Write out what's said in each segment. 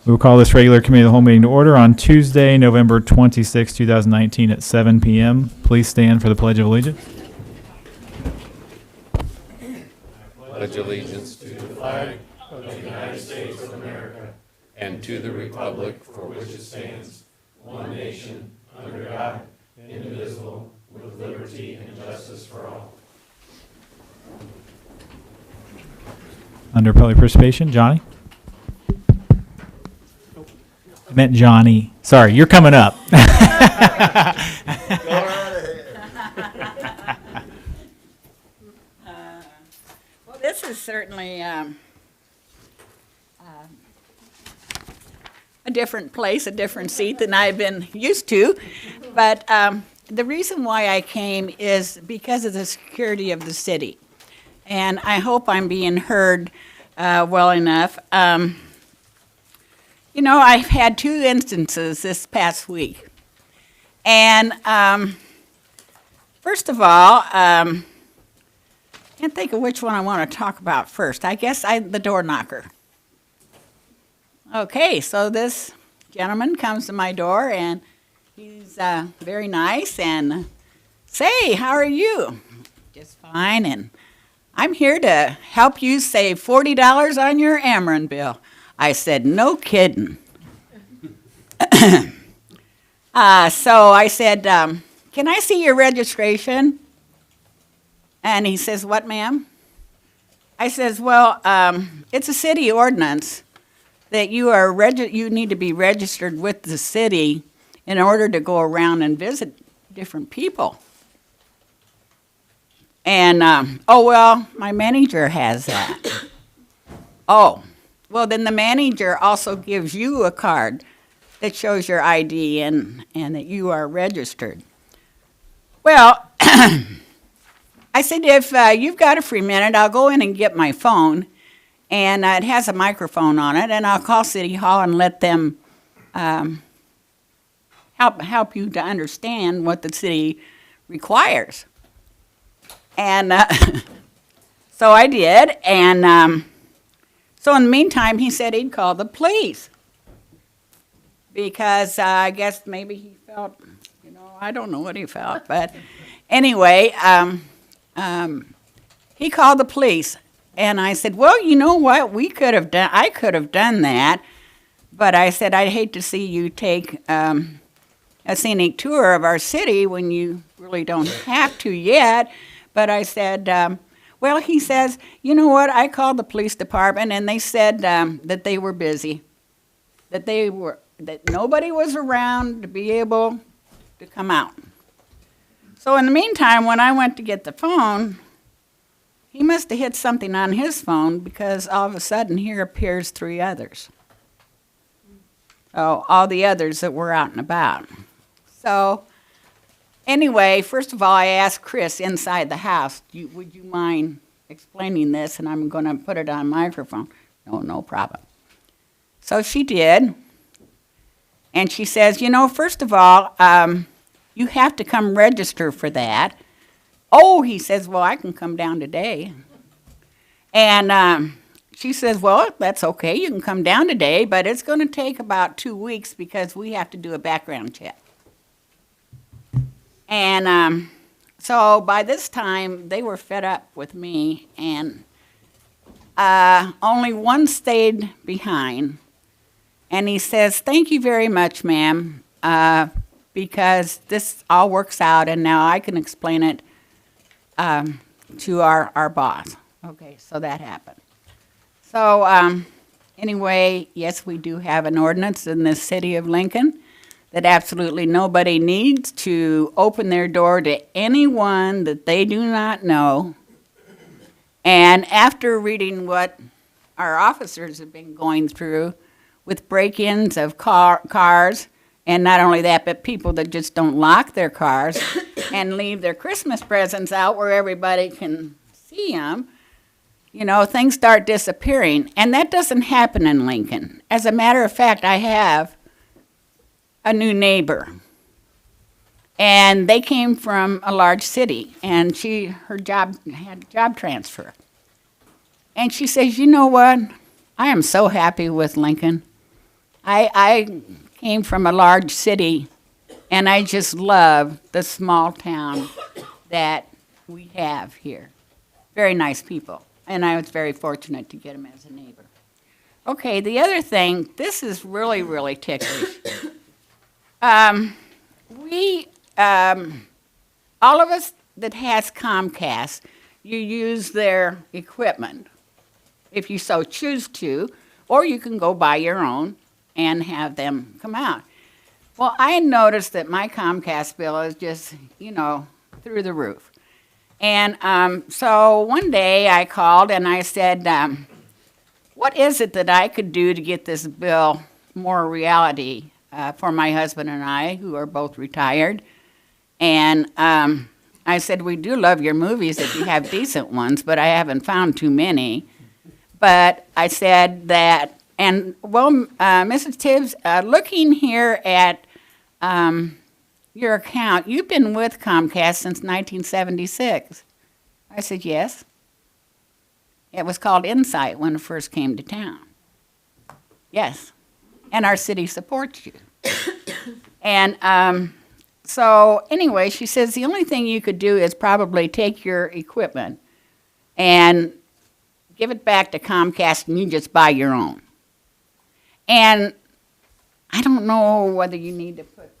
We will call this regular committee of the whole meeting to order on Tuesday, November 26, 2019 at 7 p.m. Please stand for the Pledge of Allegiance. Pledge allegiance to the flag of the United States of America and to the republic for which it stands, one nation, under God, indivisible, with liberty and justice for all. Under public participation, Johnny? I meant Johnny. Sorry, you're coming up. Well, this is certainly a different place, a different seat than I've been used to. But the reason why I came is because of the security of the city. And I hope I'm being heard well enough. You know, I've had two instances this past week. And first of all, can't think of which one I want to talk about first. I guess the door knocker. Okay, so this gentleman comes to my door, and he's very nice and say, how are you? Just fine, and I'm here to help you save $40 on your Ameren bill. I said, no kidding. So I said, can I see your registration? And he says, what, ma'am? I says, well, it's a city ordinance that you need to be registered with the city in order to go around and visit different people. And, oh, well, my manager has that. Oh, well, then the manager also gives you a card that shows your ID and that you are registered. Well, I said, if you've got a free minute, I'll go in and get my phone, and it has a microphone on it, and I'll call City Hall and let them help you to understand what the city requires. And so I did, and so in the meantime, he said he'd call the police because I guess maybe he felt, I don't know what he felt, but anyway, he called the police, and I said, well, you know what, I could have done that, but I said, I'd hate to see you take a scenic tour of our city when you really don't have to yet, but I said, well, he says, you know what, I called the police department, and they said that they were busy, that nobody was around to be able to come out. So in the meantime, when I went to get the phone, he must have hit something on his phone because all of a sudden here appears three others. So all the others that were out and about. So anyway, first of all, I asked Chris inside the house, would you mind explaining this? And I'm going to put it on microphone. No problem. So she did. And she says, first of all, you have to come register for that. Oh, he says, well, I can come down today. And she says, well, that's okay. You can come down today, but it's going to take about 2 weeks because we have to do a background check. And so by this time, they were fed up with me, and only one stayed behind. And he says, thank you very much, ma'am, because this all works out, and now I can explain it to our boss. Okay, so that happened. So anyway, yes, we do have an ordinance in the city of Lincoln that absolutely nobody needs to open their door to anyone that they do not know. And after reading what our officers have been going through with break-ins of cars, and not only that, but people that just don't lock their cars and leave their Christmas presents out where everybody can see them, things start disappearing. And that doesn't happen in Lincoln. As a matter of fact, I have a new neighbor. And they came from a large city, and her job had job transfer. And she says, you know what? I am so happy with Lincoln. I came from a large city, and I just love the small town that we have here. Very nice people, and I was very fortunate to get him as a neighbor. Okay, the other thing, this is really, really ticklish. All of us that has Comcast, you use their equipment if you so choose to, or you can go buy your own and have them come out. Well, I noticed that my Comcast bill is just, through the roof. And so one day I called and I said, what is it that I could do to get this bill more reality for my husband and I, who are both retired? And I said, we do love your movies if you have decent ones, but I haven't found too many. But I said that, and well, Mrs. Tibbs, looking here at your account, you've been with Comcast since 1976. I said, yes. It was called Insight when it first came to town. Yes. And our city supports you. And so anyway, she says the only thing you could do is probably take your equipment and give it back to Comcast and you just buy your own. And I don't know whether you need to put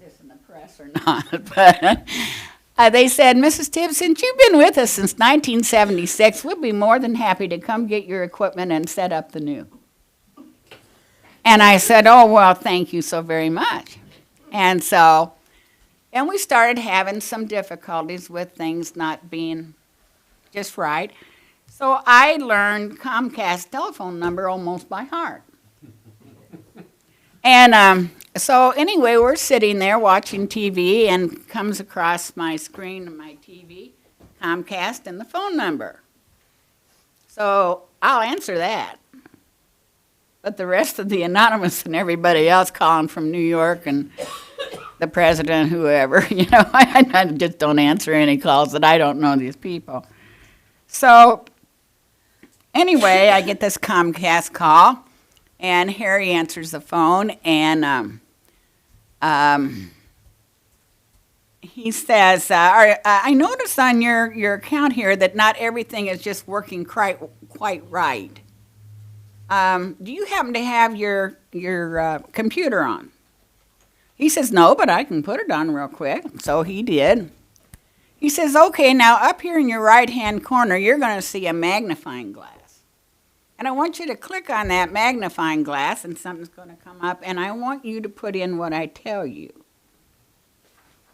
this in the press or not, but they said, Mrs. Tibbs, since you've been with us since 1976, we'd be more than happy to come get your equipment and set up the new. And I said, oh, well, thank you so very much. And we started having some difficulties with things not being just right. So I learned Comcast telephone number almost by heart. And so anyway, we're sitting there watching TV and comes across my screen of my TV, Comcast and the phone number. So I'll answer that. But the rest of the anonymous and everybody else calling from New York and the president, whoever, I just don't answer any calls that I don't know these people. So anyway, I get this Comcast call, and Harry answers the phone, and he says, I noticed on your account here that not everything is just working quite right. Do you happen to have your computer on? He says, no, but I can put it on real quick. So he did. He says, okay, now up here in your right-hand corner, you're going to see a magnifying glass. And I want you to click on that magnifying glass, and something's going to come up, and I want you to put in what I tell you.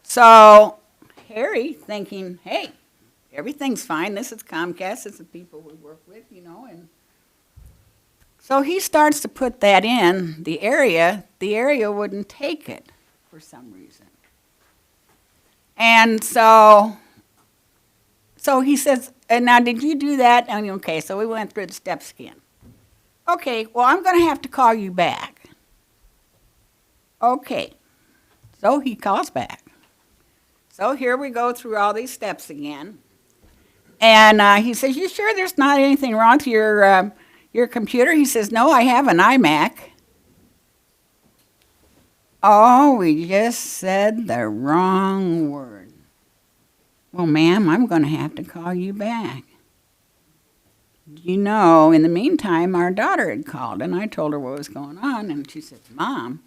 So Harry, thinking, hey, everything's fine. This is Comcast. This is the people we work with, and so he starts to put that in the area wouldn't take it for some reason. And so he says, and now did you do that? And okay, so we went through the steps again. Okay, well, I'm going to have to call you back. Okay, so he calls back. So here we go through all these steps again. And he says, you sure there's not anything wrong with your computer? He says, no, I have an iMac. Oh, we just said the wrong word. Well, ma'am, I'm going to have to call you back. In the meantime, our daughter had called, and I told her what was going on, and she said, Mom,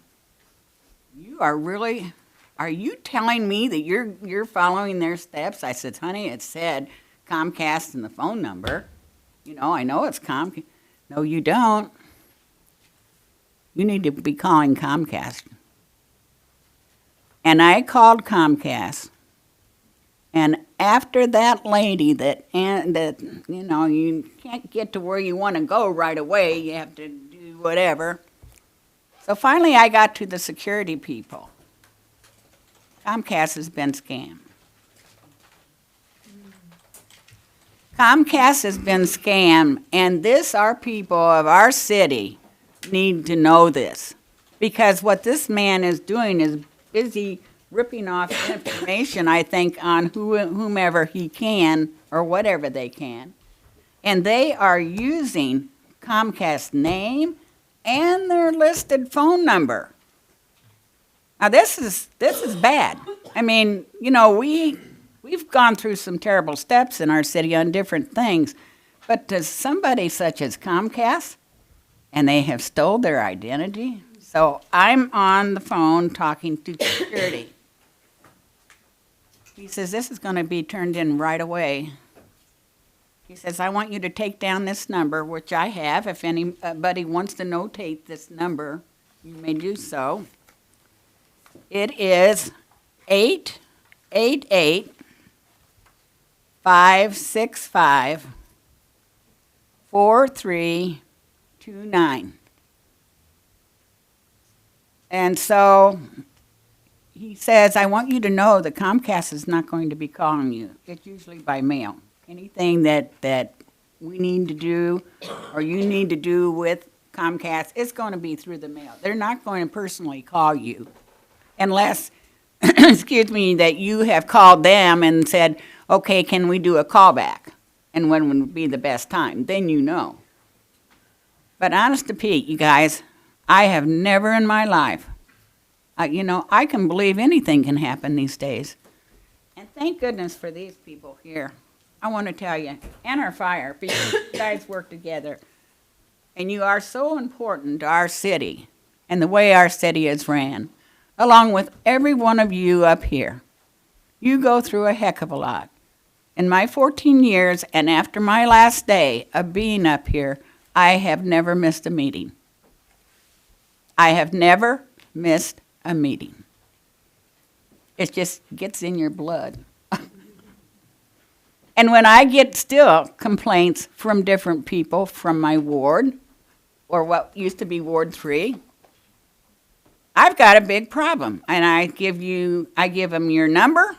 are you telling me that you're following their steps? I said, honey, it said Comcast and the phone number. I know it's Comcast. No, you don't. You need to be calling Comcast. And I called Comcast. And after that lady that you can't get to where you want to go right away, you have to do whatever. So finally I got to the security people. Comcast has been scammed. Comcast has been scammed, and our people of our city need to know this, because what this man is doing is busy ripping off information, I think, on whomever he can or whatever they can. And they are using Comcast's name and their listed phone number. Now, this is bad. I mean, you know, we've gone through some terrible steps in our city on different things, but to somebody such as Comcast, and they have stole their identity. So I'm on the phone talking to security. He says, this is going to be turned in right away. He says, I want you to take down this number, which I have. If anybody wants to notate this number, you may do so. It is 888-565-4329. And so he says, I want you to know that Comcast is not going to be calling you. It's usually by mail. Anything that we need to do or you need to do with Comcast, it's going to be through the mail. They're not going to personally call you unless, excuse me, that you have called them and said, okay, can we do a callback? And when would be the best time? Then you know. But honest to Pete, you guys, I have never in my life, you know, I can believe anything can happen these days. And thank goodness for these people here. I want to tell you, and our fire, because you guys work together. And you are so important to our city and the way our city is ran, along with every one of you up here. You go through a heck of a lot. In my 14 years and after my last day of being up here, I have never missed a meeting. I have never missed a meeting. It just gets in your blood. And when I get still complaints from different people from my ward, or what used to be Ward 3, I've got a big problem. And I give them your number.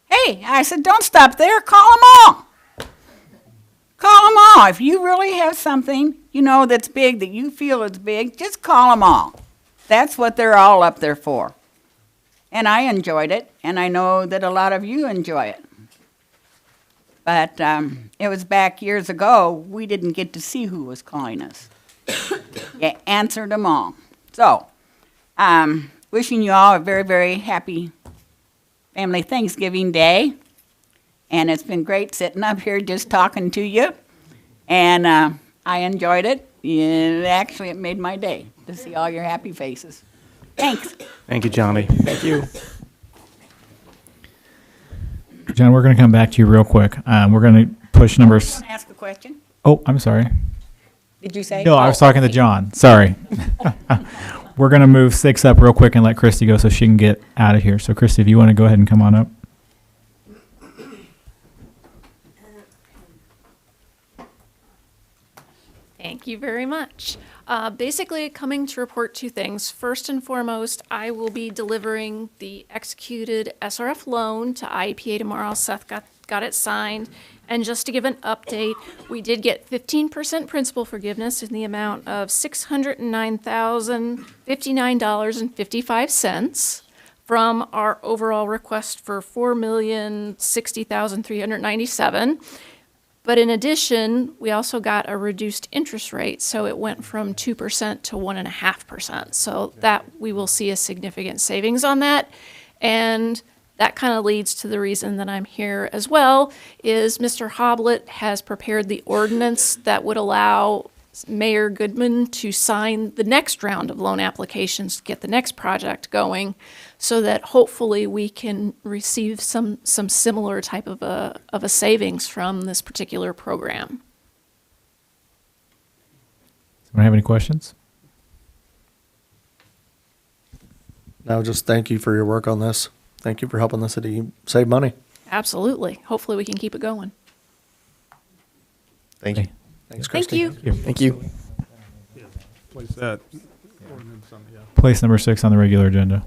Hey, I said, don't stop there, call them all. Call them all. If you really have something, you know, that's big, that you feel is big, just call them all. That's what they're all up there for. And I enjoyed it, and I know that a lot of you enjoy it. But it was back years ago, we didn't get to see who was calling us. You answered them all. So, wishing you all a very, very happy Family Thanksgiving Day. And it's been great sitting up here just talking to you. And I enjoyed it. Actually, it made my day to see all your happy faces. Thanks. Thank you, Johnny. Thank you. John, we're going to come back to you real quick. We're going to push numbers. Want to ask a question? Oh, I'm sorry. Did you say? No, I was talking to John. Sorry. We're going to move 6 up real quick and let Christy go so she can get out of here. So, Christy, if you want to go ahead and come on up. Thank you very much. Basically, coming to report 2 things. First and foremost, I will be delivering the executed SRF loan to IEPA tomorrow. Seth got it signed. And just to give an update, we did get 15% principal forgiveness in the amount of $609,059.55 from our overall request for $4,060,397. But in addition, we also got a reduced interest rate, so it went from 2% to 1.5%. So that we will see a significant savings on that. And that kind of leads to the reason that I'm here as well, is Mr. Hoblet has prepared the ordinance that would allow Mayor Goodman to sign the next round of loan applications to get the next project going, so that hopefully we can receive some similar type of a savings from this particular program. Anyone have any questions? No, just thank you for your work on this. Thank you for helping the city save money. Absolutely. Hopefully we can keep it going. Thank you. Thanks, Thank Christy. you. Thank you. Place that ordinance on the, Place number 6 on the regular agenda.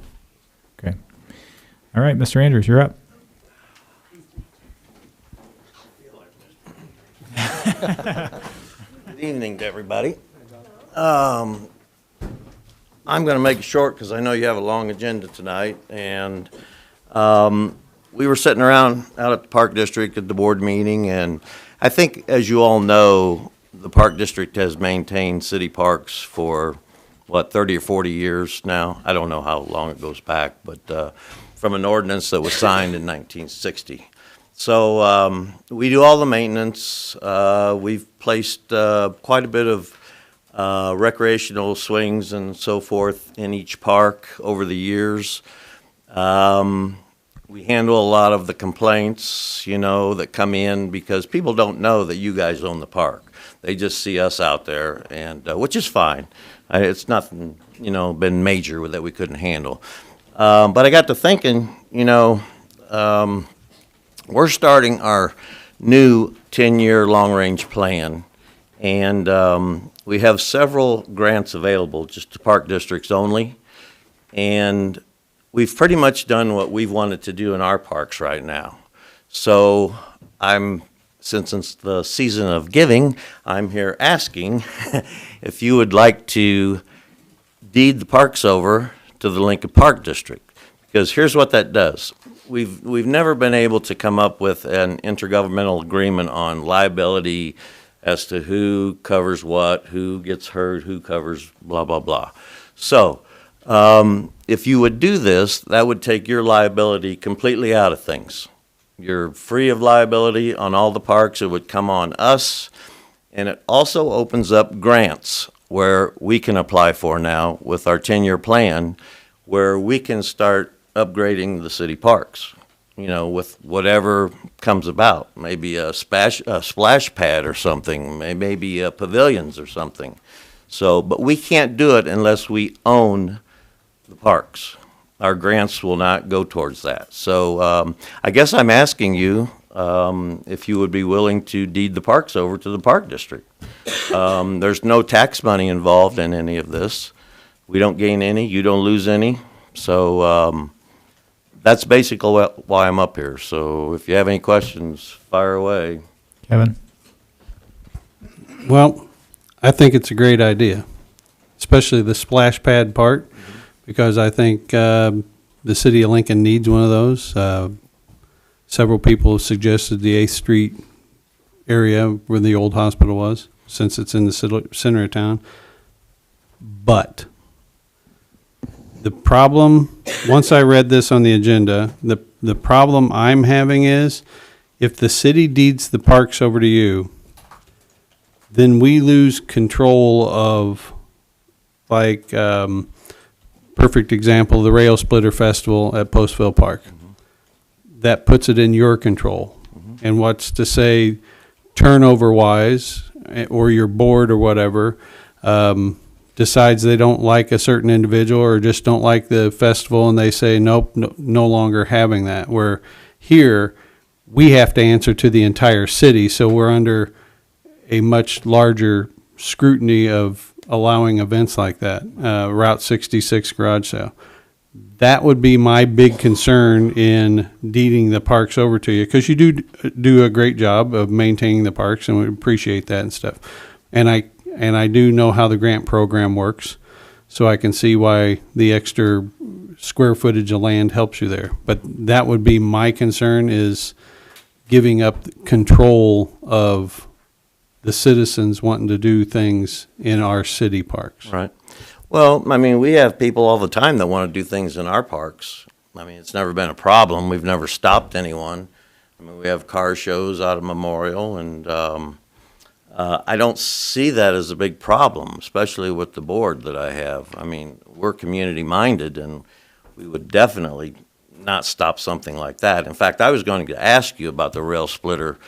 Okay. All right, Mr. Andrews, you're up. Good evening to everybody. I'm going to make it short because I know you have a long agenda tonight. And we were sitting around out at the Park District at the board meeting, and I think, as you all know, the Park District has maintained city parks for, 30 or 40 years now? I don't know how long it goes back, but from an ordinance that was signed in 1960. So we do all the maintenance. We've placed quite a bit of recreational swings and so forth in each park over the years. We handle a lot of the complaints, that come in because people don't know that you guys own the park. They just see us out there, and which is fine. It's nothing, been major that we couldn't handle. But I got to thinking, we're starting our new 10-year long-range plan, and we have several grants available just to park districts only. And we've pretty much done what we've wanted to do in our parks right now. So since it's the season of giving, I'm here asking if you would like to deed the parks over to the Lincoln Park District. Because here's what that does. We've never been able to come up with an intergovernmental agreement on liability as to who covers what, who gets hurt, who covers blah, blah, blah. So, if you would do this, that would take your liability completely out of things. You're free of liability on all the parks. It would come on us. And it also opens up grants where we can apply for now with our 10-year plan, where we can start upgrading the city parks, with whatever comes about. Maybe a splash pad or something, maybe pavilions or something. So, but we can't do it unless we own the parks. Our grants will not go towards that. So I guess I'm asking you if you would be willing to deed the parks over to the Park District. There's no tax money involved in any of this. We don't gain any, you don't lose any. So that's basically why I'm up here. So if you have any questions, fire away. Kevin? Well, I think it's a great idea, especially the splash pad part, because I think the city of Lincoln needs one of those. Several people have suggested the 8th Street area where the old hospital was, since it's in the center of town. But the problem, once I read this on the agenda, the problem I'm having is if the city deeds the parks over to you, then we lose control of, perfect example, the Rail Splitter Festival at Postville Park. That puts it in your control. And what's to say, turnover-wise, or your board or whatever, decides they don't like a certain individual or just don't like the festival, and they say, nope, no longer having that. Where here, we have to answer to the entire city, so we're under a much larger scrutiny of allowing events like that, Route 66 garage sale. That would be my big concern in deeding the parks over to you, because you do a great job of maintaining the parks, and we appreciate that and stuff. And I do know how the grant program works, so I can see why the extra square footage of land helps you there. But that would be my concern, is giving up control of the citizens wanting to do things in our city parks. Right. Well, we have people all the time that want to do things in our parks. It's never been a problem. We've never stopped anyone. We have car shows out of Memorial, and I don't see that as a big problem, especially with the board that I have. We're community-minded, and we would definitely not stop something like that. In fact, I was going to ask you about the Rail Splitter.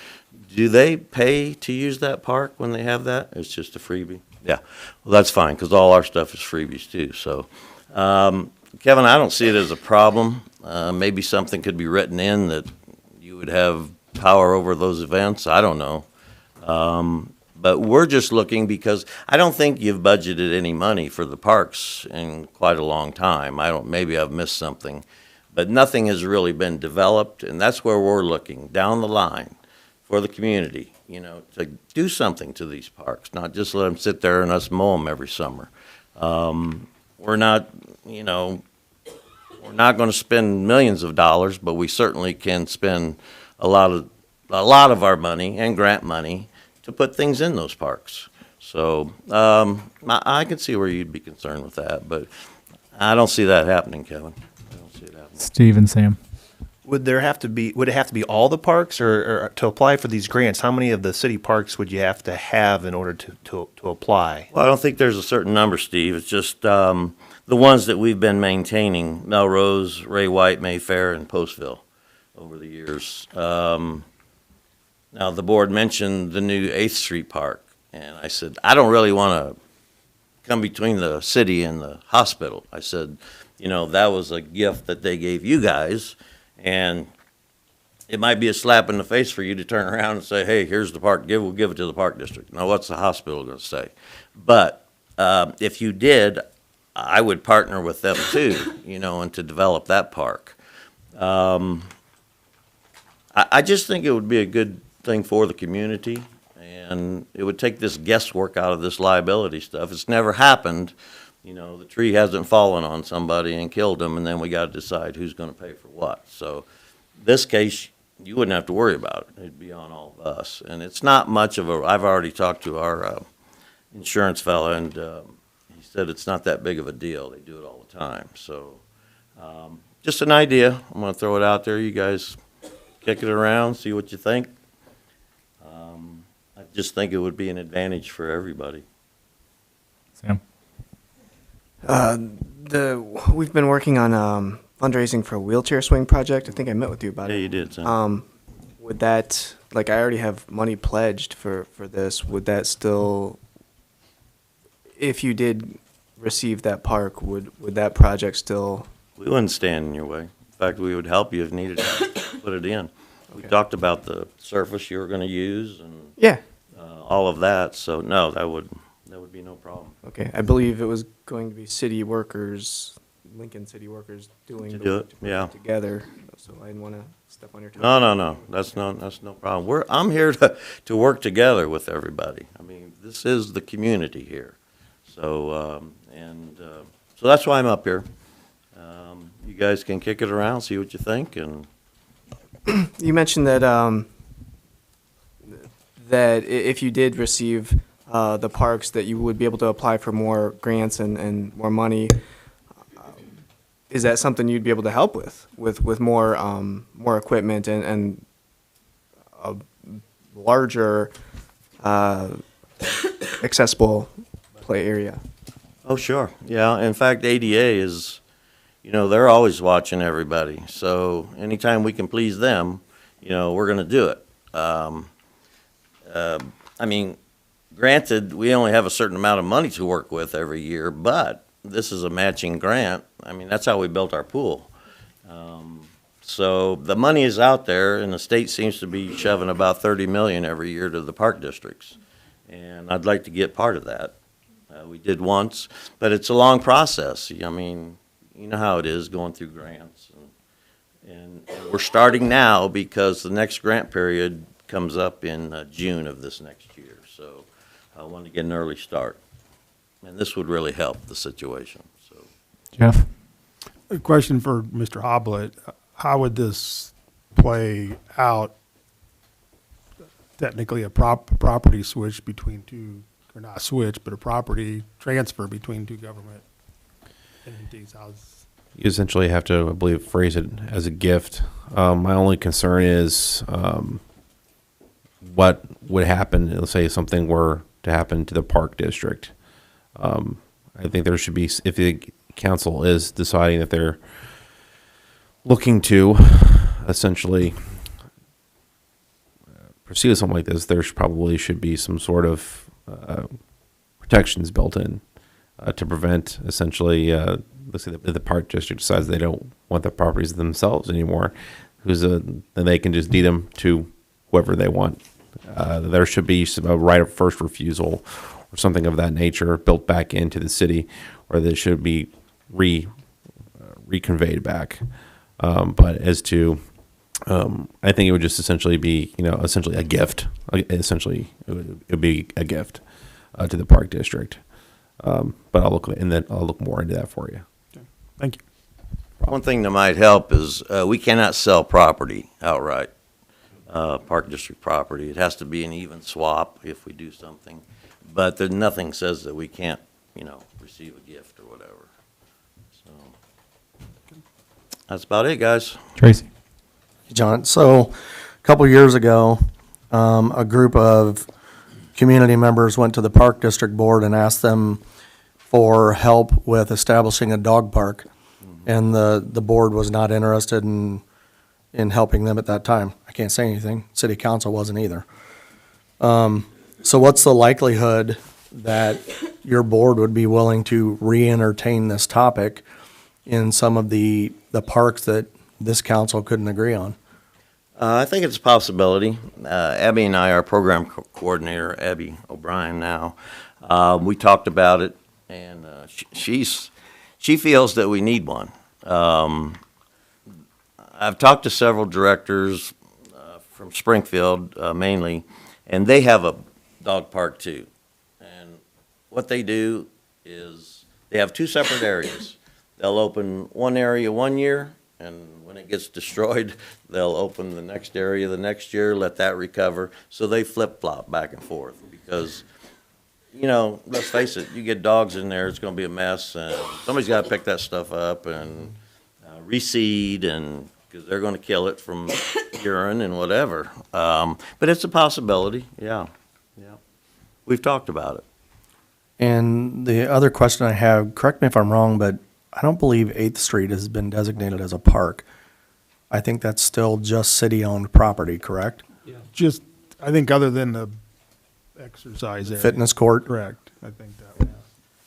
Do they pay to use that park when they have that? It's just a freebie? Yeah. Well, that's fine, because all our stuff is freebies too. So, Kevin, I don't see it as a problem. Maybe something could be written in that you would have power over those events. I don't know. But we're just looking, because I don't think you've budgeted any money for the parks in quite a long time. Maybe I've missed something. But nothing has really been developed, and that's where we're looking, down the line, for the community, to do something to these parks, not just let them sit there and us mow them every summer. We're not going to spend millions of dollars, but we certainly can spend a lot a lot of our money and grant money to put things in those parks. So I can see where you'd be concerned with that, but I don't see that happening, Kevin. I don't see it happening. Steve and Sam. Would it have to be all the parks, or to apply for these grants, how many of the city parks would you have to have in order to apply? Well, I don't think there's a certain number, Steve. It's just the ones that we've been maintaining, Melrose, Ray White, Mayfair, and Postville over the years. Now, the board mentioned the new 8th Street Park, and I said, I don't really want to come between the city and the hospital. I said, that was a gift that they gave you guys, and it might be a slap in the face for you to turn around and say, hey, here's the park, we'll give it to the park district. Now, what's the hospital going to say? But if you did, I would partner with them too, and to develop that park. I just think it would be a good thing for the community, and it would take this guesswork out of this liability stuff. It's never happened. The tree hasn't fallen on somebody and killed them, and then we got to decide who's going to pay for what. So this case, you wouldn't have to worry about it. It'd be on all of us. And it's not much of I've already talked to our insurance fella, and he said it's not that big of a deal. They do it all the time. So just an idea. I'm going to throw it out there. You guys kick it around, see what you think. I just think it would be an advantage for everybody. Sam. We've been working on fundraising for a wheelchair swing project. I think I met with you about Yeah, it. you did, Sam. Would that, I already have money pledged for this, would that still, if you did receive that park, would that project still? We wouldn't stand in your way. In fact, we would help you if needed to put it in. We Okay. talked about the surface you were going to use and Yeah. all of that, so no, that would be no problem. Okay, I believe it was going to be city workers, Lincoln city workers doing To the do work it, to put yeah. together, so I didn't want to step on your toes. No, that's no problem. I'm here to work together with everybody. I mean, this is the community here. So, so that's why I'm up here. You guys can kick it around, see what you think, and You mentioned that that if you did receive the parks, that you would be able to apply for more grants and more money. Is that something you'd be able to help with more equipment and a larger accessible play area? oh, sure, yeah. In fact, ADA is, they're always watching everybody. So anytime we can please them, we're going to do it. I mean, granted, we only have a certain amount of money to work with every year, but this is a matching grant. I mean, that's how we built our pool. So the money is out there, and the state seems to be shoving about 30 million every year to the park districts. And I'd like to get part of that. We did once, but it's a long process. I mean, you know how it is going through grants. And we're starting now because the next grant period comes up in June of this next year. So I want to get an early start. And this would really help the situation, so. Jeff. A question for Mr. Hoblet. How would this play out? Technically, a property switch between two, or not switch, but a property transfer between two government entities. You essentially have to, I believe, phrase it as a gift. My only concern is what would happen, let's say something were to happen to the park district. I think there should be, if the council is deciding that they're looking to essentially pursue something like this, there probably should be some sort of protections built in to prevent essentially, let's say the park district decides they don't want the properties themselves anymore, then they can just deed them to whoever they want. There should be a right of first refusal or something of that nature built back into the city, or they should be reconveyed back. But as to, I think it would just essentially be, essentially a gift. Essentially, it would be a gift to the park district. But I'll look more into that for you. Thank you. One thing that might help is we cannot sell property outright. Park District property. It has to be an even swap if we do something, but there, nothing says that we can't, receive a gift or whatever. So, that's about it, guys. Tracy. John, so a couple years ago, a group of community members went to the Park District Board and asked them for help with establishing a dog park. And the board was not interested in helping them at that time. I can't say anything. City council wasn't either. So what's the likelihood that your board would be willing to re-entertain this topic in some of the parks that this council couldn't agree on? I think it's a possibility. Abby and I, our program coordinator, Abby O'Brien now, we talked about it, and she feels that we need one. I've talked to several directors from Springfield mainly, and they have a dog park too. And what they do is they have two separate areas. They'll open one area one year, and when it gets destroyed, they'll open the next area the next year, let that recover. So they flip-flop back and forth because, let's face it, you get dogs in there, it's going to be a mess, and somebody's got to pick that stuff up and reseed, and because they're going to kill it from urine and whatever. But it's a possibility, yeah. We've talked about it. And the other question I have, correct me if I'm wrong, but I don't believe 8th Street has been designated as a park. I think that's still just city-owned property, correct? Just, I think other than the exercise area. Fitness court? Correct. I think that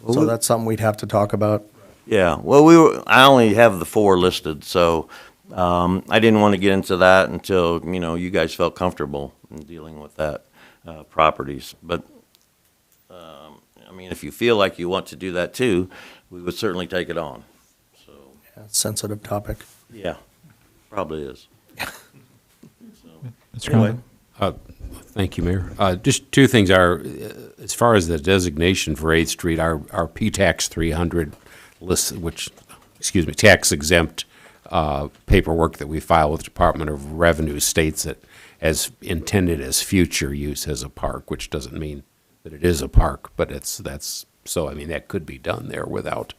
was. So that's something we'd have to talk about. Yeah, well, I only have the 4 listed, so I didn't want to get into that until, you guys felt comfortable in dealing with that properties. But, if you feel like you want to do that too, we would certainly take it on. So, Yeah, it's a sensitive topic. yeah, probably is. Mr. Anyway. Conlon. Thank you, Mayor. Just two things are, as far as the designation for 8th Street, our P-Tax 300 list, tax exempt paperwork that we file with the Department of Revenue states that as intended as future use as a park, which doesn't mean that it is a park, but that could be done there without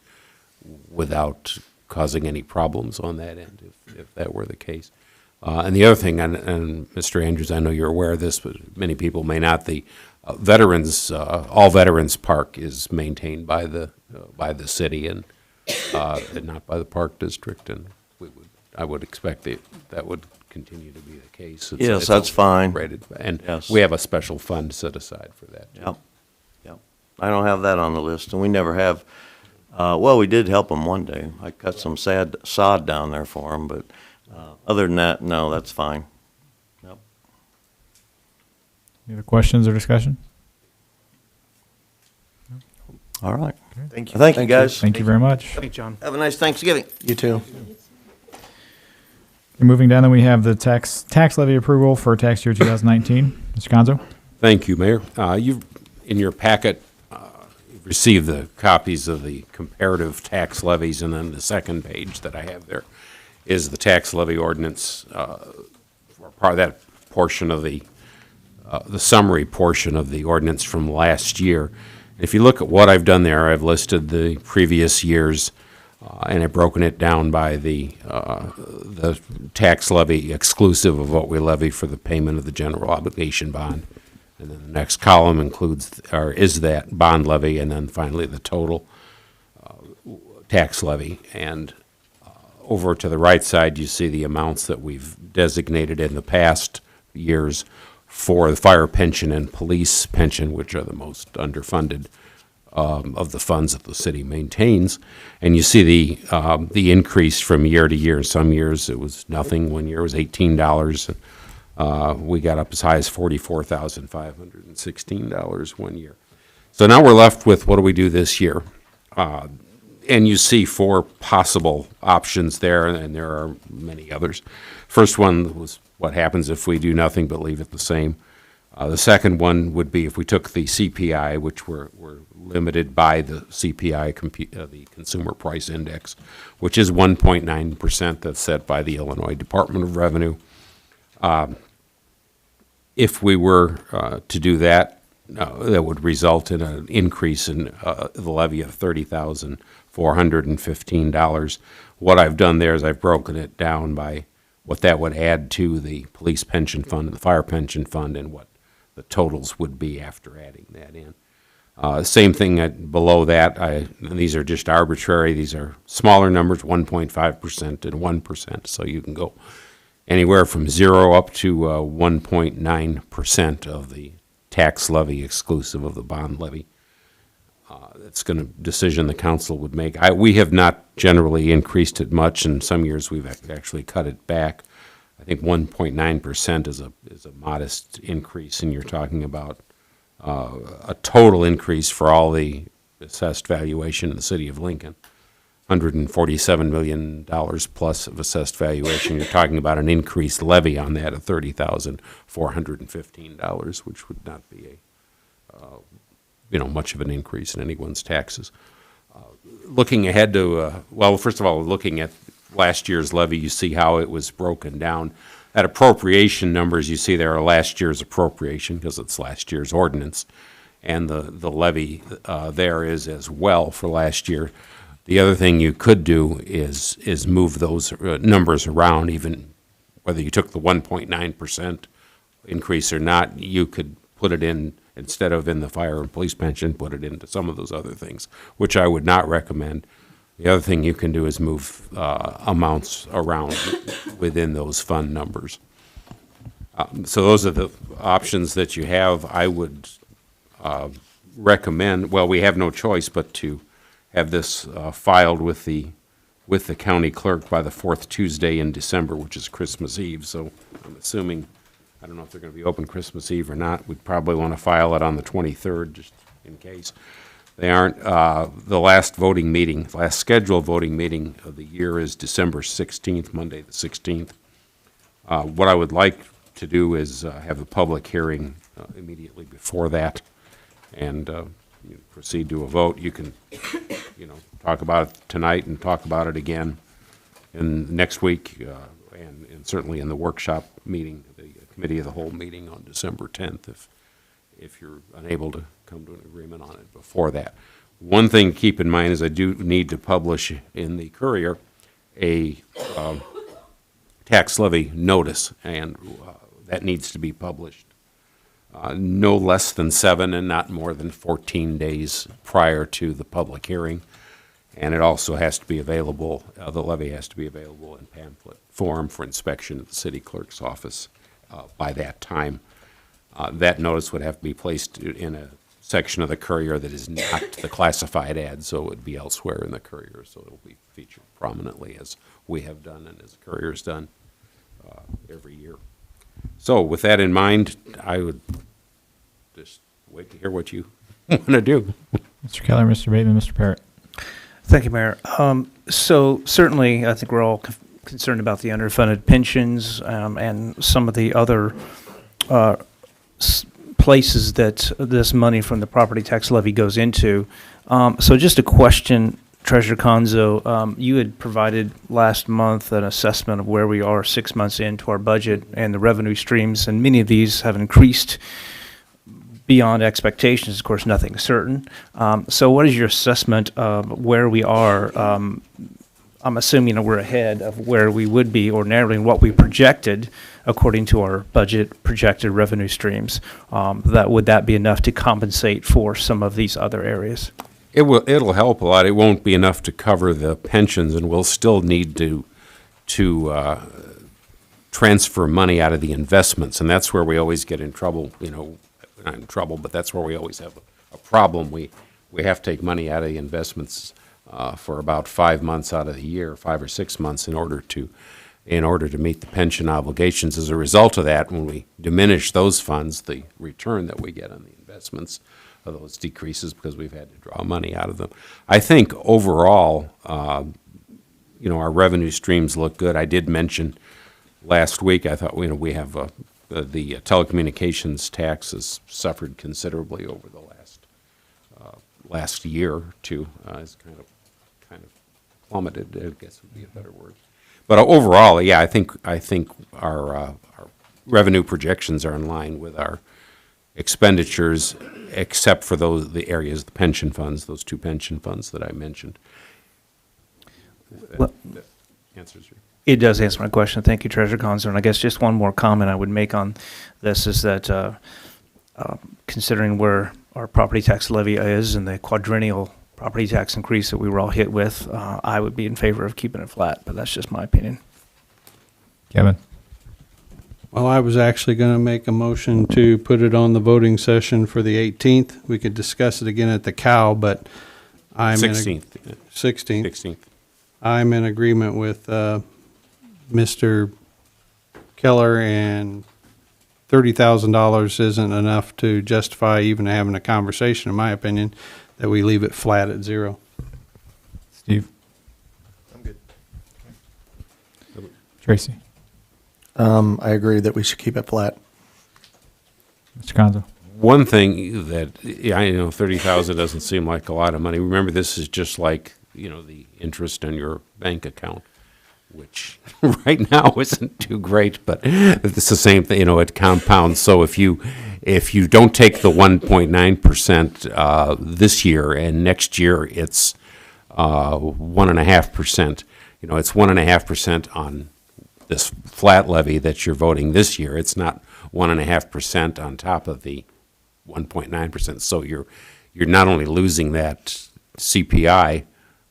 causing any problems on that end, if that were the case. And the other thing, and Mr. Andrews, I know you're aware of this, but many people may not, the All Veterans Park is maintained by the city and not by the Park District, and I would expect that would continue to be the case. Yes, that's fine. Rated, and Yes. we have a special fund set aside for that. too. Yep. I don't have that on the list, and we never have. Well, we did help them one day. I cut some sod down there for them, but other than that, no, that's fine. Yep. Any other questions or discussion? All right. Thank you. Thank you, guys. Thank you very much. Thanks, John. Have a nice Thanksgiving. You too. Moving down, then we have the tax levy approval for tax year 2019. Mr. Gonzo? Thank you, Mayor. You've, in your packet, you've received the copies of the comparative tax levies, and then the second page that I have there is the tax levy ordinance, part of that portion of the summary portion of the ordinance from last year. If you look at what I've done there, I've listed the previous years, and I've broken it down by the tax levy exclusive of what we levy for the payment of the general obligation bond. And then the next column is that bond levy, and then finally the total tax levy. And over to the right side, you see the amounts that we've designated in the past years for the fire pension and police pension, which are the most underfunded of the funds that the city maintains. And you see the increase from year to year. Some years it was nothing. One year it was $18. We got up as high as $44,516 one year. So now we're left with, what do we do this year? And you see 4 possible options there, and there are many others. First one was what happens if we do nothing but leave it the same. The second one would be if we took the CPI, which we're limited by the CPI, the Consumer Price Index, which is 1.9% that's set by the Illinois Department of Revenue. If we were to do that, that would result in an increase in the levy of $30,415. What I've done there is I've broken it down by what that would add to the police pension fund and the fire pension fund and what the totals would be after adding that in. Same thing below that. These are just arbitrary. These are smaller numbers, 1.5% and 1%. So you can go anywhere from 0 up to 1.9% of the tax levy exclusive of the bond levy. That's going to decision the council would make. We have not generally increased it much. In some years, we've actually cut it back. I think 1.9% is a modest increase, and you're talking about a total increase for all the assessed valuation in the city of Lincoln, $147 million plus of assessed valuation. You're talking about an increased levy on that of $30,415, which would not be much of an increase in anyone's taxes. Looking ahead to, first of all, looking at last year's levy, you see how it was broken down. That appropriation numbers you see there are last year's appropriation because it's last year's ordinance, and the levy there is as well for last year. The other thing you could do is move those numbers around, even whether you took the 1.9% increase or not. You could put it in, instead of in the fire and police pension, put it into some of those other things, which I would not recommend. The other thing you can do is move amounts around within those fund numbers. So those are the options that you have. I would recommend, we have no choice but to have this filed with the county clerk by the fourth Tuesday in December, which is Christmas Eve. So I'm assuming, I don't know if they're going to be open Christmas Eve or not. We'd probably want to file it on the 23rd, just in case. They aren't. The last scheduled voting meeting of the year is December 16th, Monday the 16th. What I would like to do is have a public hearing immediately before that and proceed to a vote. You can, talk about it tonight and talk about it again next week and certainly in the workshop meeting, the committee of the whole meeting on December 10th if you're unable to come to an agreement on it before that. One thing to keep in mind is I do need to publish in the Courier a tax levy notice, and that needs to be published no less than 7 and not more than 14 days prior to the public hearing. And it also has to be available, the levy has to be available in pamphlet form for inspection at the city clerk's office by that time. That notice would have to be placed in a section of the Courier that is not the classified ad, so it would be elsewhere in the Courier, so it'll be featured prominently as we have done and as the Courier's done every year. So with that in mind, I would just wait to hear what you want to do. Mr. Keller, Mr. Bateman, Mr. Parrott. Thank you, Mayor. So certainly, I think we're all concerned about the underfunded pensions and some of the other places that this money from the property tax levy goes into. So just a question, Treasurer Conzo, you had provided last month an assessment of where we are 6 months into our budget and the revenue streams, and many of these have increased beyond expectations. Of course, nothing is certain. So what is your assessment of where we are? I'm assuming we're ahead of where we would be ordinarily and what we projected according to our budget projected revenue streams. Would that be enough to compensate for some of these other areas? It'll help a lot. It won't be enough to cover the pensions, and we'll still need to transfer money out of the investments, and that's where we always get in trouble. Not in trouble, but that's where we always have a problem. We have to take money out of the investments for about 5 months out of the year, 5 or 6 months, in order to meet the pension obligations. As a result of that, when we diminish those funds, the return that we get on the investments of those decreases because we've had to draw money out of them. I think overall, our revenue streams look good. I did mention last week, I thought, we have the telecommunications tax has suffered considerably over the last year or two. It's kind of plummeted, I guess would be a better word. But overall, yeah, I think our revenue projections are in line with our expenditures, except for the areas, the pension funds, those two pension funds that I mentioned. Well- That answers your. It does answer my question. Thank you, Treasurer Conzo. And I guess just one more comment I would make on this is that considering where our property tax levy is and the quadrennial property tax increase that we were all hit with, I would be in favor of keeping it flat, but that's just my opinion. Kevin? Well, I was actually going to make a motion to put it on the voting session for the 18th. We could discuss it again at the cow, but I'm in. 16th. 16th. 16th. I'm in agreement with Mr. Keller, and $30,000 isn't enough to justify even having a conversation, in my opinion, that we leave it flat at zero. Steve? I'm good. Tracy? I agree that we should keep it flat. Mr. Conzo? One thing that, yeah, I know 30,000 doesn't seem like a lot of money. Remember, this is just like, the interest on your bank account, which right now isn't too great, but it's the same thing, it compounds. So if you don't take the 1.9% this year, and next year it's 1.5%, it's 1.5% on this flat levy that you're voting this year. It's not 1.5% on top of the 1.9%. So you're not only losing that CPI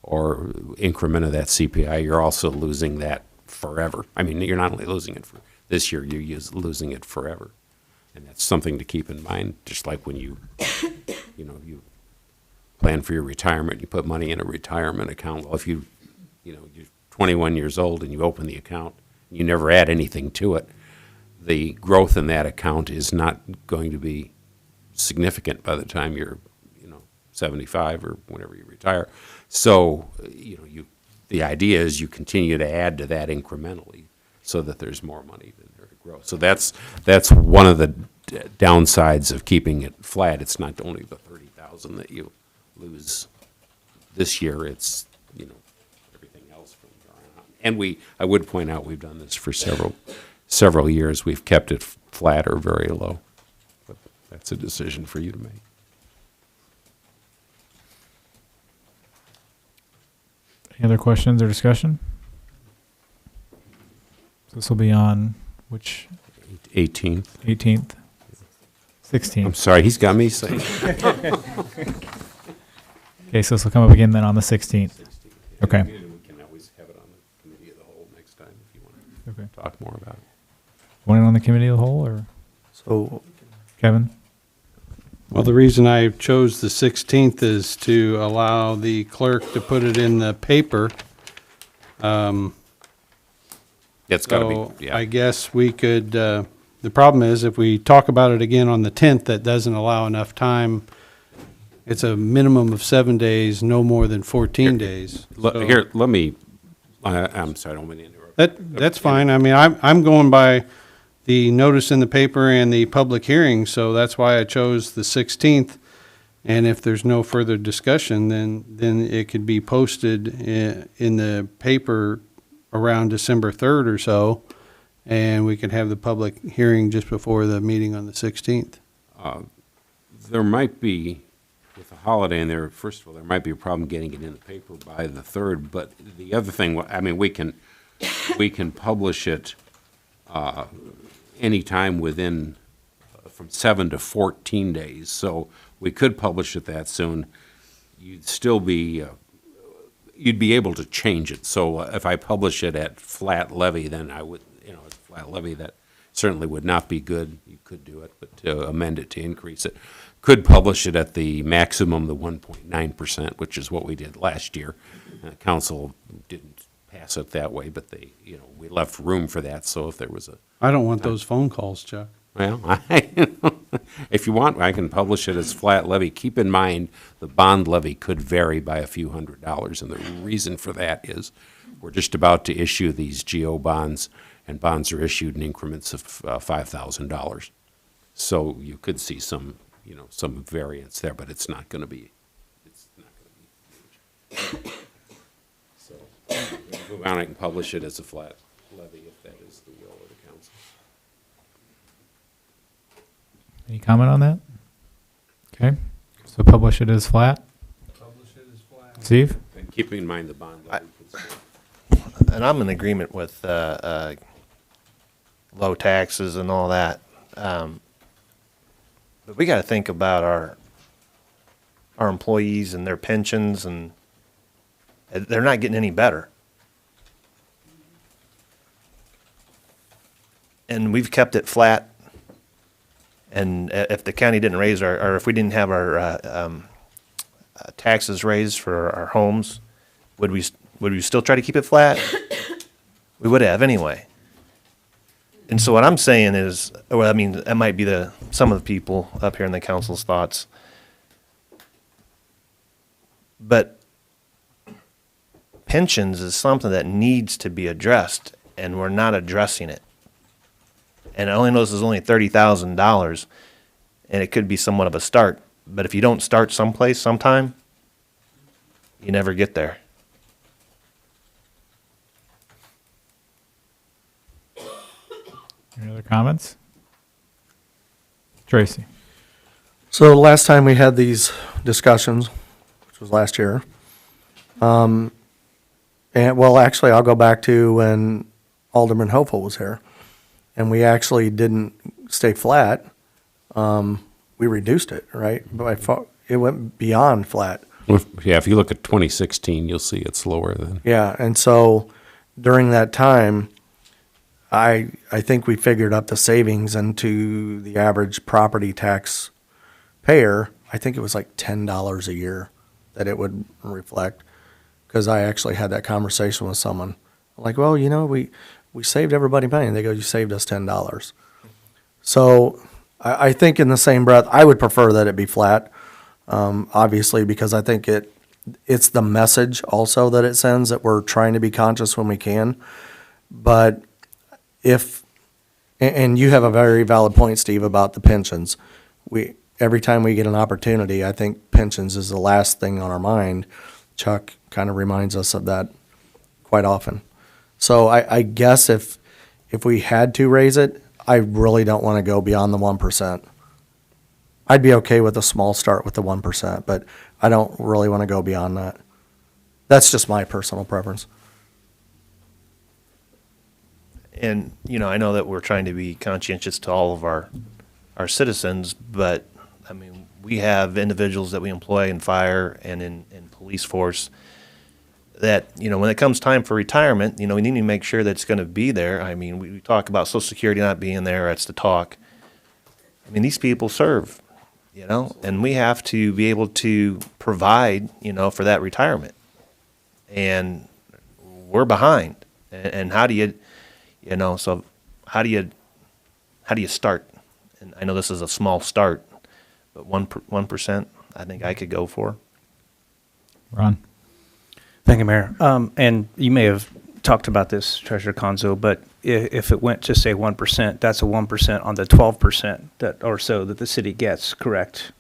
or increment of that CPI, you're also losing that forever. I mean, you're not only losing it for this year, you're losing it forever. And that's something to keep in mind, just like when you plan for your retirement, you put money in a retirement account. Well, if you're 21 years old and you open the account, you never add anything to it, the growth in that account is not going to be significant by the time you're 75 or whenever you retire. So the idea is you continue to add to that incrementally so that there's more money in there to grow. So that's one of the downsides of keeping it flat. It's not only the 30,000 that you lose this year, it's everything else from there on. And I would point out, we've done this for several years. We've kept it flat or very low. But that's a decision for you to make. Any other questions or discussion? So this will be on which? 18th. 18th? 16th. I'm sorry, he's got me saying. Okay, so this will come up again then on the 16th. Okay. We can always have it on the committee of the whole next time if you want to talk more about it. Want it on the committee of the whole, or So Kevin? Well, the reason I chose the 16th is to allow the clerk to put it in the paper. It's got to So be, yeah. I guess we could, the problem is if we talk about it again on the 10th, that doesn't allow enough time. It's a minimum of 7 days, no more than 14 days. So- Here, let me, I'm sorry, I don't mean to interrupt. That's fine. I mean, I'm going by the notice in the paper and the public hearing, so that's why I chose the 16th. And if there's no further discussion, then it could be posted in the paper around December 3rd or so, and we could have the public hearing just before the meeting on the 16th. There might be, with the holiday in there, first of all, there might be a problem getting it in the paper by the 3rd, but the other thing, I mean, we can publish it anytime within from 7 to 14 days. So we could publish it that soon. You'd still be, you'd be able to change it. So if I publish it at flat levy, then I would, at flat levy, that certainly would not be good. You could do it, but to amend it to increase it. Could publish it at the maximum, the 1.9%, which is what we did last year. Council didn't pass it that way, but they, we left room for that. So if there was I don't want those phone calls, Chuck. well, if you want, I can publish it as flat levy. Keep in mind, the bond levy could vary by a few $100s, and the reason for that is we're just about to issue these GO bonds, and bonds are issued in increments of $5,000. So you could see some, some variance there, but it's not going to be huge. So, move on, I can publish it as a flat levy if that is the will of the council. Any comment on that? Okay, so publish it as flat. Steve? And keeping in mind the bond. And I'm in agreement with low taxes and all that. But we got to think about our employees and their pensions, and they're not getting any better. And we've kept it flat. And if the county didn't raise or if we didn't have our taxes raised for our homes, would we still try to keep it flat? We would have anyway. And so what I'm saying is, well, I mean, that might be some of the people up here in the council's thoughts. But pensions is something that needs to be addressed, and we're not addressing it. And I only know this is only $30,000, and it could be somewhat of a start. But if you don't start someplace sometime, you never get there. Any other comments? Tracy? So last time we had these discussions, which was last year, and well, actually, I'll go back to when Alderman Hopeful was here, and we actually didn't stay flat. We reduced it, right? But it went beyond flat. Yeah, if you look at 2016, you'll see it's lower than. Yeah, and so during that time, I think we figured up the savings into the average property tax payer. I think it was like $10 a year that it would reflect, because I actually had that conversation with someone. I'm like, well, you know, we saved everybody money. And they go, you saved us $10. So I think in the same breath, I would prefer that it be flat, obviously, because I think it's the message also that it sends, that we're trying to be conscious when we can. But and you have a very valid point, Steve, about the pensions. Every time we get an opportunity, I think pensions is the last thing on our mind. Chuck kind of reminds us of that quite often. So I guess if we had to raise it, I really don't want to go beyond the 1%. I'd be okay with a small start with the 1%, but I don't really want to go beyond that. That's just my personal preference. And, you know, I know that we're trying to be conscientious to all of our citizens, but, I mean, we have individuals that we employ in fire and in police force that, you know, when it comes time for retirement, you know, we need to make sure that it's going to be there. I mean, we talk about Social Security not being there, that's the talk. I mean, these people serve, you know, and we have to be able to provide, you know, for that retirement. And we're behind. And how do you... You know, so how do you start? And I know this is a small start, but 1%, I think I could go for. Ron? Thank you, Mayor. And you may have talked about this, Treasurer Conzo, but if it went to say 1%, that's a 1% on the 12% that or so that the city gets, correct?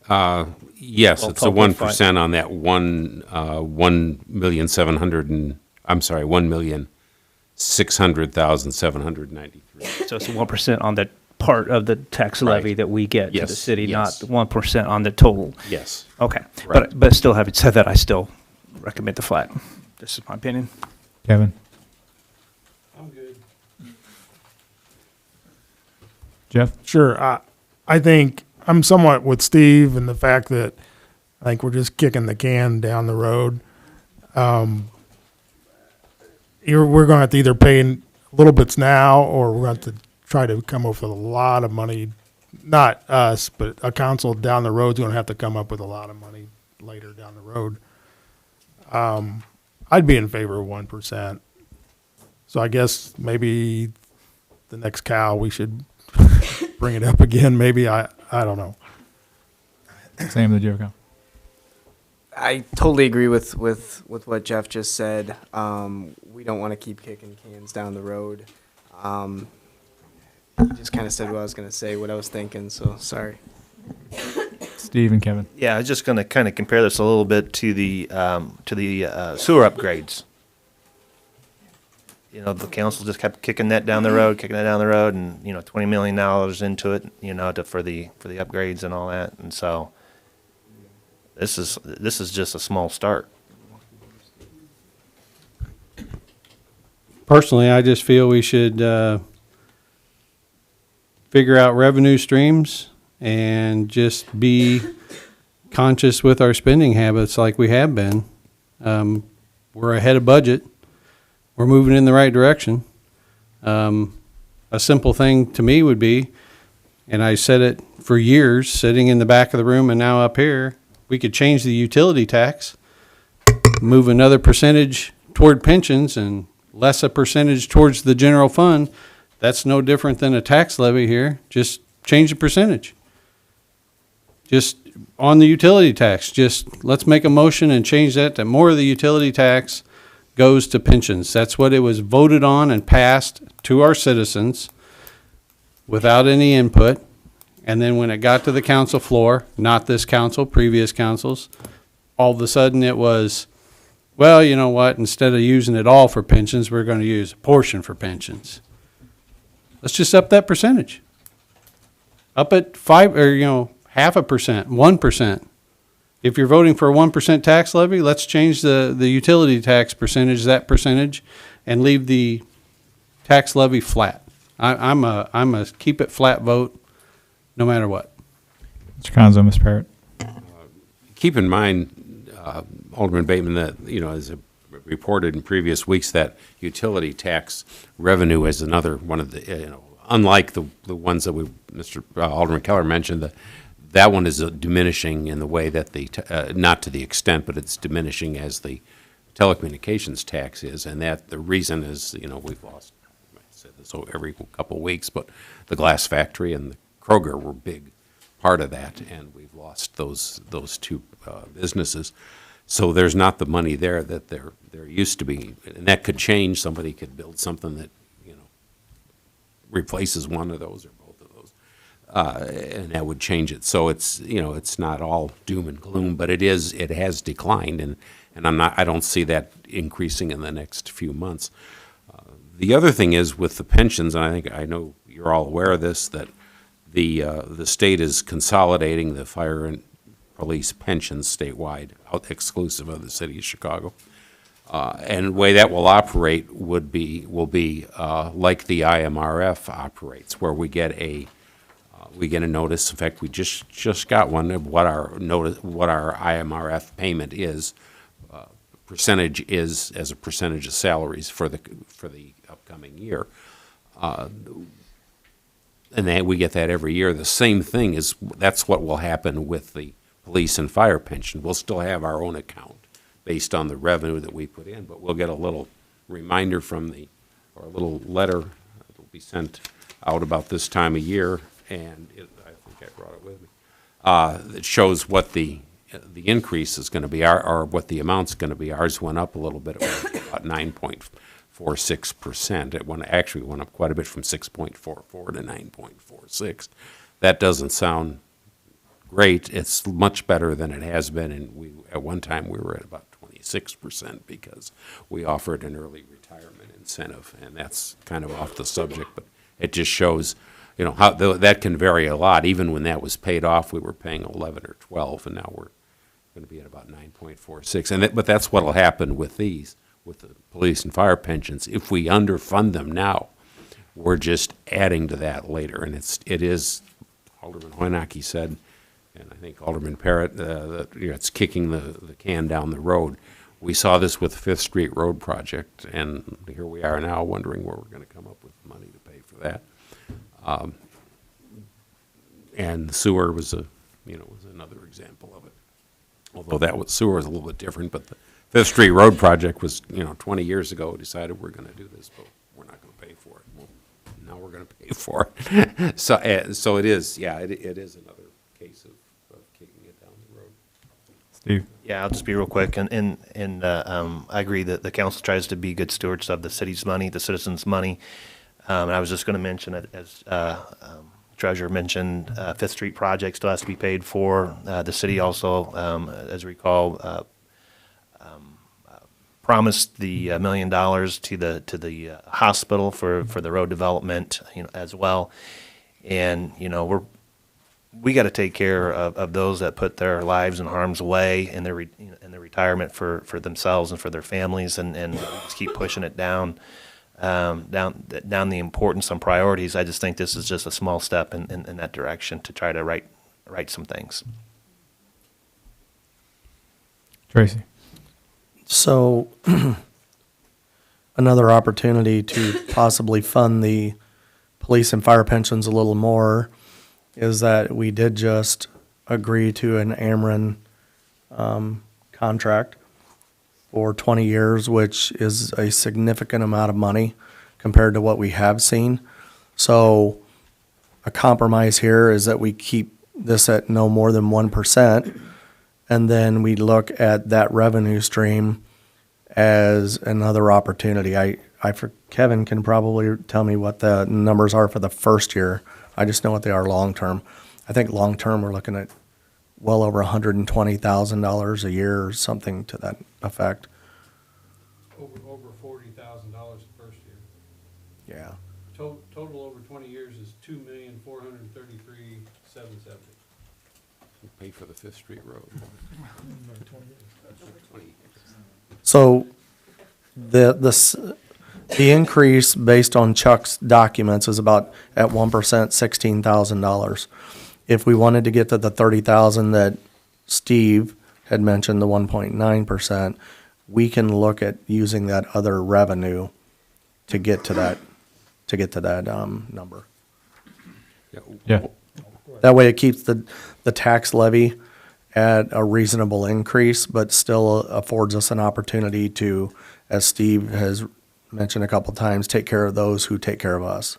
Yes, Well, it's a 12.5. 1% on that 1,600,793. So it's 1% on the part of the tax levy Right. that we get to the Yes, city, yes. not 1% on the total. Yes. Okay. Right. But still, having said that, I still recommend the flat. This is my opinion. Kevin? I'm good. Jeff? Sure. I think I'm somewhat with Steve in the fact that I think we're just kicking the can down the road. We're going to have to either pay in little bits now, or we're going to have to try to come up with a lot of money. Not us, but a council down the road is going to have to come up with a lot of money later down the road. I'd be in favor of 1%. So I guess maybe the next cow we should bring it up again. Maybe I don't know. Sam, did you have a comment? I totally agree with what Jeff just said. We don't want to keep kicking cans down the road. He just kind of said what I was going to say, what I was thinking, so sorry. Steve and Kevin? Yeah, I was just going to kind of compare this a little bit to the sewer upgrades. you know, the council just kept kicking that down the road, and, you know, $20 million into it, you know, for the upgrades and all that. And so this is just a small start. Personally, I just feel we should figure out revenue streams and just be conscious with our spending habits like we have been. We're ahead of budget. We're moving in the right direction. A simple thing to me would be, and I said it for years, sitting in the back of the room and now up here, we could change the utility tax, move another percentage toward pensions and less a percentage towards the general fund. That's no different than a tax levy here. Just change the percentage. Just on the utility tax, just let's make a motion and change that more of the utility tax goes to pensions. That's what it was voted on and passed to our citizens without any input. And then when it got to the council floor, not this council, previous councils, all of a sudden it was, well, you know what, instead of using it all for pensions, we're going to use a portion for pensions. Let's just up that percentage. Up at 5, or, you know, 0.5%, 1%. If you're voting for a 1% tax levy, let's change the utility tax percentage, that percentage, and leave the tax levy flat. I'm a keep it flat vote, no matter what. Mr. Conzo, Ms. Parrott. Keep in mind, Alderman Bateman, that, you know, as reported in previous weeks, that utility tax revenue is another one of the, you know, unlike the ones that Mr. Alderman Keller mentioned, that one is diminishing in the way that not to the extent, but it's diminishing as the telecommunications tax is, and that the reason is, you know, we've lost, I said this every couple of weeks, but the glass factory and the Kroger were big part of that, and we've lost those two businesses. So there's not the money there that there used to be, and that could change. Somebody could build something that, you know, replaces one of those or both of those, and that would change it. So it's, you know, it's not all doom and gloom, but it has declined, and I don't see that increasing in the next few months. The other thing is with the pensions, and I know you're all aware of this, that the state is consolidating the fire and police pensions statewide, exclusive of the city of Chicago. And the way that will operate will be like the IMRF operates, where we get a notice. In fact, we just got one of what our IMRF payment is, percentage is as a percentage of salaries for the upcoming year. And we get that every year. The same thing that's what will happen with the police and fire pension. We'll still have our own account based on the revenue that we put in, but we'll get a little reminder or a little letter that will be sent out about this time of year, and I think I brought it with me. That shows what the increase is going to be, or what the amount's going to be. Ours went up a little bit, about 9.46%. It went up quite a bit, from 6.44 to 9.46. That doesn't sound great. It's much better than it has been, and at one time we were at about 26% because we offered an early retirement incentive, and that's kind of off the subject, but it just shows, you know, how that can vary a lot. Even when that was paid off, we were paying 11 or 12, and now we're going to be at about 9.46. But that's what will happen with the police and fire pensions. If we underfund them now, we're just adding to that later, and it is, Alderman Hoynacke said, and I think Alderman Parrott, that, you know, it's kicking the can down the road. We saw this with the Fifth Street Road project, and here we are now wondering where we're going to come up with money to pay for that. And the sewer was another example of it. Although sewer was a little bit different, but the Fifth Street Road project was, 20 years ago, decided we're going to do this, but we're not going to pay for it. Well, now we're going to pay for it. So it is, it is another case of kicking it down the road. Steve? Yeah, I'll just be real quick, and I agree that the council tries to be good stewards of the city's money, the citizens' money. And I was just going to mention, as Treasurer mentioned, Fifth Street project still has to be paid for. The city also, as we recall, promised the $1 million to the hospital for the road development, as well. And, we got to take care of those that put their lives in harm's way in their in their retirement for themselves and for their families, and just keep pushing it down the importance and priorities. I just think this is just a small step in that direction to try to right some things. Tracy. So another opportunity to possibly fund the police and fire pensions a little more is that we did just agree to an Ameren contract for 20 years, which is a significant amount of money compared to what we have seen. So a compromise here is that we keep this at no more than 1%, and then we look at that revenue stream as another opportunity. Kevin can probably tell me what the numbers are for the first year. I just know what they are long-term. I think long-term, we're looking at well over $120,000 a year or something to that effect. Over $40,000 the first year. Yeah. Total over 20 years is $2,433,770. Pay for the Fifth Street Road. So the increase based on Chuck's documents is about at 1%, $16,000. If we wanted to get to the 30,000 that Steve had mentioned, the 1.9%, we can look at using that other revenue to get to that number. Yeah. That way it keeps the tax levy at a reasonable increase, but still affords us an opportunity to, as Steve has mentioned a couple times, take care of those who take care of us.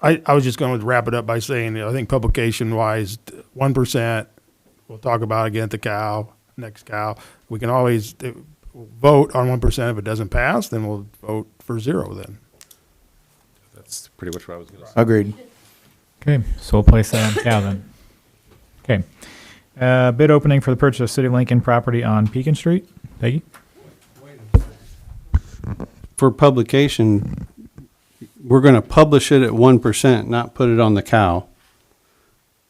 I was just going to wrap it up by saying, I think publication-wise, 1%, we'll talk about again at the next cow. We can always vote on 1%. If it doesn't pass, then we'll vote for 0 then. That's pretty much what I was going to say. Agreed. Okay, so we'll place that on cow then. Okay. Bid opening for the purchase of City of Lincoln property on Pekin Street. Peggy? For publication, we're going to publish it at 1%, not put it on the cow.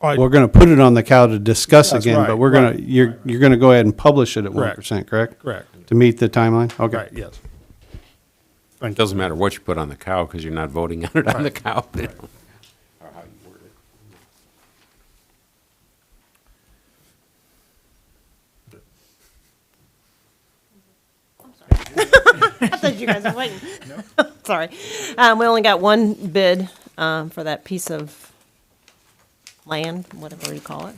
We're going to put it on the cow to discuss That's again, right, but you're going to go ahead and publish it at Correct. 1%, correct? Correct. To meet the timeline? Okay. Right, yes. It doesn't matter what you put on the cow because you're not voting on it on the cow. Or how you word it. I thought you guys were waiting. Sorry. We only got one bid for that piece of land, whatever you call it.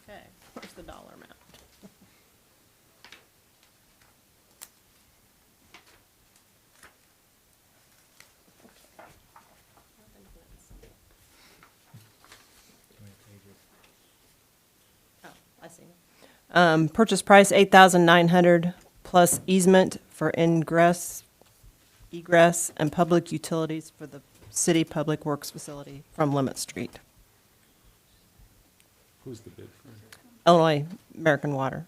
Okay, where's the dollar amount? I see. Purchase price $8,900 plus easement for egress, and public utilities for the city public works facility from Limit Street. Who's the bid for? Illinois American Water.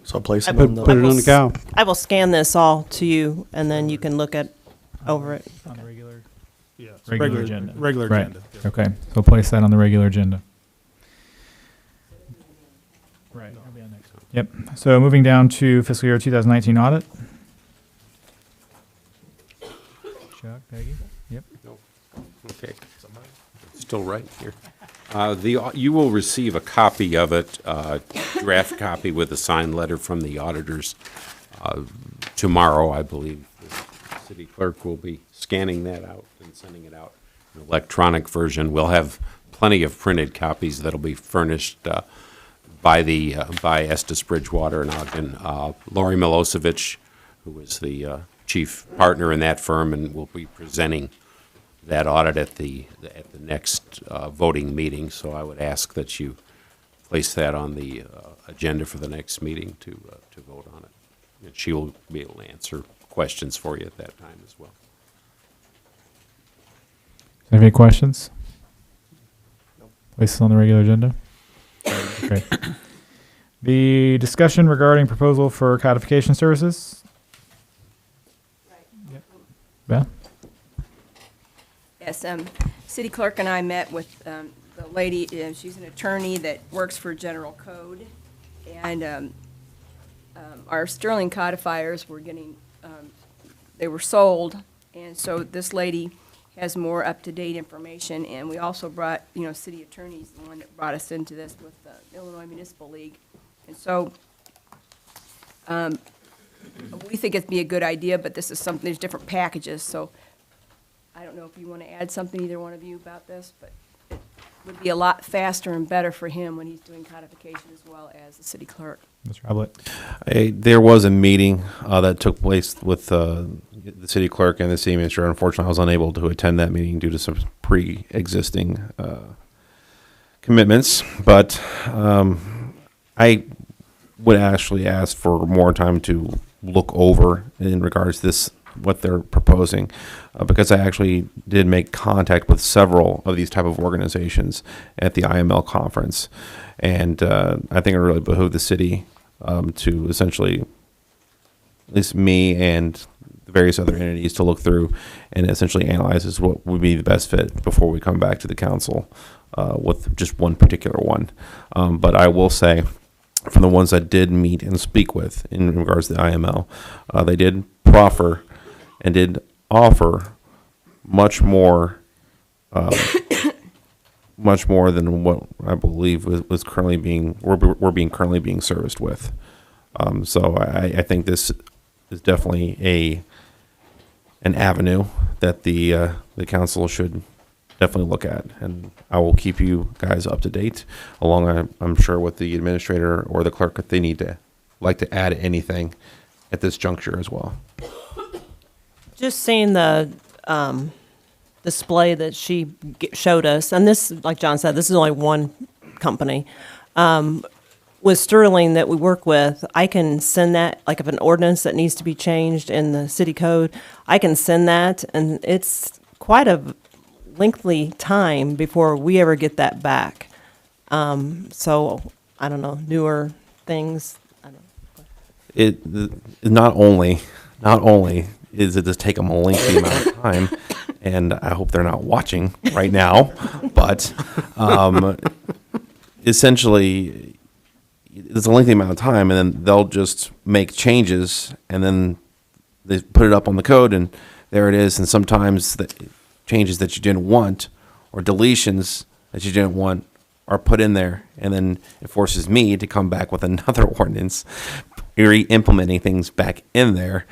So place it I on Put it on the cow. I will scan this all to you, and then you can look over it. On the regular Yes. Regular agenda. Regular Right. agenda. Okay, so we'll place that on the regular agenda. Right. That'll be on next week. Yep. So moving down to fiscal year 2019 audit. Chuck, Peggy? Yep. Okay. Still right here. You will receive a copy of it, draft copy with a signed letter from the auditors tomorrow, I believe. The city clerk will be scanning that out and sending it out in electronic version. We'll have plenty of printed copies that'll be furnished by Estes Bridgewater and Ogden. Lori Milosevic, who is the chief partner in that firm, and will be presenting that audit at the next voting meeting, so I would ask that you place that on the agenda for the next meeting to vote on it. And she will be able to answer questions for you at that time as well. Any questions? Place this on the regular agenda. Okay. The discussion regarding proposal for codification services. Yep. Beth? Yes, city clerk and I met with the lady, she's an attorney that works for General Code, and our Sterling codifiers were getting, they were sold, and so this lady has more up-to-date information, and we also brought, city attorney's the one that brought us into this with the Illinois Municipal League, and so we think it'd be a good idea, but this is something, there's different packages, so I don't know if you want to add something, either one of you, about this, but it would be a lot faster and better for him when he's doing codification as well as the city clerk. Mr. Ablett? There was a meeting that took place with the city clerk and the city administrator. Unfortunately, I was unable to attend that meeting due to some pre-existing commitments, but I would actually ask for more time to look over in regards to this, what they're proposing, because I actually did make contact with several of these type of organizations at the IML conference, and I think it really behooved the city to essentially, at least me and the various other entities, to look through and essentially analyze what would be the best fit before we come back to the council with just one particular one. But I will say, from the ones I did meet and speak with in regards to the IML, they did proffer and did offer much more than what I believe was currently we're being currently being serviced with. So I think this is definitely an avenue that the council should definitely look at, and I will keep you guys up to date, along I'm sure with the administrator or the clerk if they need to like to add anything at this juncture as well. Just seeing the display that she showed us, and this, like John said, this is only one company. With Sterling that we work with, I can send that, like if an ordinance that needs to be changed in the city code, I can send that, and it's quite a lengthy time before we ever get that back. So, I don't know, newer things. I don't know. Not only is it just take them a lengthy amount of time, and I hope they're not watching right now, but essentially it's a lengthy amount of time, and then they'll just make changes, and then they put it up on the code, and there it is. And sometimes the changes that you didn't want or deletions that you didn't want are put in there, and then it forces me to come back with another ordinance, re-implementing things back in there.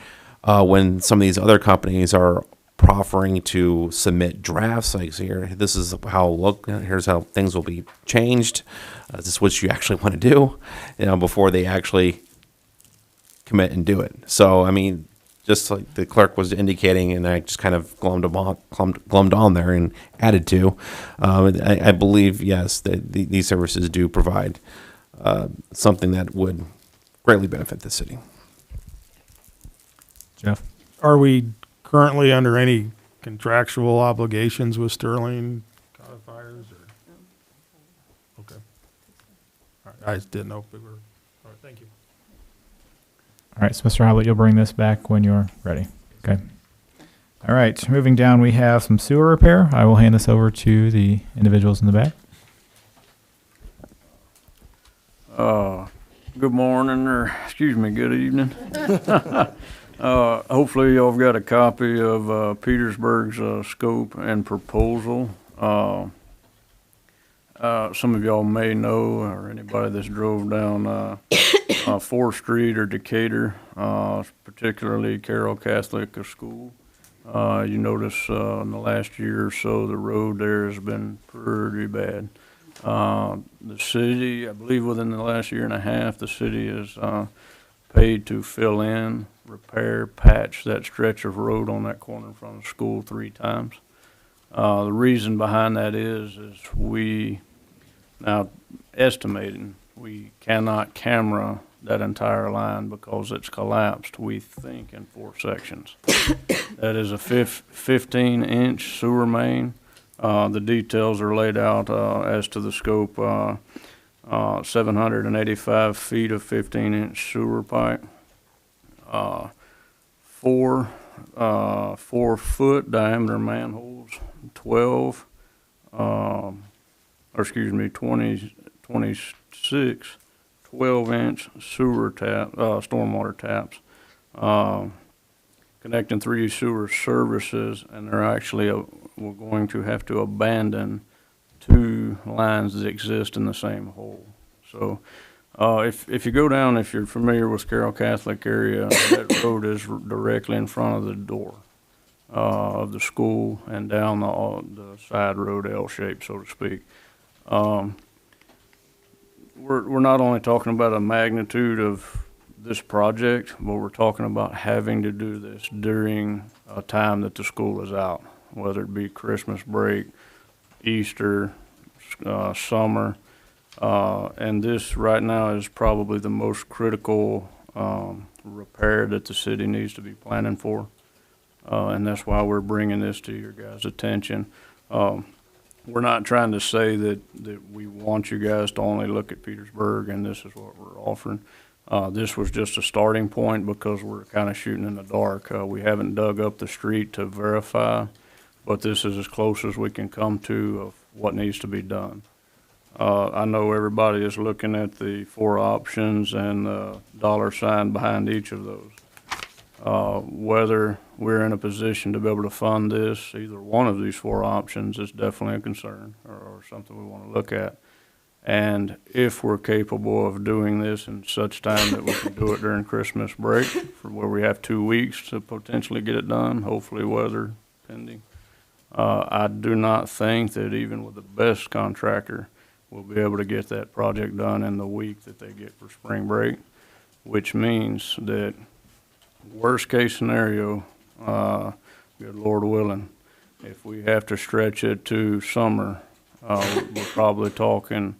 When some of these other companies are proffering to submit drafts, like, so here, this is how here's how things will be changed. This is what you actually want to do, before they actually commit and do it. So, I mean, just like the clerk was indicating, and I just kind of glummed on there and added to, I believe, yes, that these services do provide something that would greatly benefit the city. Jeff? Are we currently under any contractual obligations with Sterling codifiers? Or? Okay. All right, I just didn't know if we were. All right, thank you. All right, so Mr. Howlett, you'll bring this back when you're ready. Okay. All right, moving down, we have some sewer repair. I will hand this over to the individuals in the back. Good morning, or excuse me, good evening. Hopefully y'all got a copy of Petersburg's scope and proposal. Some of y'all may know, or anybody that's drove down 4th Street or Decatur, particularly Carroll Catholic School. You notice in the last year or so, the road there has been pretty bad. The city, I believe within the last year and a half, the city has paid to fill in, repair, patch that stretch of road on that corner in front of the school 3 times. The reason behind that is we, now estimating, we cannot camera that entire line because it's collapsed, we think, in 4 sections. That is a 15-inch sewer main. The details are laid out as to the scope, 785 feet of 15-inch sewer pipe, 4-foot diameter manholes, 26 12-inch sewer tap, stormwater taps, connecting 3 sewer services, and they're actually, we're going to have to abandon 2 lines that exist in the same hole. So, if you go down, if you're familiar with Carroll Catholic area, that road is directly in front of the door of the school and down the side road, L-shaped, so to speak. We're not only talking about a magnitude of this project, but we're talking about having to do this during a time that the school is out, whether it be Christmas break, Easter, summer. And this right now is probably the most critical repair that the city needs to be planning for. And that's why we're bringing this to your guys' attention. We're not trying to say that we want you guys to only look at Petersburg and this is what we're offering. This was just a starting point because we're kind of shooting in the dark. We haven't dug up the street to verify, but this is as close as we can come to of what needs to be done. I know everybody is looking at the 4 options and the dollar sign behind each of those. Whether we're in a position to be able to fund this, either one of these 4 options, is definitely a concern or something we want to look at. And if we're capable of doing this in such time that we can do it during Christmas break, for where we have 2 weeks to potentially get it done, hopefully weather pending, I do not think that even with the best contractor, we'll be able to get that project done in the week that they get for spring break, which means that worst case scenario, good Lord willing, if we have to stretch it to summer, we're probably talking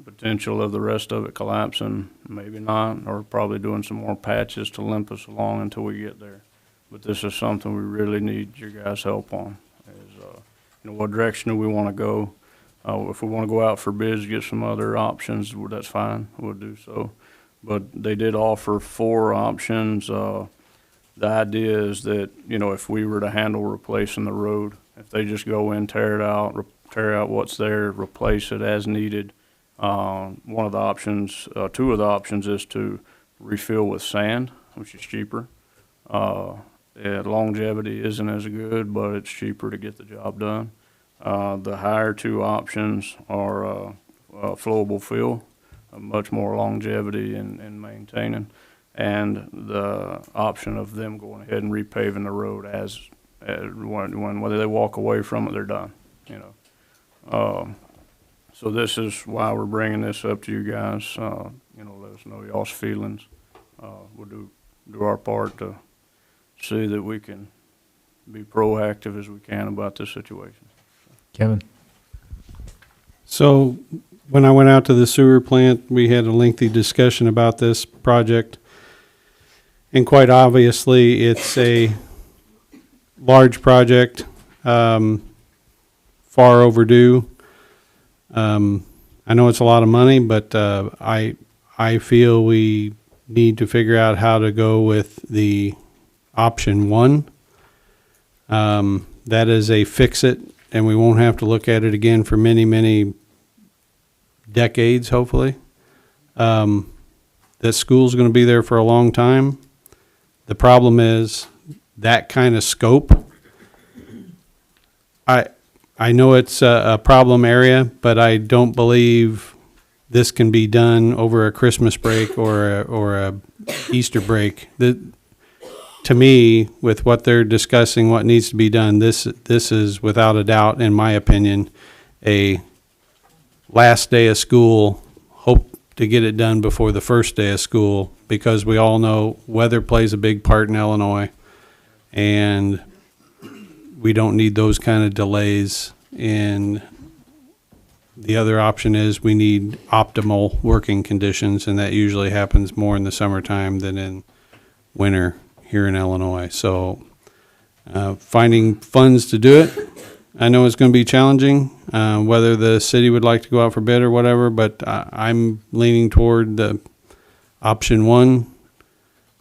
potential of the rest of it collapsing, maybe not, or probably doing some more patches to limp us along until we get there. But this is something we really need your guys' help on. What direction do we want to go? If we want to go out for bids, get some other options, well, that's fine, we'll do so. But they did offer 4 options. The idea is that, if we were to handle replacing the road, if they just go in, tear out what's there, replace it as needed. One of the options, 2 of the options is to refill with sand, which is cheaper. Longevity isn't as good, but it's cheaper to get the job done. The higher 2 options are flowable fill, much more longevity in maintaining, and the option of them going ahead and repaving the road as when whether they walk away from it, they're done. So this is why we're bringing this up to you guys. Let us know y'all's feelings. We'll do our part to see that we can be proactive as we can about this situation. Kevin? So when I went out to the sewer plant, we had a lengthy discussion about this project. And quite obviously, it's a large project, far overdue. I know it's a lot of money, but I feel we need to figure out how to go with the option 1. That is a fix-it, and we won't have to look at it again for many, many decades, hopefully. That school's going to be there for a long time. The problem is that kind of scope. I know it's a problem area, but I don't believe this can be done over a Christmas break or a Easter break. To me, with what they're discussing, what needs to be done, this is without a doubt, in my opinion, a last day of school. Hope to get it done before the first day of school, because we all know weather plays a big part in Illinois, and we don't need those kind of delays. And the other option is we need optimal working conditions, and that usually happens more in the summertime than in winter here in Illinois. So finding funds to do it, I know it's going to be challenging, whether the city would like to go out for bid or whatever, but I'm leaning toward the option one.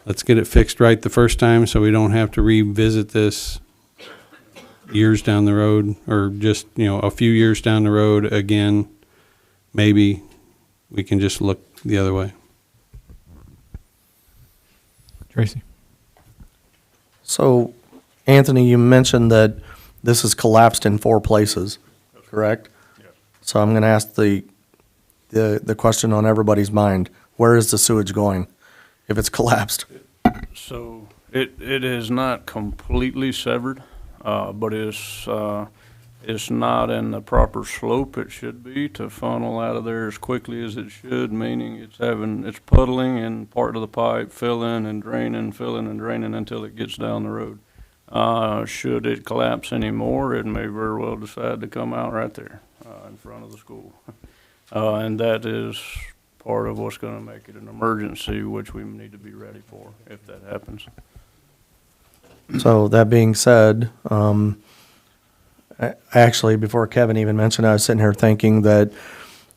Let's get it fixed right the first time so we don't have to revisit this years down the road, or just, a few years down the road again. Maybe we can just look the other way. Tracy. So, Anthony, you mentioned that this is collapsed in 4 places, correct? Yeah. So I'm going to ask the question on everybody's mind. Where is the sewage going if it's collapsed? So it is not completely severed, but it's not in the proper slope it should be to funnel out of there as quickly as it should, meaning it's puddling in part of the pipe, filling and draining until it gets down the road. Should it collapse anymore, it may very well decide to come out right there in front of the school. And that is part of what's going to make it an emergency, which we need to be ready for if that happens. So that being said, actually, before Kevin even mentioned it, I was sitting here thinking that,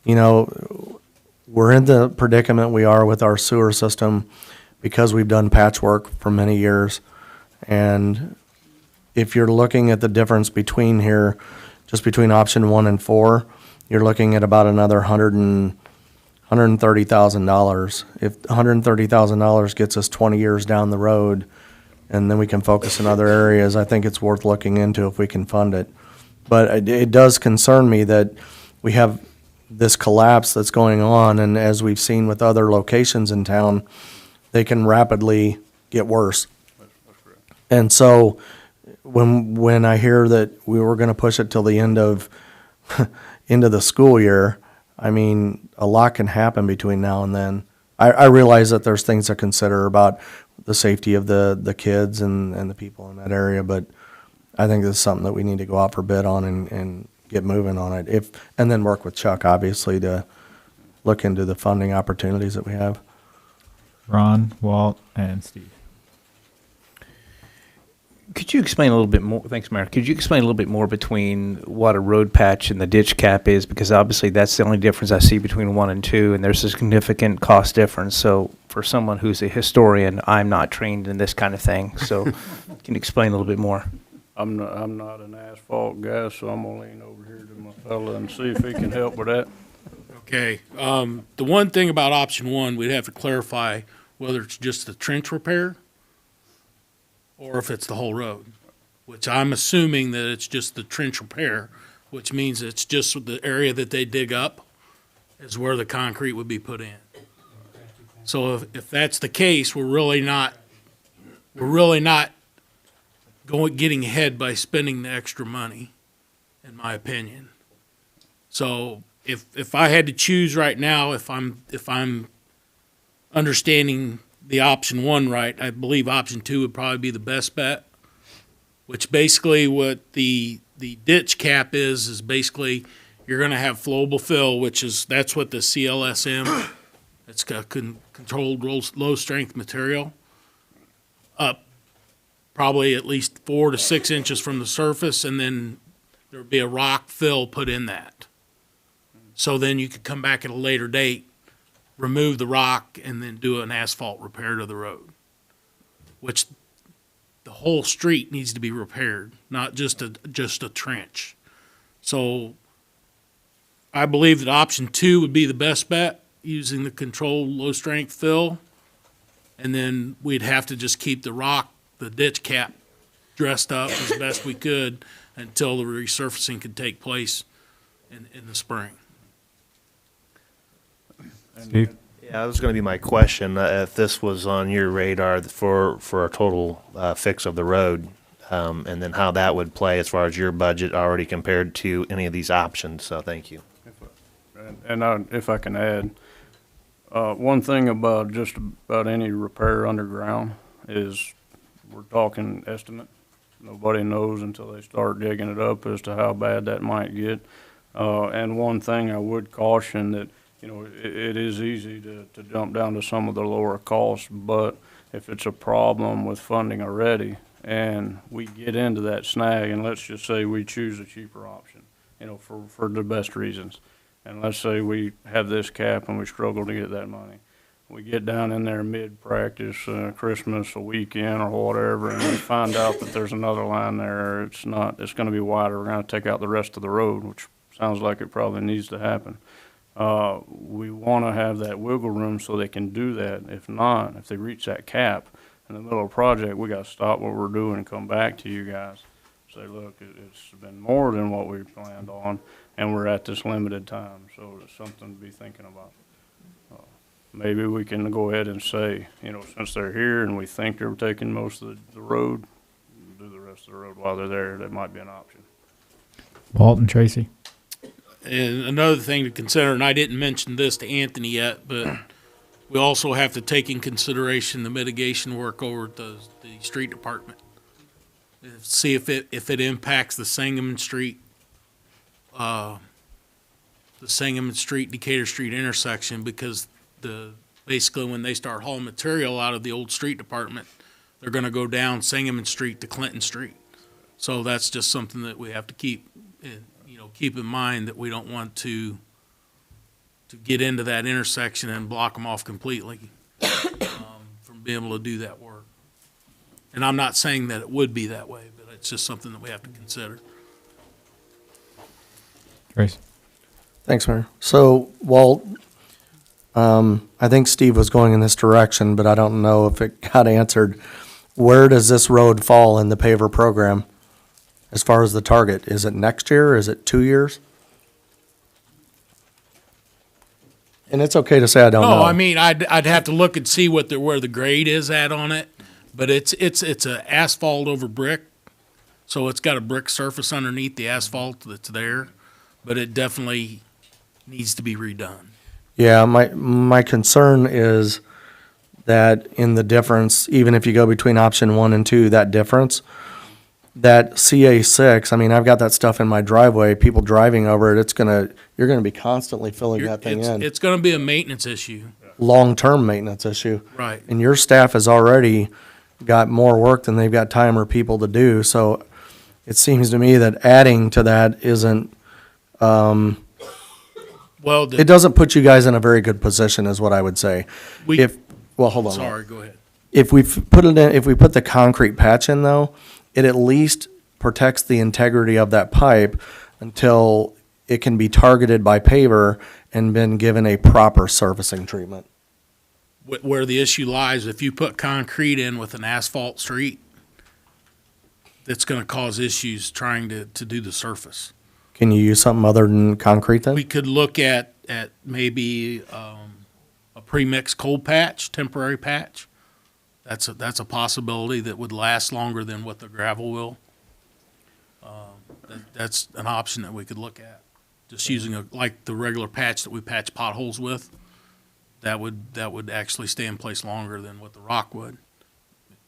we're in the predicament we are with our sewer system because we've done patchwork for many years. And if you're looking at the difference between here, just between option 1 and 4, you're looking at about another $130,000. If $130,000 gets us 20 years down the road, and then we can focus in other areas, I think it's worth looking into if we can fund it. But it does concern me that we have this collapse that's going on, and as we've seen with other locations in town, they can rapidly get worse. And so when I hear that we were going to push it till the end of into the school year, I mean, a lot can happen between now and then. I realize that there's things to consider about the safety of the kids and the people in that area, but I think this is something that we need to go out for bid on and get moving on it. And then work with Chuck, obviously, to look into the funding opportunities that we have. Ron, Walt, and Steve. Could you explain a little bit more? Thanks, Mayor. Could you explain a little bit more between what a road patch and the ditch cap is? Because obviously that's the only difference I see between 1 and 2, and there's a significant cost difference. So for someone who's a historian, I'm not trained in this kind of thing. So can you explain a little bit more? I'm not an asphalt guy, so I'm gonna lean over here to my fella and see if he can help with that. Okay, the one thing about option 1, we'd have to clarify whether it's just the trench repair or if it's the whole road, which I'm assuming that it's just the trench repair, which means it's just the area that they dig up is where the concrete would be put in. So if that's the case, we're really not getting ahead by spending the extra money, in my opinion. So if I had to choose right now, if I'm understanding the option 1 right, I believe option 2 would probably be the best bet, which basically what the ditch cap is basically you're going to have flowable fill, that's what the CLSM, it's got controlled low strength material, up probably at least 4 to 6 inches from the surface, and then there would be a rock fill put in that. So then you could come back at a later date, remove the rock, and then do an asphalt repair to the road, which the whole street needs to be repaired, not just a trench. So I believe that option 2 would be the best bet, using the controlled low-strength fill, and then we'd have to just keep the ditch cap dressed up as best we could until the resurfacing could take place in the spring. Steve? Yeah, that was going to be my question. If this was on your radar for a total fix of the road, and then how that would play as far as your budget already compared to any of these options. So thank you. If I can add, one thing about just about any repair underground is we're talking estimate. Nobody knows until they start digging it up as to how bad that might get. And one thing I would caution that, it is easy to jump down to some of the lower costs, but if it's a problem with funding already and we get into that snag, and let's just say we choose a cheaper option, for the best reasons. And let's say we have this cap and we struggle to get that money. We get down in there mid-practice, Christmas, a weekend or whatever, and we find out that there's another line there. It's gonna be wider. We're gonna take out the rest of the road, which sounds like it probably needs to happen. We wanna have that wiggle room so they can do that. If not, if they reach that cap in the middle of a project, we gotta stop what we're doing and come back to you guys. Say, look, it's been more than what we planned on, and we're at this limited time, so it's something to be thinking about. Maybe we can go ahead and say, since they're here and we think they're taking most of the road, do the rest of the road while they're there. That might be an option. Walt and Tracy. And another thing to consider, and I didn't mention this to Anthony yet, but we also have to take in consideration the mitigation work over at the street department. See if it impacts the Sangamon Street, Decatur Street intersection, because basically when they start hauling material out of the old street department, they're going to go down Sangamon Street to Clinton Street. So that's just something that we have to keep in mind, that we don't want to get into that intersection and block them off completely from being able to do that work. And I'm not saying that it would be that way, but it's just something that we have to consider. Tracy. Thanks, Mayor. So, Walt, I think Steve was going in this direction, but I don't know if it got answered. Where does this road fall in the paver program as far as the target? Is it next year? Is it 2 years? And it's okay to say I don't know. No, I mean, I'd have to look and see where the grade is at on it, but it's a asphalt over brick, so it's got a brick surface underneath the asphalt that's there, but it definitely needs to be redone. Yeah, my concern is that in the difference, even if you go between option 1 and 2, that difference, that CA6, I mean, I've got that stuff in my driveway, people driving over it, you're gonna be constantly filling that thing in. It's gonna be a maintenance issue. Long-term maintenance issue. Right. And your staff has already got more work than they've got time or people to do, so it seems to me that adding to that isn't, it doesn't put you guys in a very good position, is what I would say. Hold on. Sorry, go ahead. If we put the concrete patch in though, it at least protects the integrity of that pipe until it can be targeted by paver and been given a proper surfacing treatment. Where the issue lies, if you put concrete in with an asphalt street, that's gonna cause issues trying to do the surface. Can you use something other than concrete then? We could look at maybe a pre-mixed cold patch, temporary patch. That's a possibility that would last longer than what the gravel will. That's an option that we could look at. Just using like the regular patch that we patch potholes with, that would actually stay in place longer than what the rock would.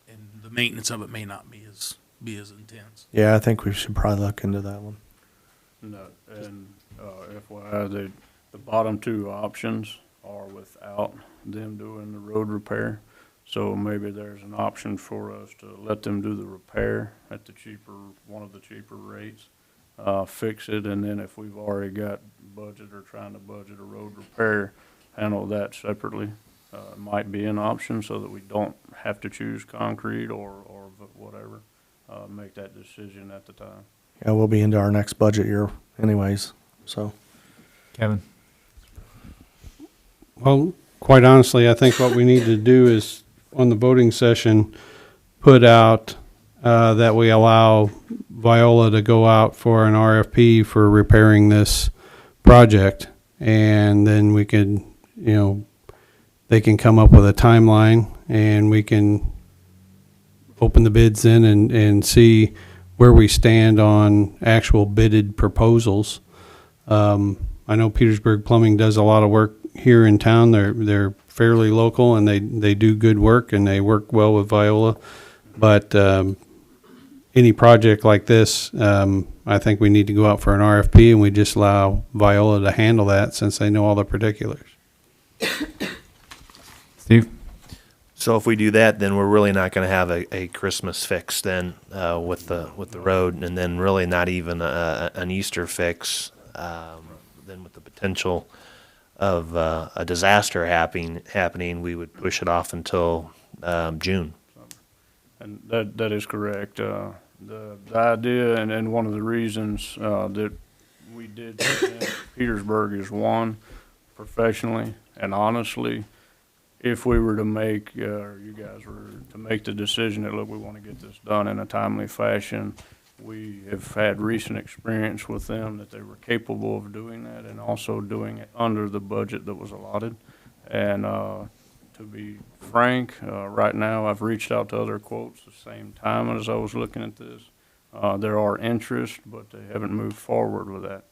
And the maintenance of it may not be as intense. Yeah, I think we should probably look into that one. No, and FYI, the bottom two options are without them doing the road repair. So maybe there's an option for us to let them do the repair at one of the cheaper rates, fix it, and then if we've already got budget or trying to budget a road repair, handle that separately. Might be an option so that we don't have to choose concrete or whatever, make that decision at the time. Yeah, we'll be into our next budget year anyways, so. Kevin. Well, quite honestly, I think what we need to do is, on the voting session, put out that we allow Viola to go out for an RFP for repairing this project. And then we can, they can come up with a timeline and we can open the bids in and see where we stand on actual bidded proposals. I know Petersburg Plumbing does a lot of work here in town. They're fairly local and they do good work and they work well with Viola. But any project like this, I think we need to go out for an RFP, and we just allow Viola to handle that since they know all the particulars. Steve? So if we do that, then we're really not going to have a Christmas fix then with the road, and then really not even an Easter fix. Then with the potential of a disaster happening, we would push it off until June. And that is correct. The idea and one of the reasons that we did present Petersburg is, one, professionally and honestly, if we were to make, or you guys were to make the decision that, look, we want to get this done in a timely fashion, we have had recent experience with them that they were capable of doing that and also doing it under the budget that was allotted. And to be frank, right now I've reached out to other quotes the same time as I was looking at this. There are interest, but they haven't moved forward with that.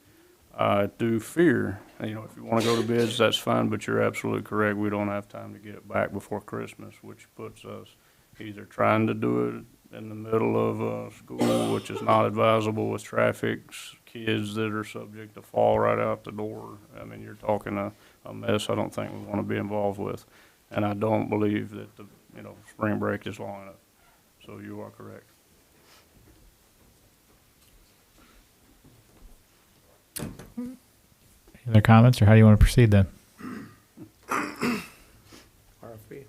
I do fear, if you want to go to bids, that's fine, but you're absolutely correct. We don't have time to get it back before Christmas, which puts us either trying to do it in the middle of school, which is not advisable with traffic, kids that are subject to fall right out the door. I mean, you're talking a mess I don't think we want to be involved with. And I don't believe that the spring break is long enough. So you are correct. Any other comments, or how do you want to proceed then? RFP.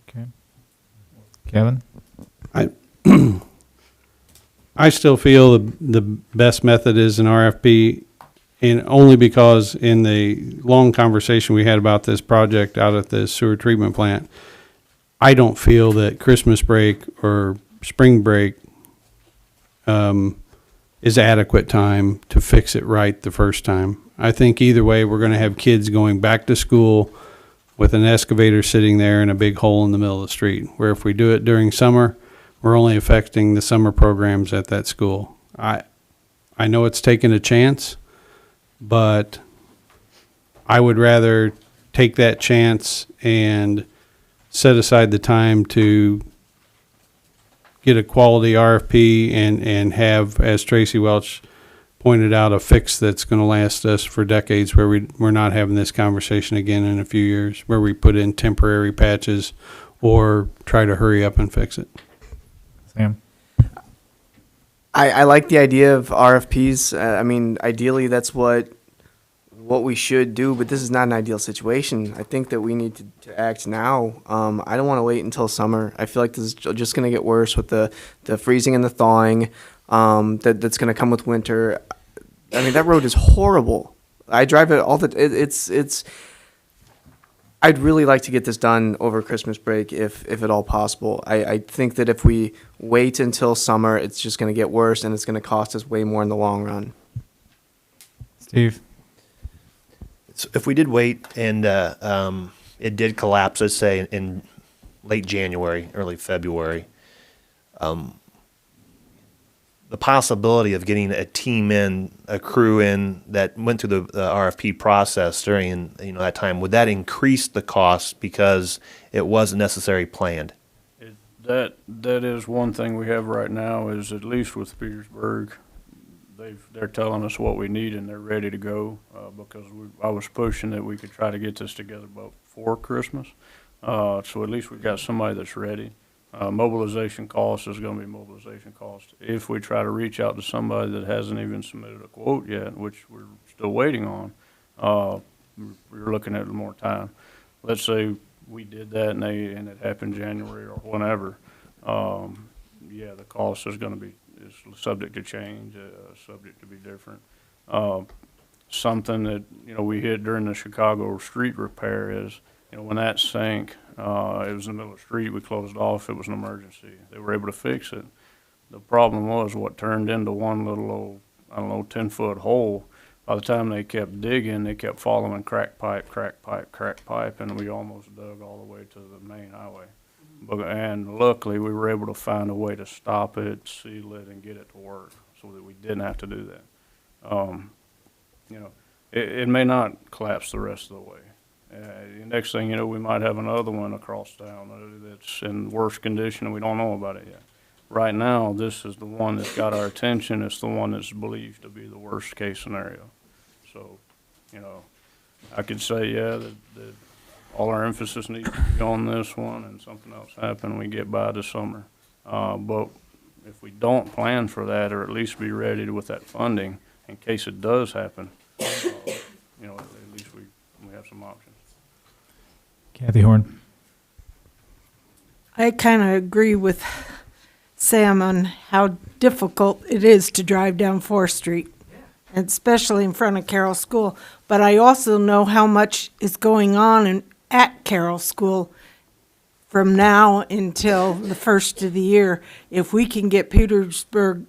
Okay. Kevin? I still feel the best method is an RFP, and only because in the long conversation we had about this project out at the sewer treatment plant, I don't feel that Christmas break or spring break is adequate time to fix it right the first time. I think either way, we're going to have kids going back to school with an excavator sitting there in a big hole in the middle of the street, where if we do it during summer, we're only affecting the summer programs at that school. I know it's taking a chance, but I would rather take that chance and set aside the time to get a quality RFP and have, as Tracy Welch pointed out, a fix that's going to last us for decades, where we're not having this conversation again in a few years, where we put in temporary patches or try to hurry up and fix it. Sam? I like the idea of RFPs. I mean, ideally, that's what we should do, but this is not an ideal situation. I think that we need to act now. I don't want to wait until summer. I feel like this is just going to get worse with the freezing and the thawing that's going to come with winter. I mean, that road is horrible. I drive it all the it's I'd really like to get this done over Christmas break if at all possible. I think that if we wait until summer, it's just going to get worse, and it's going to cost us way more in the long run. Steve? So if we did wait and it did collapse, let's say in late January, early February, the possibility of getting a team in, a crew in that went through the RFP process during that time, would that increase the cost because it wasn't necessarily planned? That is one thing we have right now is, at least with Petersburg, they're telling us what we need and they're ready to go because I was pushing that we could try to get this together before Christmas. So at least we've got somebody that's ready. Mobilization cost is going to be mobilization cost. If we try to reach out to somebody that hasn't even submitted a quote yet, which we're still waiting on, we're looking at more time. Let's say we did that and it happened January or whenever. Yeah, the cost is going to be subject to change, subject to be different. Something that we hit during the Chicago street repair is when that sank. It was in the middle of the street. We closed off. It was an emergency. They were able to fix it. The problem was what turned into one little old, 10-foot hole. By the time they kept digging, they kept following crack pipe, and we almost dug all the way to the main highway. And luckily, we were able to find a way to stop it, seal it, and get it to work so that we didn't have to do that. It may not collapse the rest of the way. The next thing you know, we might have another one across town that's in worse condition, and we don't know about it yet. right now, this is the one that's got our attention. It's the one that's believed to be the worst case scenario. So, you know, I could say, yeah, that all our emphasis needs to be on this one, and something else happen, we get by the summer. But if we don't plan for that, or at least be ready with that funding in case it does happen, you know, at least we have some options. Kathy Horn. I kind of agree with Sam on how difficult it is to drive down 4th Street, and especially in front of Carroll School. But I also know how much is going on at Carroll School from now until the first of the year. If we can get Petersburg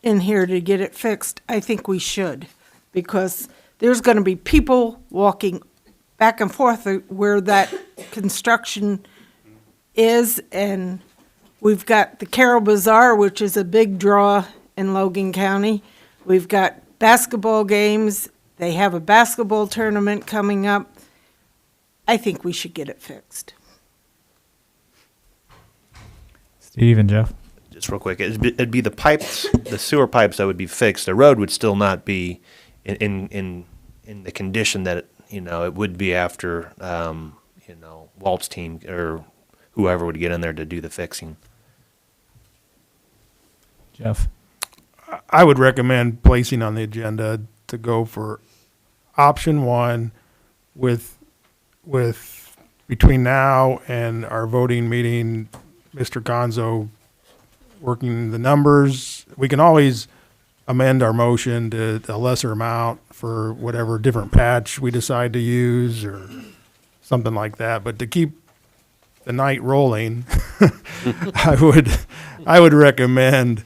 in here to get it fixed, I think we should, because there's going to be people walking back and forth where that construction is, and we've got the Carroll Bazaar, which is a big draw in Logan County. We've got basketball games. They have a basketball tournament coming up. I think we should get it fixed. Steve and Jeff. Just real quick, it'd be the pipes, the sewer pipes that would be fixed. The road would still not be in the condition that it would be after Walt's team or whoever would get in there to do the fixing. Jeff. I would recommend placing on the agenda to go for option 1 with between now and our voting meeting, Mr. Gonzo working the numbers. We can always amend our motion to a lesser amount for whatever different patch we decide to use or something like that. But to keep the night rolling, I would recommend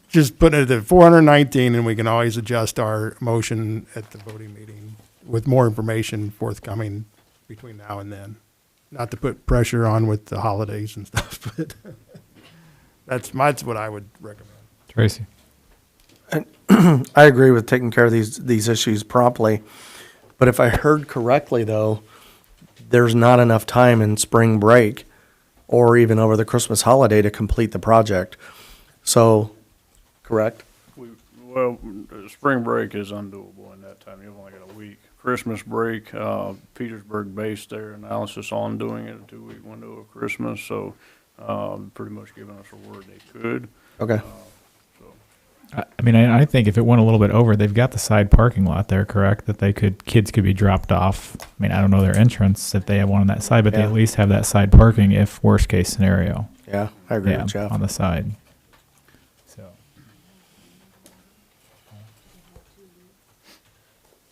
just putting it at 419, and we can always adjust our motion at the voting meeting with more information forthcoming between now and then. Not to put pressure on with the holidays and stuff, but that's what I would recommend. Tracy. I agree with taking care of these issues promptly, but if I heard correctly, though, there's not enough time in spring break or even over the Christmas holiday to complete the project. So, correct? Well, spring break is undoable in that time. You've only got a week. Christmas break, Petersburg based their analysis on doing it a 2-week window of Christmas, so pretty much giving us a word they could. Okay. I mean, I think if it went a little bit over, they've got the side parking lot there, correct? That kids could be dropped off. I mean, I don't know their entrance if they have one on that side, but they Yeah. at least have that side parking if worst case scenario. Yeah, I agree with Jeff. On the side. So.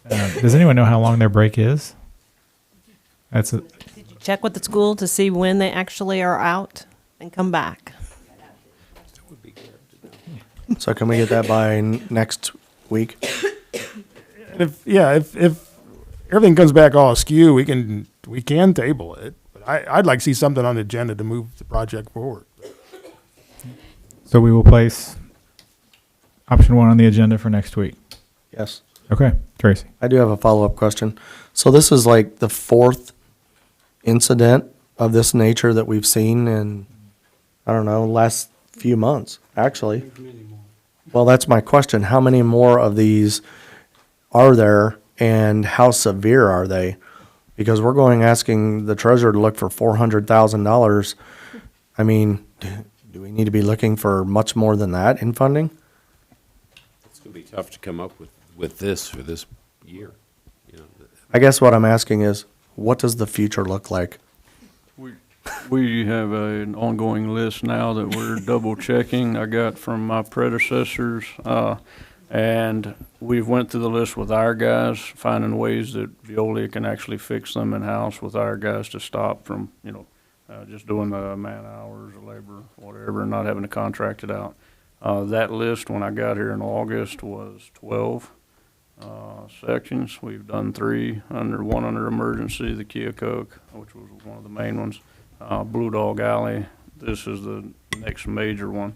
Does anyone know how long their break is? Check with the school to see when they actually are out and come back. So can we get that by next week? If everything comes back all askew, we can table it. But I'd like to see something on the agenda to move the project forward. So we will place option 1 on the agenda for next week. Yes. Okay, Tracy. I do have a follow-up question. So this is like the 4th incident of this nature that we've seen in, I don't know, last few months, actually. Well, that's my question. How many more of these are there, and how severe are they? Because we're asking the treasurer to look for $400,000. I mean, do we need to be looking for much more than that in funding? It's going to be tough to come up with this for this year. I guess what I'm asking is, what does the future look like? We have an ongoing list now that we're double checking. I got from my predecessors, and we've went through the list with our guys, finding ways that Veolia can actually fix them in-house with our guys to stop from, just doing the man hours or labor, whatever, and not having to contract it out. That list, when I got here in August, was 12 sections. We've done 3 one under emergency, the Keokuk, which was one of the main ones. Blue Dog Alley, this is the next major one.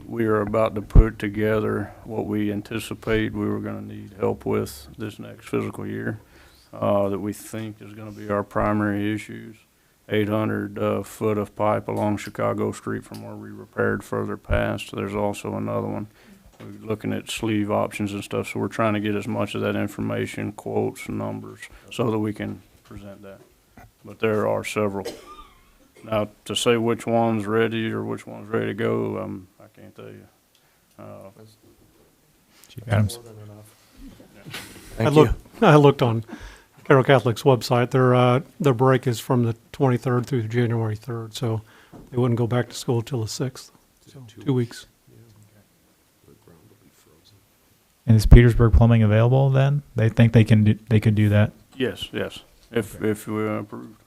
We are about to put together what we anticipate we were going to need help with this next fiscal year, that we think is going to be our primary issues. 800 foot of pipe along Chicago Street from where we repaired further past. There's also another one. We're looking at sleeve options and stuff, so we're trying to get as much of that information, quotes, numbers, so that we can present that. But there are several. Now, to say which one's ready or which one's ready to go, I can't tell you. Chief Adams. Thank you. I looked on Carroll Catholic's website. Their break is from the 23rd through January 3rd, so they wouldn't go back to school till the 6th. So 2 weeks. And is Petersburg Plumbing available then? They think they could do that? Yes, if we're approved.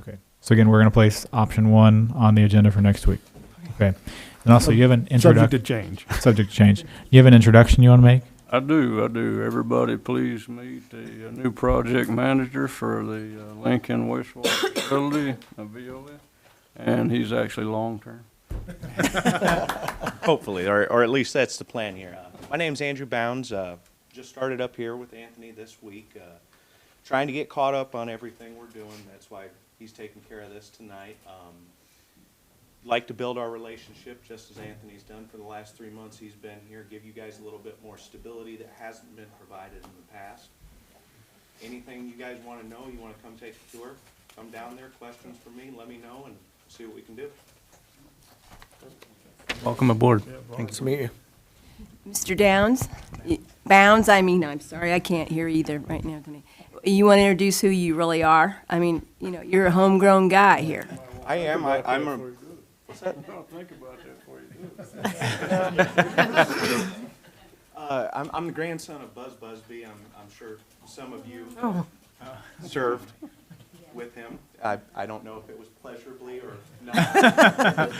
Okay. So again, we're going to place option 1 on the agenda for next week. Okay. And also, you have an Subject to introduction. change. Subject to change. You have an introduction you want to make? I do. Everybody please meet the new project manager for the Lincoln wastewater facility, VOF, and he's actually long-term. Hopefully, or at least that's the plan here. My name's Andrew Bounds. Just started up here with Anthony this week, trying to get caught up on everything we're doing. That's why he's taking care of this tonight. Like to build our relationship just as Anthony's done for the last 3 months he's been here, give you guys a little bit more stability that hasn't been provided in the past. Anything you guys want to know, you want to come take a tour, come down there, questions for me, let me know, and see what we can do. Welcome aboard. Thanks to meet you. Mr. Downs, Bounds, I'm sorry, I can't hear either right now, Tony. You want to introduce who you really are? I mean, you're a homegrown guy here. I am. I'm a... What's that? I'll think about that for you. I'm the grandson of Buzz Busby. I'm sure some of you served with him. I don't know if it was pleasurably or not.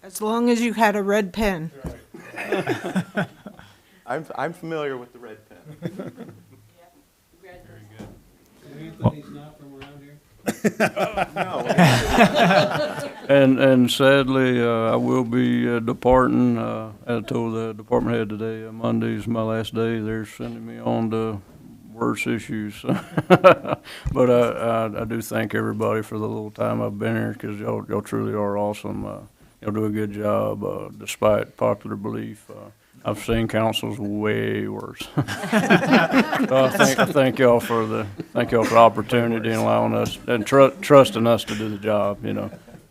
As long as you had a red pen. I'm familiar with the red pen. Anthony's not from around here? And sadly, I will be departing. I told the department head today, Monday's my last day. They're sending me on to worse issues. But I do thank everybody for the little time I've been here, because y'all truly are awesome. Y'all do a good job, despite popular belief. I've seen councils way worse. So I thank y'all for the opportunity and allowing us and trusting us to do the job.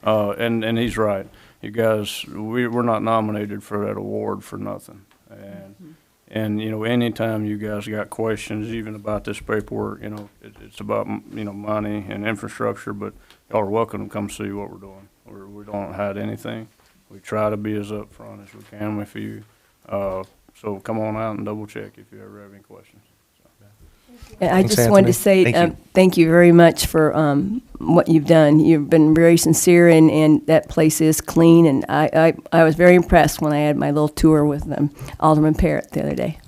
And he's right. You guys, we're not nominated for that award for nothing. And anytime you guys got questions, even about this paperwork, it's about money and infrastructure. But y'all are welcome to come see what we're doing. We don't hide anything. We try to be as upfront as we can with you. So come on out and double check if you ever have any questions. I just wanted to say thank you very much for what you've done. You've been very sincere, and that place is clean. And I was very impressed when I had my little tour with Alderman Parrott the other day.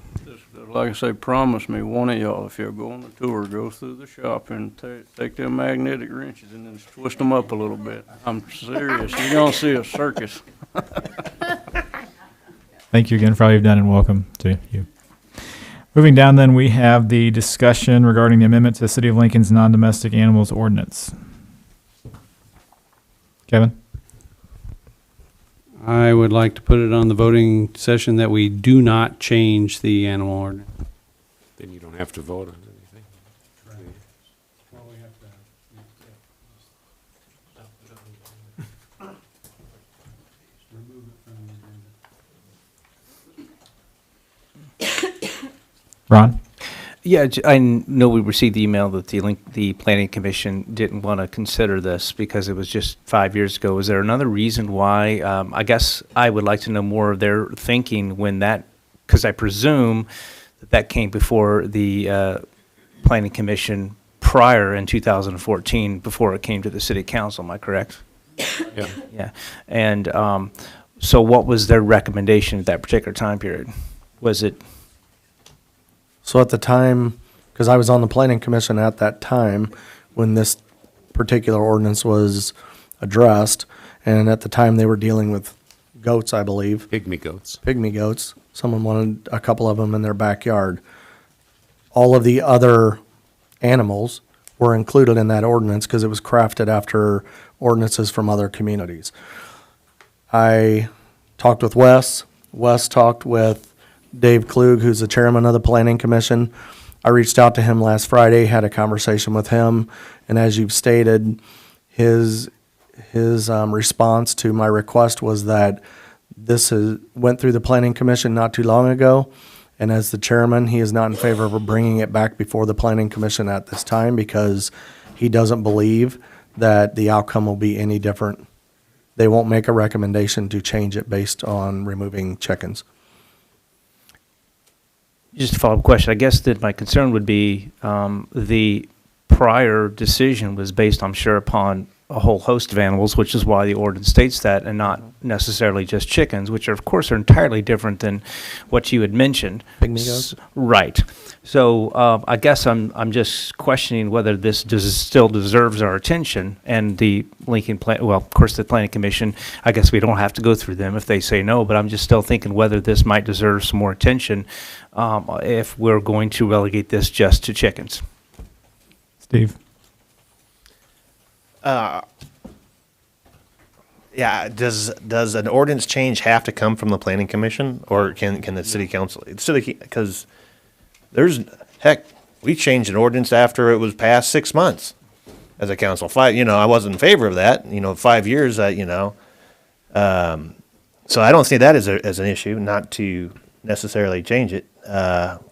Like I say, promise me, one of y'all, if you're going on a tour, go through the shop and take them magnetic wrenches and then twist them up a little bit. I'm serious. You're going to see a circus. Thank you again for all you've done, and welcome to you. Moving down, then, we have the discussion regarding the amendment to the City of Lincoln's non-domestic animals ordinance. Kevin? I would like to put it on the voting session that we do not change the animal ordinance. Then you don't have to vote on anything. Ron? Yeah, I know we received the email that the Planning Commission didn't want to consider this because it was just 5 years ago. Is there another reason why? I guess I would like to know more of their thinking when that, because I presume that came before the Planning Commission prior in 2014, before it came to the City Council. Am I correct? Yeah. Yeah. And so what was their recommendation at that particular time period? Was it... So at the time, because I was on the planning commission at that time when this particular ordinance was addressed, and at the time they were dealing with goats, I believe. Pygmy goats. Pygmy goats. Someone wanted a couple of them in their backyard. All of the other animals were included in that ordinance because it was crafted after ordinances from other communities. I talked with Wes. Wes talked with Dave Klug, who's the chairman of the Planning Commission. I reached out to him last Friday, had a conversation with him, and as you've stated, his response to my request was that this went through the Planning Commission not too long ago, and as the chairman, he is not in favor of bringing it back before the Planning Commission at this time because he doesn't believe that the outcome will be any different. They won't make a recommendation to change it based on removing chickens. Just a follow-up question. I guess that my concern would be the prior decision was based, I'm sure, upon a whole host of animals, which is why the ordinance states that, and not necessarily just chickens, which are, of course, are entirely different than what you had mentioned. Pygmy Right. So I guess I'm just questioning whether this still deserves our attention, and the Lincoln well, of course, the Planning Commission, I guess we don't have to go through them if they say no, but I'm just still thinking whether this might deserve some more attention if we're going to relegate this just to chickens. Steve? Yeah, does an ordinance change have to come from the planning commission, or can the city council? Because we changed an ordinance after it was past 6 months as a council. I wasn't in favor of that, 5 years, so I don't see that as an issue, not to necessarily change it,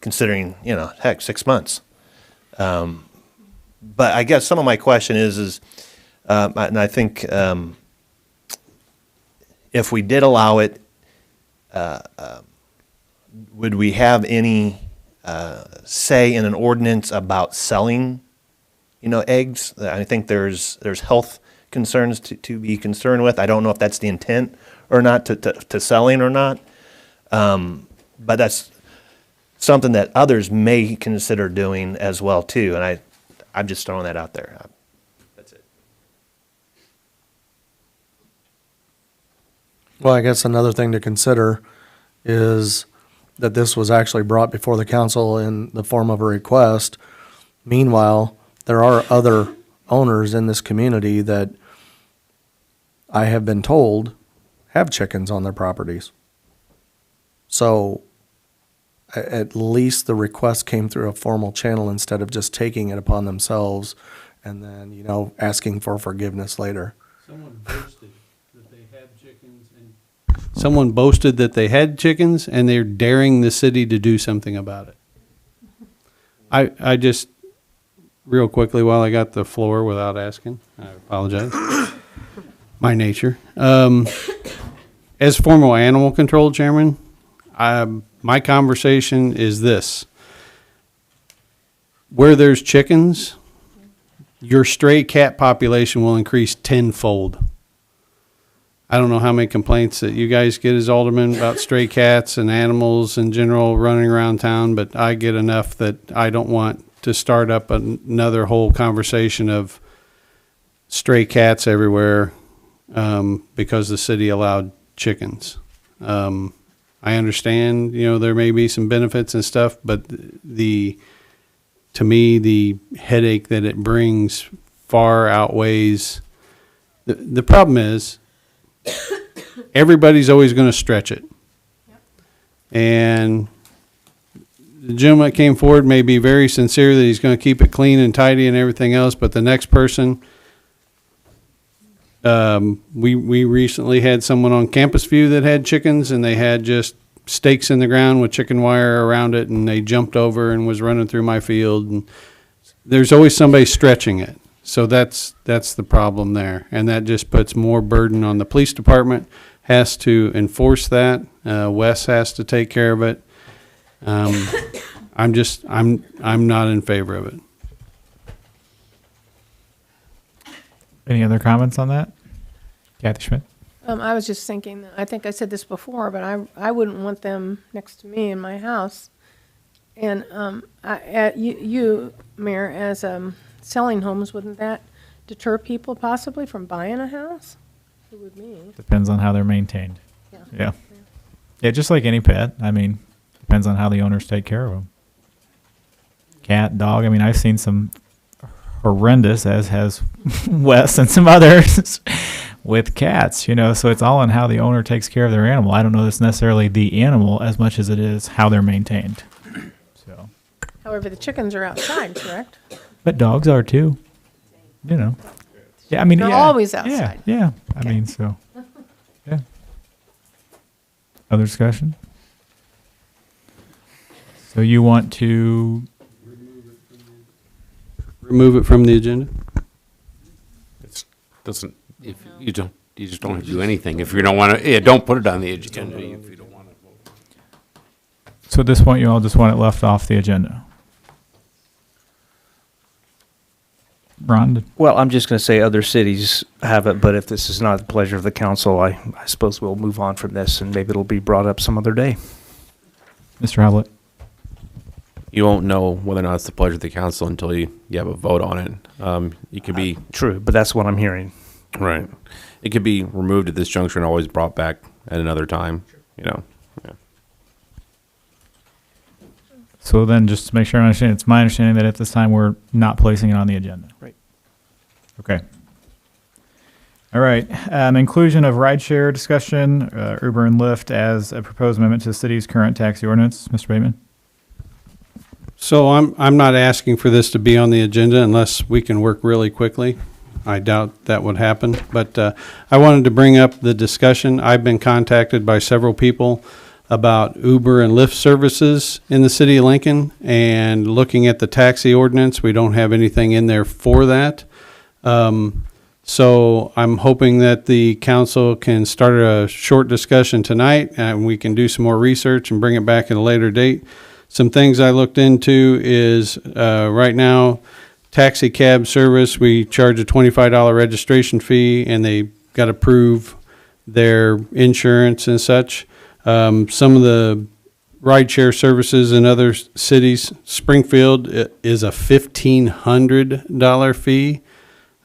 considering, 6 months. But I guess some of my question is, and I think if we did allow it, would we have any say in an ordinance about selling, eggs? I think there's health concerns to be concerned with. I don't know if that's the intent or not, to selling or not. But that's something that others may consider doing as well too. And I'm just throwing that out there. That's it. Well, I guess another thing to consider is that this was actually brought before the council in the form of a request. Meanwhile, there are other owners in this community that I have been told have chickens on their properties. So at least the request came through a formal channel instead of just taking it upon themselves and then, asking for forgiveness later. Someone boasted that they had chickens, someone boasted that they had chickens, and they're daring the city to do something about it. I just, real quickly, while I got the floor without asking, I apologize. My nature. As former animal control chairman, my conversation is this. Where there's chickens, your stray cat population will increase tenfold. I don't know how many complaints that you guys get as aldermen about stray cats and animals in general running around town, but I get enough that I don't want to start up another whole conversation of stray cats everywhere because the city allowed chickens. I understand, there may be some benefits and stuff, but to me, the headache that it brings far outweighs. The problem is, everybody's always going to stretch it. Yep. And the gentleman that came forward may be very sincere that he's going to keep it clean and tidy and everything else, but the next person, we recently had someone on Campus View that had chickens, and they had just stakes in the ground with chicken wire around it, and they jumped over and was running through my field. And there's always somebody stretching it. So that's the problem there, and that just puts more burden on the police department. Has to enforce that. Wes has to take care of it. I'm not in favor of it. Any other comments on that? Kathy Schmidt? I was just thinking, I think I said this before, but I wouldn't want them next to me in my house. And you, Mayor, as selling homes, wouldn't that deter people possibly from buying a house? It would me. Depends on how they're maintained. Yeah. Yeah, just like any pet. Depends on how the owners take care of them. Cat, dog. I've seen some horrendous, as has Wes and some others with cats, you know, so it's all on how the owner takes care of their animal. I don't know that it's necessarily the animal as much as it is how they're maintained. So, However, the chickens are outside, correct? but dogs are too, you know. Yeah, I mean, They're yeah, always yeah, outside. Yeah, I mean, so, yeah. Other discussion? So you want to Remove it from the agenda? It doesn't, if you don't, you just don't have to do anything. If you don't want to, yeah, don't put it on the agenda if you don't want to vote. So at this point, you all just want it left off the agenda? Ron? Well, I'm just going to say other cities have it, but if this is not the pleasure of the council, I suppose we'll move on from this, and maybe it'll be brought up some other day. Mr. Howlett? You won't know whether or not it's the pleasure of the council until you have a vote on it. You could be True, but that's what I'm hearing. right. It could be removed at this juncture and always brought back at another time. You know. Yeah. So then, just to make sure I understand, it's my understanding that at this time, we're not placing it on the agenda. Right. Okay. All right. Inclusion of rideshare discussion, Uber and Lyft as a proposed amendment to the city's current taxi ordinance. Mr. Bateman? So I'm not asking for this to be on the agenda unless we can work really quickly. I doubt that would happen, but I wanted to bring up the discussion. I've been contacted by several people about Uber and Lyft services in the city of Lincoln, and looking at the taxi ordinance, we don't have anything in there for that. So I'm hoping that the council can start a short discussion tonight, and we can do some more research and bring it back at a later date. Some things I looked into is right now, taxi cab service, we charge a $25 registration fee, and they got to prove their insurance and such. Some of the rideshare services in other cities, Springfield is a $1,500 fee.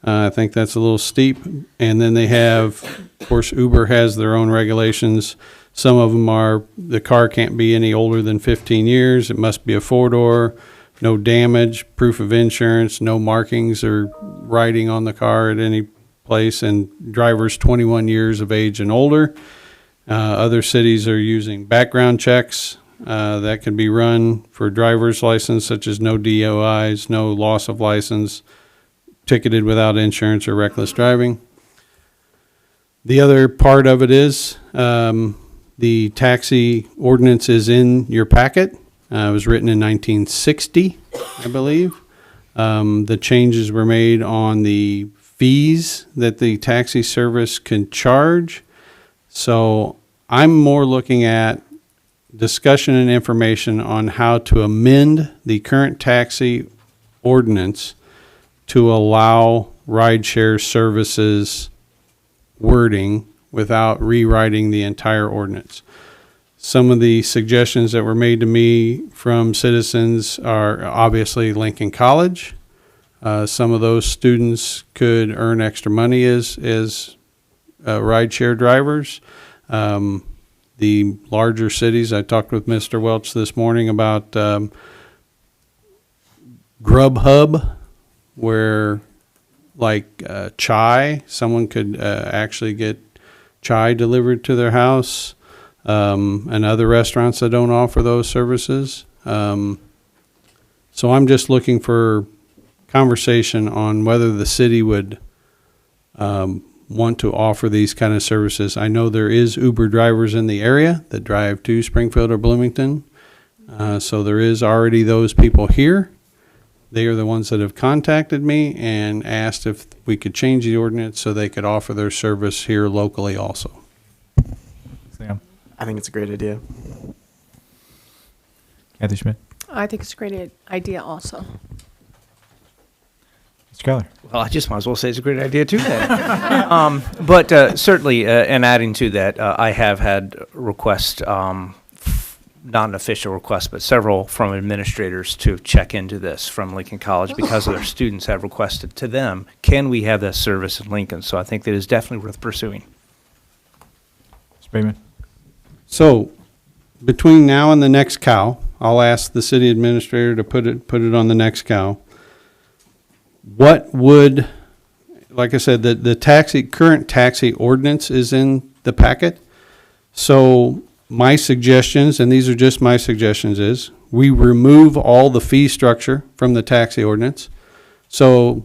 I think that's a little steep. And then they have, of course, Uber has their own regulations. Some of them are, the car can't be any older than 15 years. It must be a four-door, no damage, proof of insurance, no markings or writing on the car at any place, and drivers 21 years of age and older. Other cities are using background checks that can be run for driver's license, such as no DOIs, no loss of license, ticketed without insurance, or reckless driving. The other part of it is the taxi ordinance is in your packet. It was written in 1960, I believe. The changes were made on the fees that the taxi service can charge. So I'm more looking at discussion and information on how to amend the current taxi ordinance to allow rideshare services wording without rewriting the entire ordinance. Some of the suggestions that were made to me from citizens are obviously Lincoln College. Some of those students could earn extra money as rideshare drivers. The larger cities, I talked with Mr. Welch this morning about Grubhub, where like chai, someone could actually get chai delivered to their house, and other restaurants that don't offer those services. So I'm just looking for conversation on whether the city would want to offer these kind of services. I know there is Uber drivers in the area that drive to Springfield or Bloomington. So there is already those people here. They are the ones that have contacted me and asked if we could change the ordinance so they could offer their service here locally also. Sam? I think it's a great idea. Kathy Schmidt? I think it's a great idea also. Mr. Keller? Well, I just might as well say it's a great idea too then. But certainly, and adding to that, I have had requests, not an official request, but several from administrators to check into this from Lincoln College because their students have requested to them, can we have this service in Lincoln? So I think that is definitely worth pursuing. Mr. Bateman? So between now and the next cow, I'll ask the city administrator to put it on the next cow. what would, like I said, the current taxi ordinance is in the packet. So my suggestions, and these are just my suggestions, is we remove all the fee structure from the taxi ordinance. So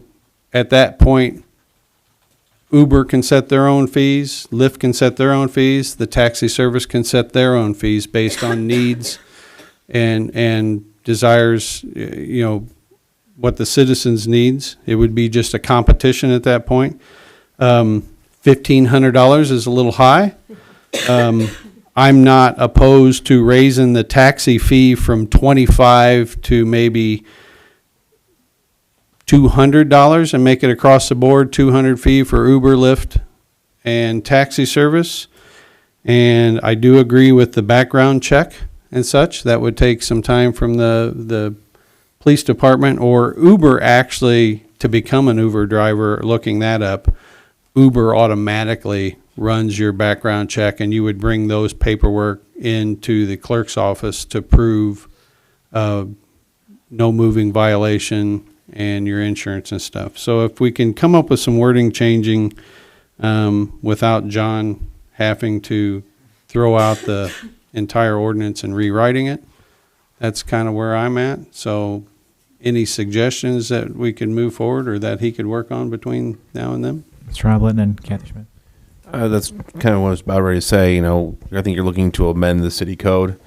at that point, Uber can set their own fees, Lyft can set their own fees, the taxi service can set their own fees based on needs and desires, what the citizens needs. It would be just a competition at that point. $1,500 is a little high. I'm not opposed to raising the taxi fee from $25 to maybe $200 and make it across the board, 200 fee for Uber, Lyft, and taxi service. And I do agree with the background check and such. That would take some time from the police department or Uber actually to become an Uber driver. Looking that up, Uber automatically runs your background check, and you would bring those paperwork into the clerk's office to prove no moving violation and your insurance and stuff. So if we can come up with some wording changing without John having to throw out the entire ordinance and rewriting it, that's kind of where I'm at. So any suggestions that we could move forward or that he could work on between now and then? Mr. Roblin and Kathy Schmidt. That's kind of what I was about ready to say. I think you're looking to amend the city code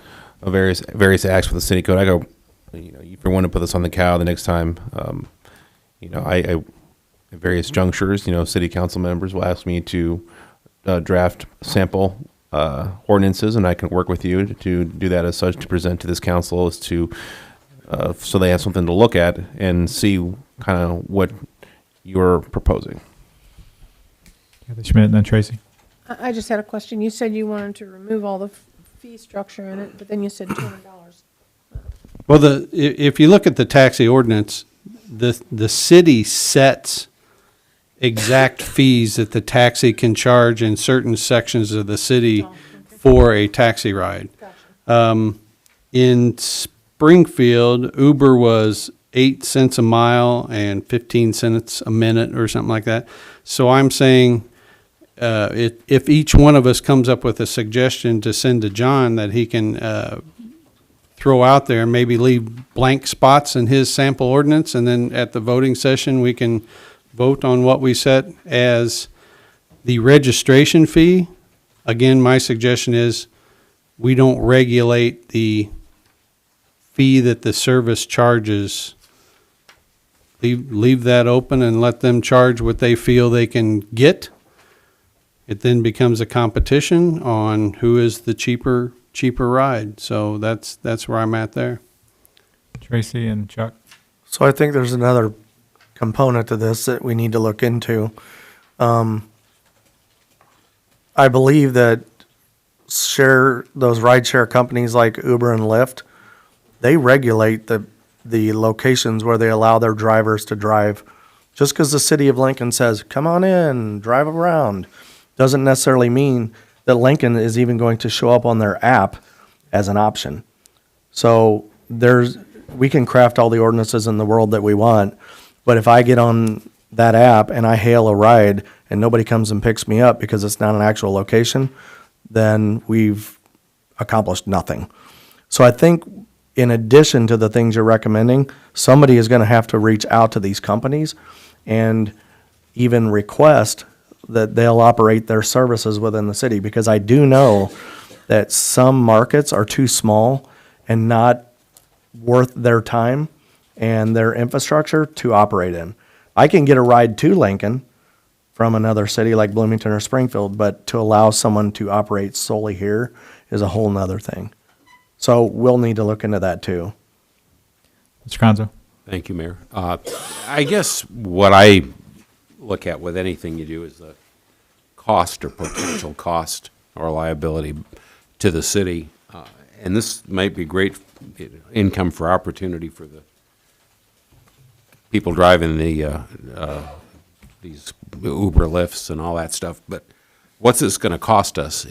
of various acts with the city code. I go, if you want to put this on the cow the next time, I at various junctures, city council members will ask me to draft sample ordinances, and I can work with you to do that as such, to present to this council as to, so they have something to look at and see kind of what you're proposing. Kathy Schmidt and then Tracy. I just had a question. You said you wanted to remove all the fee structure in it, but then you said $200. Well, if you look at the taxi ordinance, the city sets exact fees that the taxi can charge in certain sections of the city for a taxi ride. In Springfield, Uber was 8 cents a mile and 15 cents a minute or something like that. So I'm saying if each one of us comes up with a suggestion to send to John that he can throw out there, maybe leave blank spots in his sample ordinance, and then at the voting session, we can vote on what we set as the registration fee. Again, my suggestion is we don't regulate the fee that the service charges. Leave that open and let them charge what they feel they can get. It then becomes a competition on who is the cheaper ride. So that's where I'm at there. Tracy and Chuck. So I think there's another component to this that we need to look into. I believe that those rideshare companies like Uber and Lyft, they regulate the locations where they allow their drivers to drive. Just because the city of Lincoln says, come on in, drive around, doesn't necessarily mean that Lincoln is even going to show up on their app as an option. So we can craft all the ordinances in the world that we want, but if I get on that app and I hail a ride and nobody comes and picks me up because it's not an actual location, then we've accomplished nothing. So I think in addition to the things you're recommending, somebody is going to have to reach out to these companies and even request that they'll operate their services within the city, because I do know that some markets are too small and not worth their time and their infrastructure to operate in. I can get a ride to Lincoln from another city like Bloomington or Springfield, but to allow someone to operate solely here is a whole nother thing. So we'll need to look into that too. Mr. Conzo. Thank you, Mayor. I guess what I look at with anything you do is the cost or potential cost or liability to the city. And this might be great income for opportunity for the people driving these Uber Lyfts and all that stuff. But what's this going to cost us?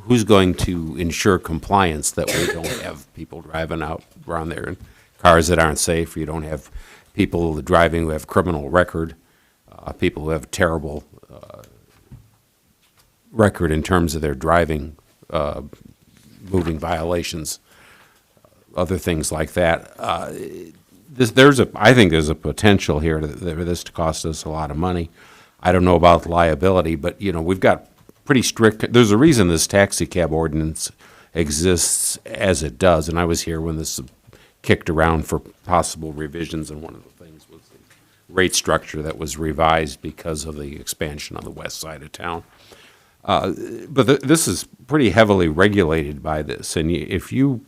Who's going to ensure compliance that we don't have people driving out around there in cars that aren't safe? You don't have people driving who have criminal record, people who have terrible record in terms of their driving, moving violations, other things like that. I think there's a potential here for this to cost us a lot of money. I don't know about liability, but, we've got pretty strict, there's a reason this taxi cab ordinance exists as it does, and I was here when this kicked around for possible revisions, and one of the things was the rate structure that was revised because of the expansion on the west side of town. But this is pretty heavily regulated by this, and if you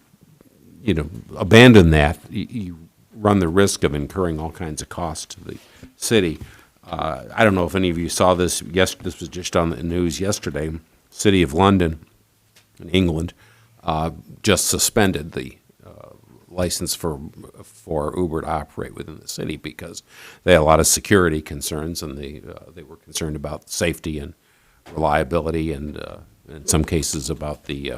abandon that, you run the risk of incurring all kinds of costs to the city. I don't know if any of you saw this. Yes, this was just on the news yesterday. City of London in England just suspended the license for Uber to operate within the city because they had a lot of security concerns, and they were concerned about safety and reliability, and in some cases about the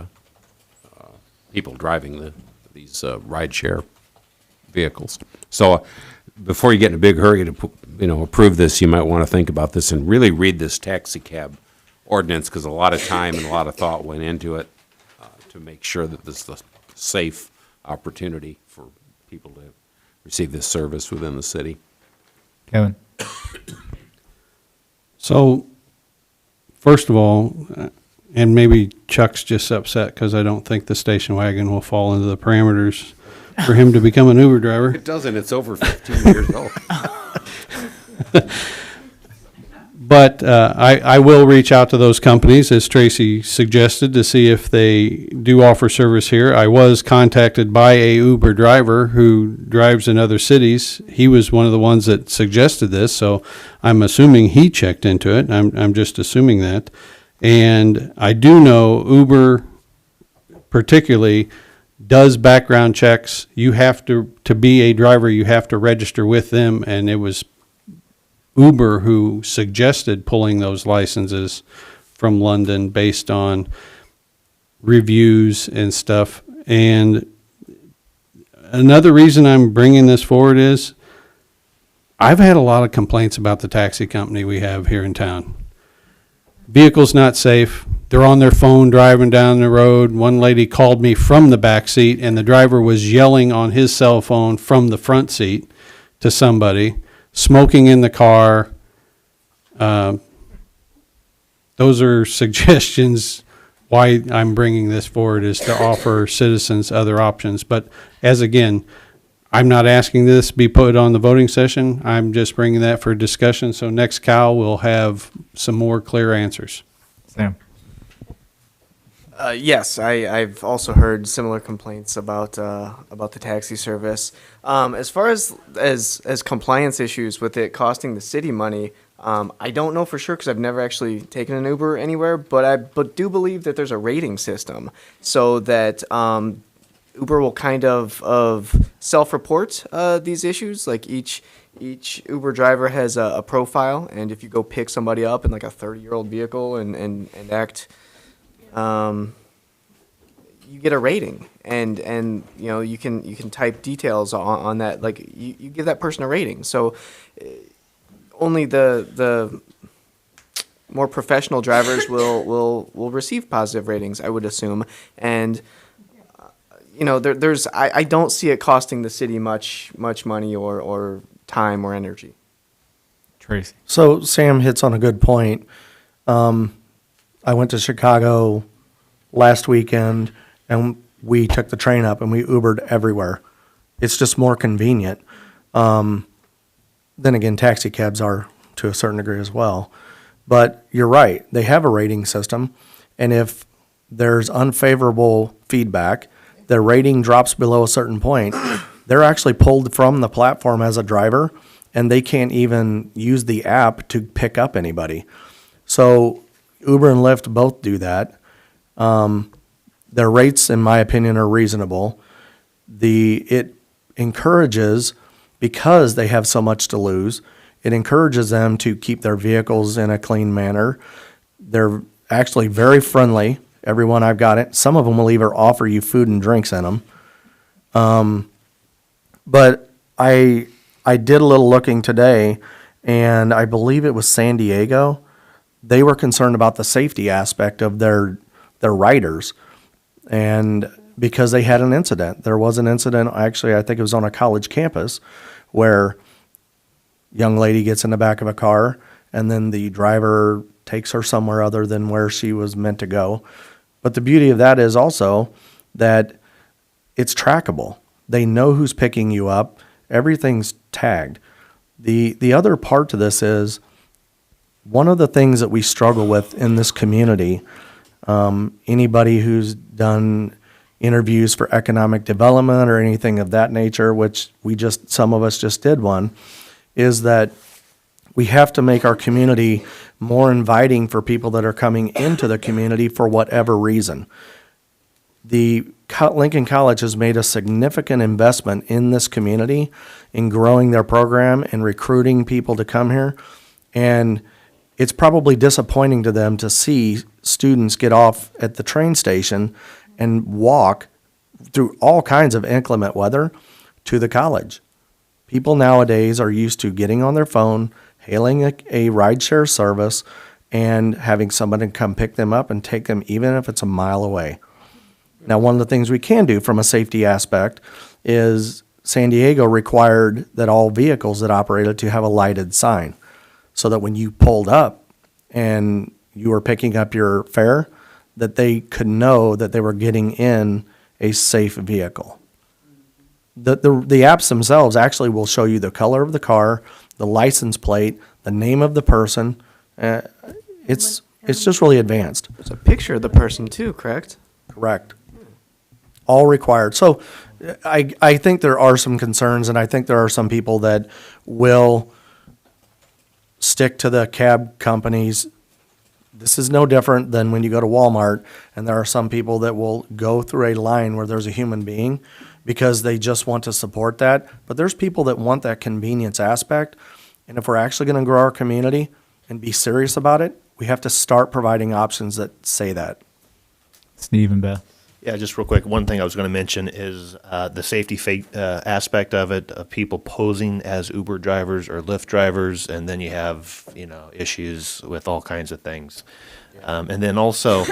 people driving these rideshare vehicles. So before you get in a big hurry to approve this, you might want to think about this and really read this taxi cab ordinance, because a lot of time and a lot of thought went into it to make sure that this is a safe opportunity for people to receive this service within the city. Kevin? So, first of all, and maybe Chuck's just upset because I don't think the station wagon will fall into the parameters for him to become an Uber driver. It doesn't. It's over 15 years old. But I will reach out to those companies, as Tracy suggested, to see if they do offer service here. I was contacted by a Uber driver who drives in other cities. He was one of the ones that suggested this, so I'm assuming he checked into it. I'm just assuming that. And I do know Uber particularly does background checks. You have to be a driver, you have to register with them, and it was Uber who suggested pulling those licenses from London based on reviews and stuff. And another reason I'm bringing this forward is I've had a lot of complaints about the taxi company we have here in town. Vehicle's not safe. They're on their phone driving down the road. One lady called me from the back seat, and the driver was yelling on his cell phone from the front seat to somebody. Smoking in the car. Those are suggestions why I'm bringing this forward, is to offer citizens other options. But again, I'm not asking this be put on the voting session. I'm just bringing that for discussion. So next Cal will have some more clear answers. Sam? Yes, I've also heard similar complaints about the taxi service. As far as compliance issues with it costing the city money, I don't know for sure because I've never actually taken an Uber anywhere, but I do believe that there's a rating system so that Uber will kind of self-report these issues. Like each Uber driver has a profile, and if you go pick somebody up in like a 30-year-old vehicle and act, you get a rating, and you can type details on that. Like you give that person a rating. So only the more professional drivers will receive positive ratings, I would assume. And I don't see it costing the city much money or time or energy. Tracy? So Sam hits on a good point. I went to Chicago last weekend, and we took the train up, and we Ubered everywhere. It's just more convenient. Then again, taxi cabs are to a certain degree as well. But you're right. They have a rating system, and if there's unfavorable feedback, their rating drops below a certain point, they're actually pulled from the platform as a driver, and they can't even use the app to pick up anybody. So Uber and Lyft both do that. Their rates, in my opinion, are reasonable. It encourages, because they have so much to lose, it encourages them to keep their vehicles in a clean manner. They're actually very friendly. Everyone I've got it. Some of them will even offer you food and drinks in them. But I I did a little looking today, and I believe it was San Diego. They were concerned about the safety aspect of their riders, and because they had an incident. There was an incident, actually, I think it was on a college campus, where young lady gets in the back of a car, and then the driver takes her somewhere other than where she was meant to go. But the beauty of that is also that it's trackable. They know who's picking you up. Everything's tagged. The other part to this is one of the things that we struggle with in this community, anybody who's done interviews for economic development or anything of that nature, which some of us just did one, is that we have to make our community more inviting for people that are coming into the community for whatever reason. Lincoln College has made a significant investment in this community, in growing their program and recruiting people to come here. And it's probably disappointing to them to see students get off at the train station and walk through all kinds of inclement weather to the college. People nowadays are used to getting on their phone, hailing a rideshare service, and having somebody come pick them up and take them even if it's a mile away. Now, one of the things we can do from a safety aspect is San Diego required that all vehicles that operated to have a lighted sign, so that when you pulled up and you were picking up your fare, that they could know that they were getting in a safe vehicle. The apps themselves actually will show you the color of the car, the license plate, the name of the person. It's just really advanced. There's a picture of the person too, correct? Correct. All required. So I think there are some concerns, and I think there are some people that will stick to the cab companies. This is no different than when you go to Walmart, and there are some people that will go through a line where there's a human being because they just want to support that. But there's people that want that convenience aspect. And if we're actually going to grow our community and be serious about it, we have to start providing options that say that. Steve and Beth. Yeah, just real quick, one thing I was going to mention is the safety aspect of it, of people posing as Uber drivers or Lyft drivers, and then you have, issues with all kinds of things. And then also,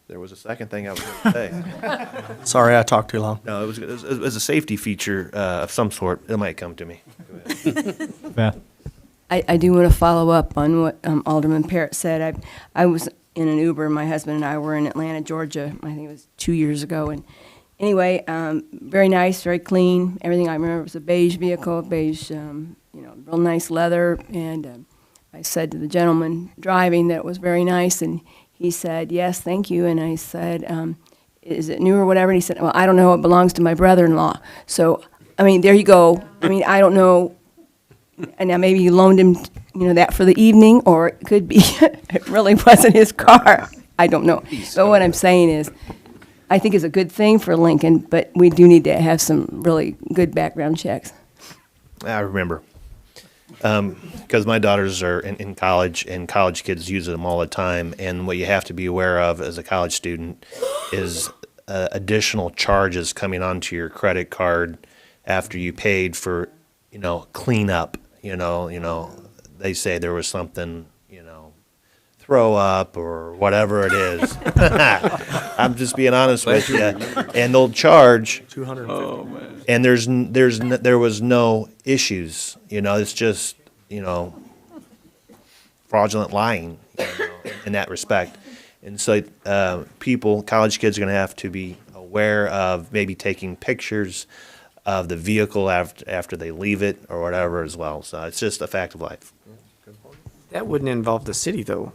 there was a second thing I was going to say. Sorry, I talked too long. No, it was a safety feature of some sort. It might come to me. Go ahead. Beth. I do want to follow up on what Alderman Parrott said. I was in an Uber. My husband and I were in Atlanta, Georgia. I think it was 2 years ago. And anyway, very nice, very clean. Everything I remember was a beige vehicle, beige, real nice leather. And I said to the gentleman driving that it was very nice, and he said, "Yes, thank you." And I said, "Is it new or whatever?" And he said, "Well, I don't know. It belongs to my brother-in-law." So, there you go. I don't know. And now maybe you loaned him, that for the evening, or it could be it really wasn't his car. I don't know. But what I'm saying is, I think it's a good thing for Lincoln, but we do need to have some really good background checks. I remember. Because my daughters are in college, and college kids use them all the time. And what you have to be aware of as a college student is additional charges coming onto your credit card after you paid for, cleanup. They say there was something, throw up or whatever it is. I'm just being honest with you. And they'll charge $250. Oh, man. and there was no issues. It's just, fraudulent lying, in that respect. And so college kids are going to have to be aware of maybe taking pictures of the vehicle after they leave it or whatever as well. So it's just a fact of life. That wouldn't involve the city, though.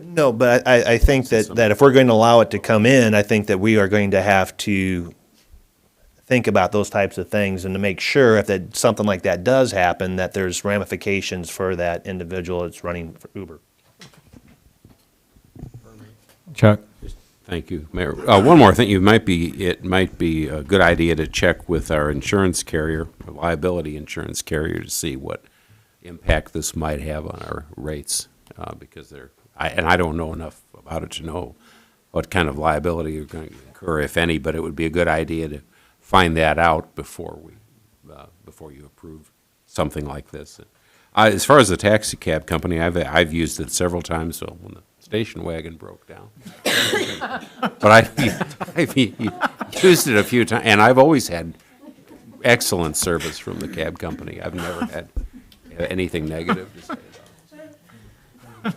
No, but I think that if we're going to allow it to come in, I think that we are going to have to think about those types of things and to make sure if something like that does happen, that there's ramifications for that individual that's running for Uber. Chuck. Thank you, Mayor. One more thing, it might be a good idea to check with our insurance carrier, our liability insurance carrier, to see what impact this might have on our rates, because I don't know enough about it to know what kind of liability you're going to incur occur, if any, but it would be a good idea to find that out before you approve something like this. As far as the taxi cab company, I've used it several times, so when the station wagon broke down. But I've used it a few times, and I've always had excellent service from the cab company. I've never had anything negative to say about it.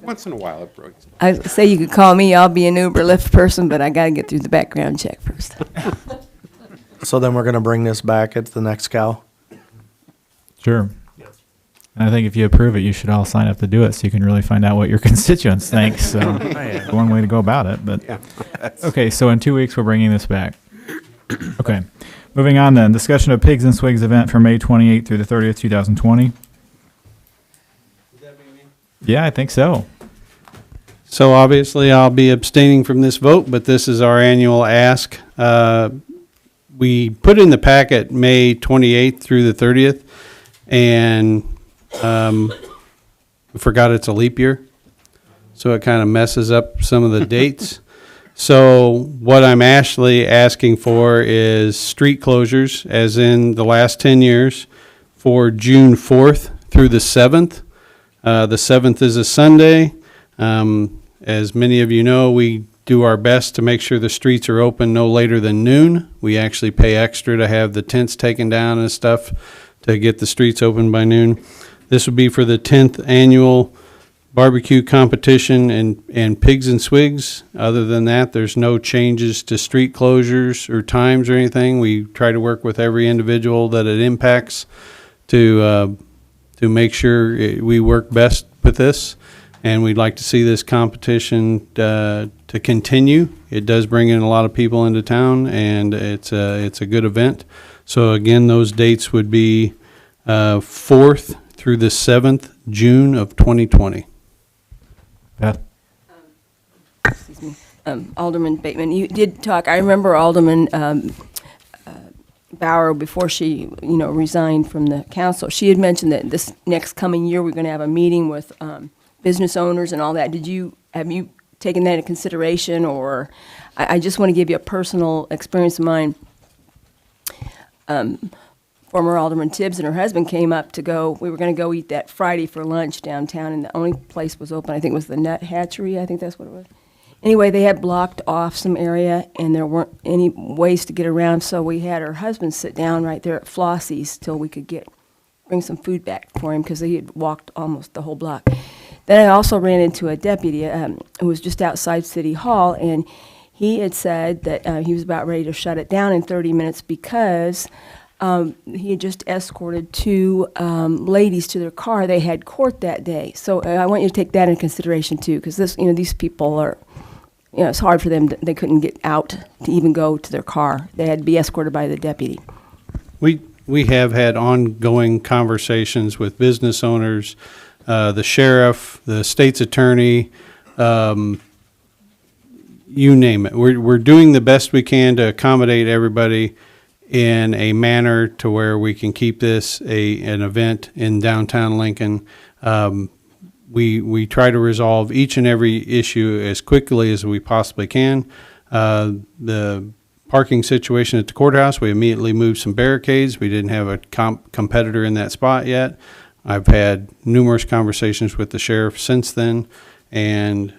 Once in a while it broke. I say you could call me, I'll be an Uber Lyft person, but I gotta get through the background check first. So then we're gonna bring this back at the next cow? Sure. And I think if you approve it, you should all sign up to do it so you can really find out what your constituents think. So one way to go about it. But okay, so in 2 weeks we're bringing this back. Okay, moving on then. Discussion of Pigs and Swigs event from May 28th through the 30th, 2020. Yeah, I think so. So obviously, I'll be abstaining from this vote, but this is our annual ask. We put in the packet May 28th through the 30th, and we forgot it's a leap year, so it kind of messes up some of the dates. So what I'm actually asking for is street closures, as in the last 10 years, for June 4th through the 7th. The 7th is a Sunday. As many of you know, we do our best to make sure the streets are open no later than noon. We actually pay extra to have the tents taken down and stuff to get the streets open by noon. This would be for the 10th annual barbecue competition and Pigs and Swigs. Other than that, there's no changes to street closures or times or anything. We try to work with every individual that it impacts to make sure we work best with this. And we'd like to see this competition to continue. It does bring in a lot of people into town, and it's a good event. So again, those dates would be 4th through the 7th June of 2020. Beth? Excuse me. Alderman Bateman, you did talk, I remember Alderman Bauer, before she, resigned from the council, she had mentioned that this next coming year, we're going to have a meeting with business owners and all that. Have you taken that into consideration, or I just want to give you a personal experience of mine. Former Alderman Tibbs and her husband came up we were going to go eat that Friday for lunch downtown, and the only place was open, I think it was the Nut Hatchery, I think that's what it was. Anyway, they had blocked off some area, and there weren't any ways to get around, so we had her husband sit down right there at Flossie's till we could bring some food back for him, because he had walked almost the whole block. Then I also ran into a deputy who was just outside City Hall, and he had said that he was about ready to shut it down in 30 minutes because he had just escorted two ladies to their car. They had court that day. So I want you to take that into consideration too, because these people are, it's hard for them. They couldn't get out to even go to their car. They had to be escorted by the deputy. We have had ongoing conversations with business owners, the sheriff, the state's attorney, you name it. We're doing the best we can to accommodate everybody in a manner to where we can keep this an event in downtown Lincoln. We try to resolve each and every issue as quickly as we possibly can. The parking situation at the courthouse, we immediately moved some barricades. We didn't have a competitor in that spot yet. I've had numerous conversations with the sheriff since then, and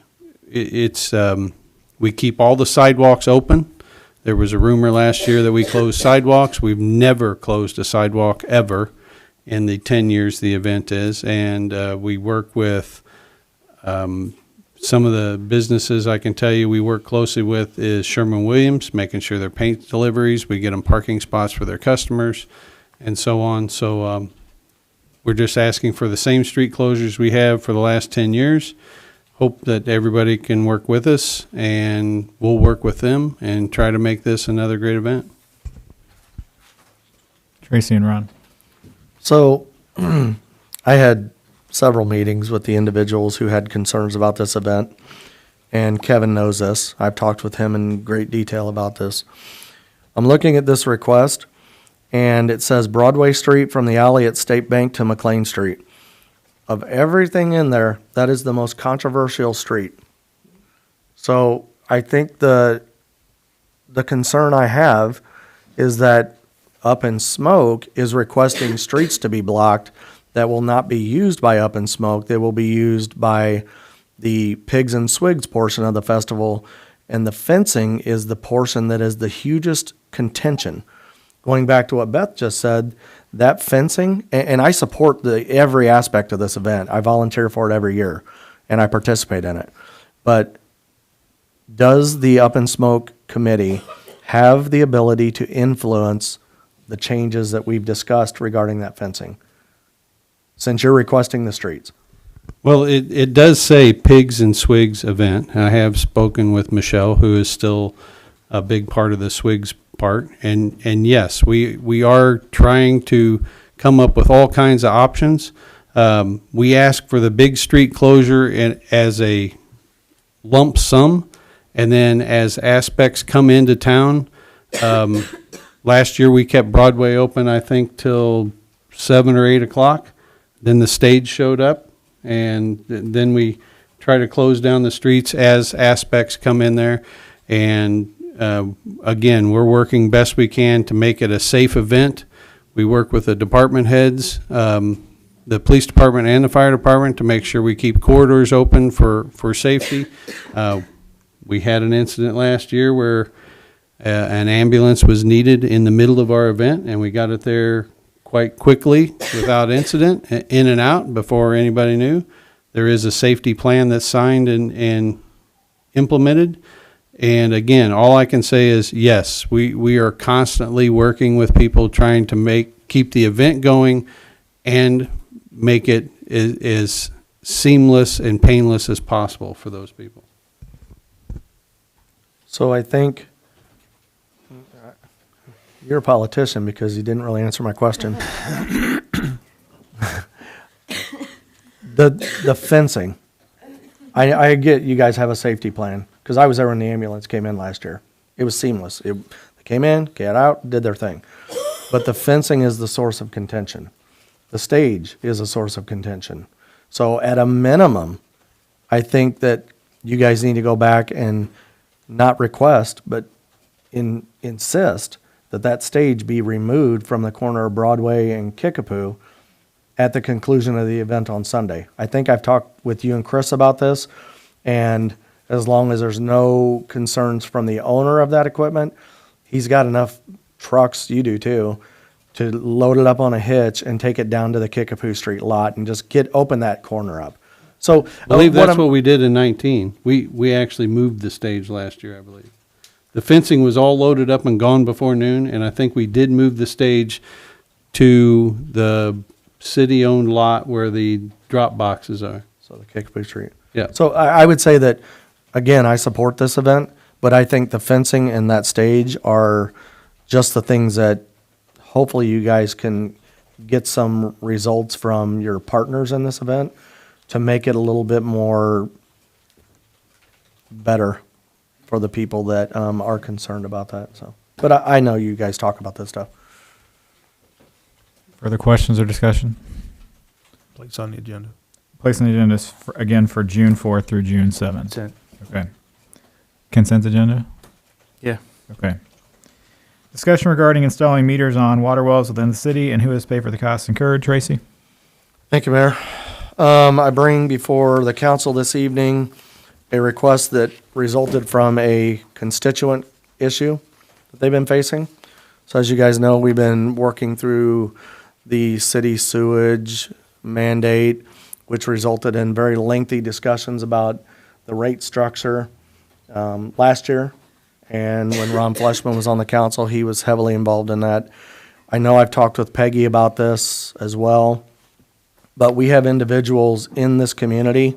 we keep all the sidewalks open. There was a rumor last year that we closed sidewalks. We've never closed a sidewalk ever in the 10 years the event is, and we work with some of the businesses I can tell you we work closely with is Sherwin-Williams, making sure their paint deliveries, we get them parking spots for their customers, and so on. So we're just asking for the same street closures we have for the last 10 years. Hope that everybody can work with us, and we'll work with them and try to make this another great event. Tracy and Ron. So I had several meetings with the individuals who had concerns about this event, and Kevin knows this. I've talked with him in great detail about this. I'm looking at this request, and it says Broadway Street from the alley at State Bank to McLean Street. Of everything in there, that is the most controversial street. So I think the concern I have is that Up in Smoke is requesting streets to be blocked that will not be used by Up in Smoke. They will be used by the Pigs and Swigs portion of the festival, and the fencing is the portion that is the hugest contention. Going back to what Beth just said, that fencing, and I support every aspect of this event. I volunteer for it every year, and I participate in it. But does the Up in Smoke committee have the ability to influence the changes that we've discussed regarding that fencing, since you're requesting the streets? Well, it does say Pigs and Swigs event. I have spoken with Michelle, who is still a big part of the Swigs part. And yes, we are trying to come up with all kinds of options. We ask for the big street closure as a lump sum, and then as aspects come into town. Last year, we kept Broadway open, I think, till 7 or 8 o'clock. Then the stage showed up, and then we try to close down the streets as aspects come in there. And again, we're working best we can to make it a safe event. We work with the department heads, the police department and the fire department, to make sure we keep corridors open for safety. We had an incident last year where an ambulance was needed in the middle of our event, and we got it there quite quickly without incident, in and out before anybody knew. There is a safety plan that's signed and implemented. And again, all I can say is, yes, we are constantly working with people trying to keep the event going and make it as seamless and painless as possible for those people. So I think you're a politician because you didn't really answer my question. The fencing. I get you guys have a safety plan, because I was there when the ambulance came in last year. It was seamless. They came in, got out, did their thing. But the fencing is the source of contention. The stage is a source of contention. So at a minimum, I think that you guys need to go back and not request, but insist that stage be removed from the corner of Broadway and Kickapoo at the conclusion of the event on Sunday. I think I've talked with you and Chris about this, and as long as there's no concerns from the owner of that equipment, he's got enough trucks, you do too, to load it up on a hitch and take it down to the Kickapoo Street lot and just open that corner up. So I believe that's what we did in 19. We actually moved the stage last year, I believe. The fencing was all loaded up and gone before noon, and I think we did move the stage to the city-owned lot where the drop boxes are. So the Kickapoo Street. Yeah. So I would say that, again, I support this event, but I think the fencing and that stage are just the things that hopefully you guys can get some results from your partners in this event to make it a little bit more better for the people that are concerned about that. So, but I know you guys talk about this stuff. Further questions or discussion? Place on the agenda. Place on the agenda is again for June 4th through June 7th. Consent. Okay. Consent agenda? Yeah. Okay. Discussion regarding installing meters on water wells within the city and who has paid for the costs incurred. Tracy? Thank you, Mayor. I bring before the council this evening a request that resulted from a constituent issue that they've been facing. So as you guys know, we've been working through the city sewage mandate, which resulted in very lengthy discussions about the rate structure last year. And when Ron Fleshman was on the council, he was heavily involved in that. I know I've talked with Peggy about this as well, but we have individuals in this community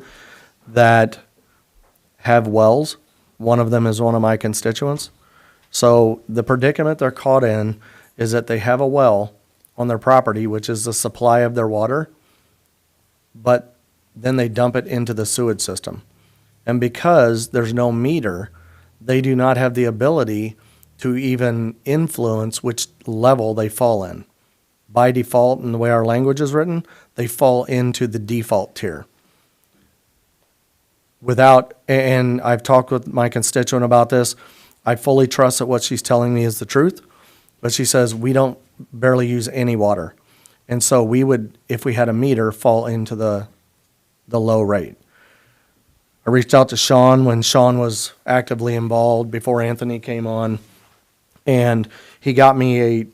that have wells. One of them is one of my constituents. So the predicament they're caught in is that they have a well on their property, which is the supply of their water, but then they dump it into the sewage system. And because there's no meter, they do not have the ability to even influence which level they fall in. By default, in the way our language is written, they fall into the default tier. and I've talked with my constituent about this, I fully trust that what she's telling me is the truth, but she says we don't barely use any water. And so we would, if we had a meter, fall into the low rate. I reached out to Sean when Sean was actively involved before Anthony came on, and he got me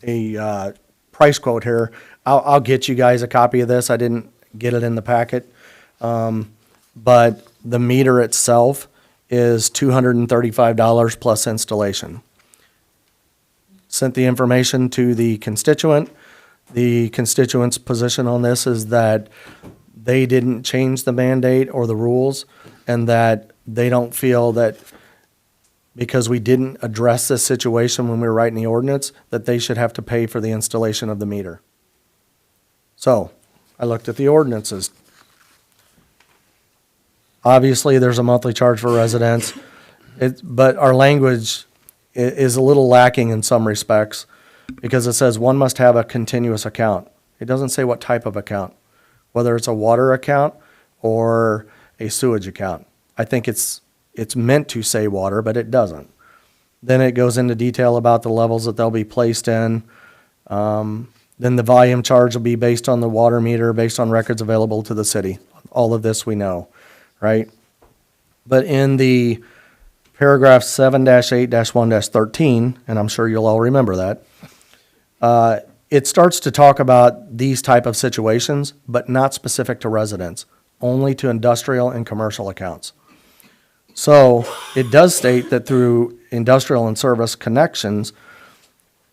a price quote here. I'll get you guys a copy of this. I didn't get it in the packet. But the meter itself is $235 plus installation. Sent the information to the constituent. The constituent's position on this is that they didn't change the mandate or the rules, and that they don't feel that because we didn't address this situation when we were writing the ordinance, that they should have to pay for the installation of the meter. So, I looked at the ordinances. Obviously, there's a monthly charge for residents, but our language is a little lacking in some respects, because it says one must have a continuous account. It doesn't say what type of account, whether it's a water account or a sewage account. I think it's meant to say water, but it doesn't. Then it goes into detail about the levels that they'll be placed in. Then the volume charge will be based on the water meter, based on records available to the city. All of this we know, right? But in the paragraph 7-8-1-13, and I'm sure you'll all remember that, it starts to talk about these type of situations, but not specific to residents, only to industrial and commercial accounts. So it does state that through industrial and service connections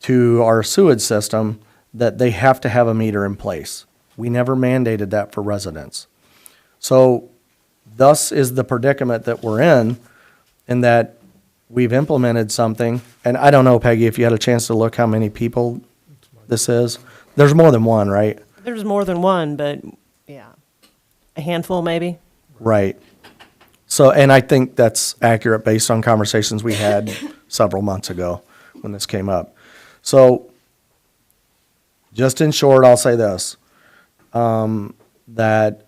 to our sewage system, that they have to have a meter in place. We never mandated that for residents. So thus is the predicament that we're in that we've implemented something, and I don't know, Peggy, if you had a chance to look how many people this is. There's more than one, right? There's more than one, but yeah, a handful maybe. Right. So, and I think that's accurate based on conversations we had several months ago when this came up. So, just in short, I'll say this, that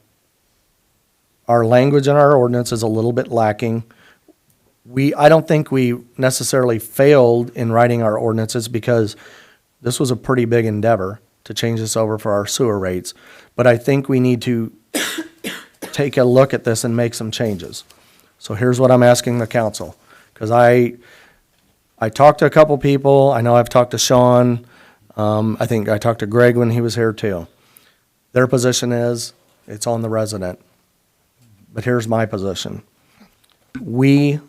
our language in our ordinance is a little bit lacking. I don't think we necessarily failed in writing our ordinances, because this was a pretty big endeavor to change this over for our sewer rates. But I think we need to take a look at this and make some changes. So here's what I'm asking the council, because I talked to a couple people. I know I've talked to Sean. I think I talked to Greg when he was here too. Their position is it's on the resident. But here's my position. We,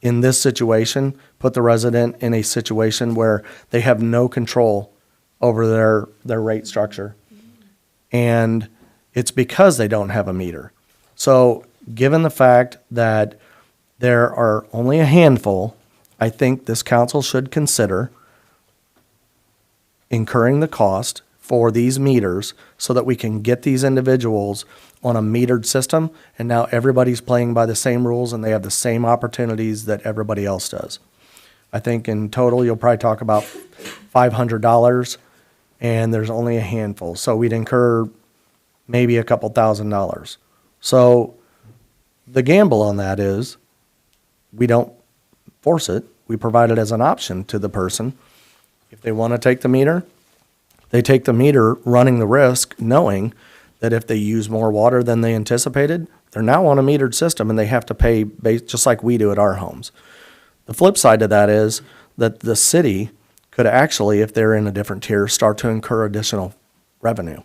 in this situation, put the resident in a situation where they have no control over their rate structure. And it's because they don't have a meter. So given the fact that there are only a handful, I think this council should consider incurring the cost for these meters so that we can get these individuals on a metered system, and now everybody's playing by the same rules and they have the same opportunities that everybody else does. I think in total, you'll probably talk about $500, and there's only a handful. So we'd incur maybe a couple $1,000s. So the gamble on that is we don't force it. We provide it as an option to the person. If they want to take the meter, they take the meter, running the risk, knowing that if they use more water than they anticipated, they're now on a metered system and they have to pay just like we do at our homes. The flip side to that is that the city could actually, if they're in a different tier, start to incur additional revenue,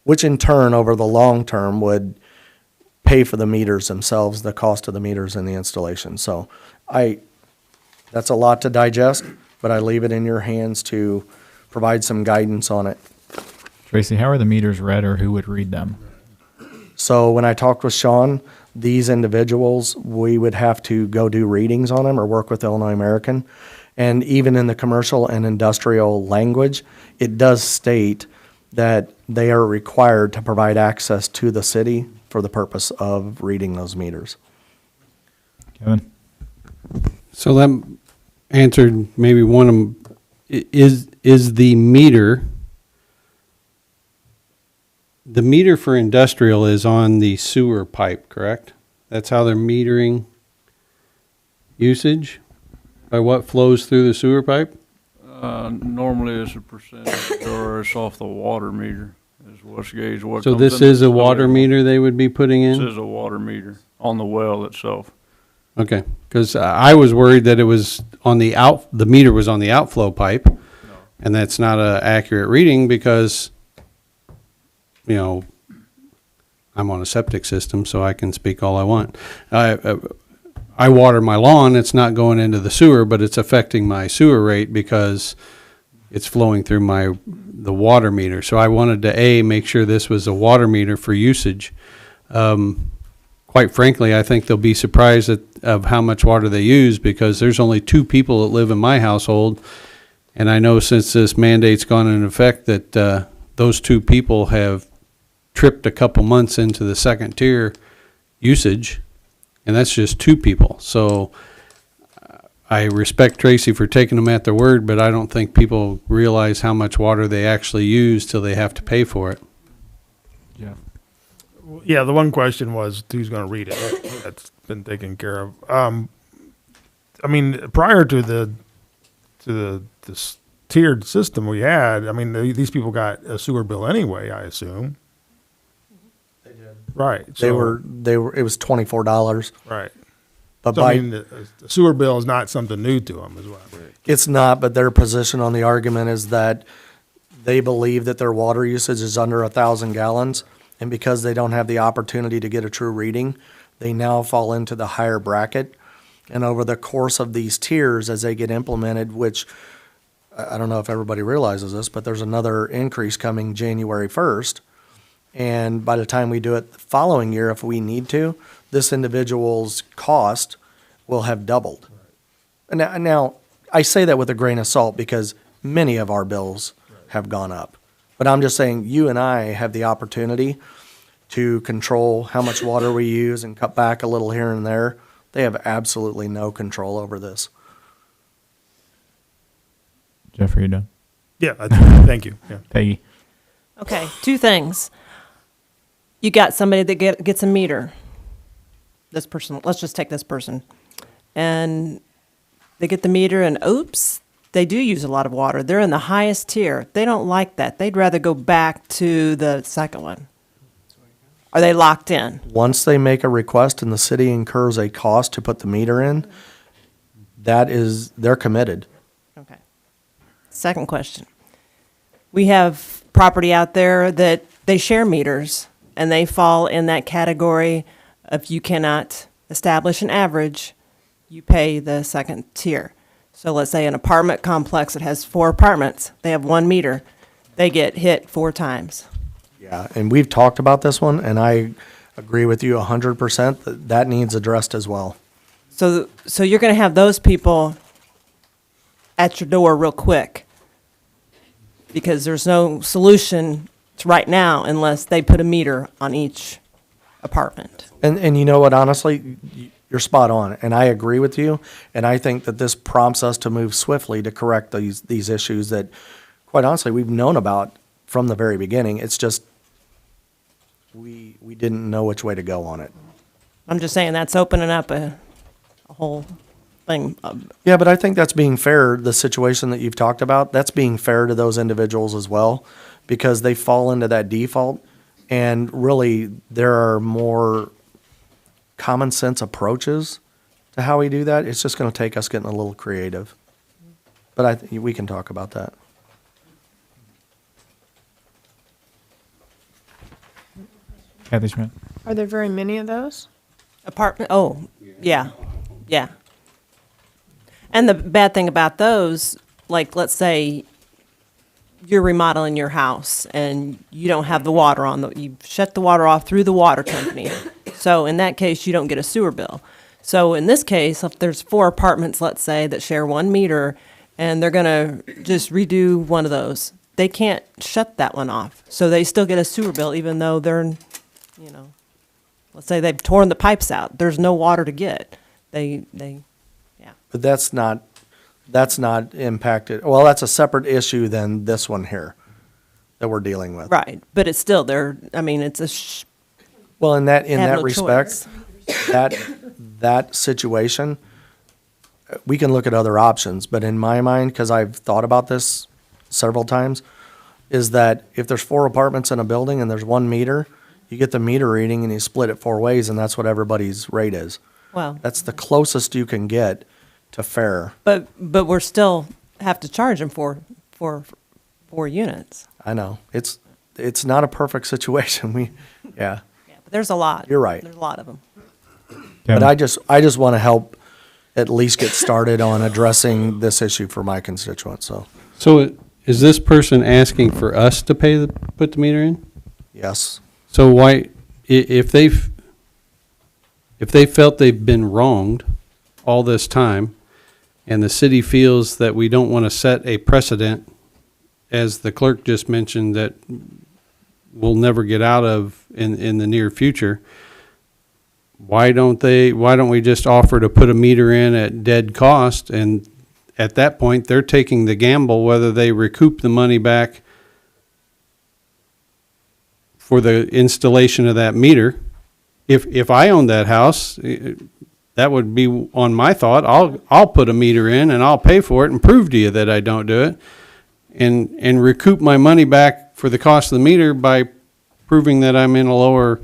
which in turn, over the long term, would pay for the meters themselves, the cost of the meters and the installation. So that's a lot to digest, but I leave it in your hands to provide some guidance on it. Tracy, how are the meters read, or who would read them? So when I talked with Sean, these individuals, we would have to go do readings on them or work with Illinois American. And even in the commercial and industrial language, it does state that they are required to provide access to the city for the purpose of reading those meters. Kevin? So that answered maybe one of them. Is the meter the meter for industrial is on the sewer pipe, correct? That's how they're metering usage? By what flows through the sewer pipe? Normally it's a percentage, or it's off the water meter, is what's gauged, what So comes this in is the a water sewer. meter they would be putting This in? is a water meter on the well itself. Okay, because I was worried that it was on the meter was on the outflow pipe. And that's not a accurate reading because, you know, I'm on a septic system, so I can speak all I want. I water my lawn, it's not going into the sewer, but it's affecting my sewer rate because it's flowing through the water meter. So I wanted to, make sure this was a water meter for usage. Quite frankly, I think they'll be surprised of how much water they use because there's only 2 people that live in my household. And I know since this mandate's gone into effect that those 2 people have tripped a couple months into the second tier usage, and that's just 2 people. So I respect Tracy for taking them at their word, but I don't think people realize how much water they actually use till they have to pay for it. Yeah, the one question was who's going to read it. That's been taken care of. I mean, prior to this tiered system we had, I mean, these people got a sewer bill anyway, I assume. They did. Right. They were, it was $24. Right. But So, by, I mean, the sewer bill is not something new to them as well. it's not, but their position on the argument is that they believe that their water usage is under 1,000 gallons. And because they don't have the opportunity to get a true reading, they now fall into the higher bracket. And over the course of these tiers, as they get implemented, which I don't know if everybody realizes this, but there's another increase coming January 1st. And by the time we do it the following year, if we need to, this individual's cost will have doubled. Now, I say that with a grain of salt because many of our bills have gone up. But I'm just saying, you and I have the opportunity to control how much water we use and cut back a little here and there. They have absolutely no control over this. Jeff, are you done? Yeah, thank you. Yeah. Peggy. Okay, 2 things. You got somebody that gets a meter. This person, let's just take this person. And they get the meter and oops, they do use a lot of water. They're in the highest tier. They don't like that. They'd rather go back to the second one. Are they locked in? Once they make a request and the city incurs a cost to put the meter in, they're committed. Okay. Second question. We have property out there that they share meters, and they fall in that category of you cannot establish an average, you pay the second tier. So let's say an apartment complex that has 4 apartments, they have 1 meter, they get hit 4 times. Yeah, and we've talked about this one, and I agree with you 100% that needs addressed as well. So you're going to have those people at your door real quick because there's no solution to right now unless they put a meter on each apartment. And you know what, honestly, you're spot on, and I agree with you, and I think that this prompts us to move swiftly to correct these issues that, quite honestly, we've known about from the very beginning. It's just we didn't know which way to go on it. I'm just saying that's opening up a whole thing. Yeah, but I think that's being fair, the situation that you've talked about, that's being fair to those individuals as well, because they fall into that default, and really, there are more common sense approaches to how we do that. It's just gonna take us getting a little creative. But we can talk about that. Kathy Schmidt. Are there very many of those? Apartment, oh, yeah, yeah. And the bad thing about those, like, let's say you're remodeling your house and you don't have the water on, you shut the water off through the water company. So in that case, you don't get a sewer bill. So in this case, if there's 4 apartments, let's say, that share 1 meter, and they're gonna just redo one of those, they can't shut that one off. So they still get a sewer bill even though they're, you know, let's say they've torn the pipes out. There's no water to get. But that's not impacted, well, that's a separate issue than this one here. that we're dealing with. Right, but it's still there, I mean, it's Well, in that Have no respect, that situation, we can look at other options, but in my mind, because I've thought about this several times, is that if there's 4 apartments in a building and there's 1 meter, you get the meter reading and you split it 4 ways, and that's what everybody's rate is. Well, That's the closest you can get to fair. but we're still have to charge them for 4 units. I know, it's not a perfect situation, yeah, But there's a lot. You're right. There's a lot of them. but I just want to help at least get started on addressing this issue for my constituents, so, So is this person asking for us to put the meter in? yes. So why, if they felt they've been wronged all this time, and the city feels that we don't want to set a precedent, as the clerk just mentioned, that we'll never get out of in the near future, why don't we just offer to put a meter in at dead cost, and at that point, they're taking the gamble whether they recoup the money back for the installation of that meter. If I owned that house, that would be on my thought. I'll put a meter in and I'll pay for it and prove to you that I don't do it, and recoup my money back for the cost of the meter by proving that I'm in a lower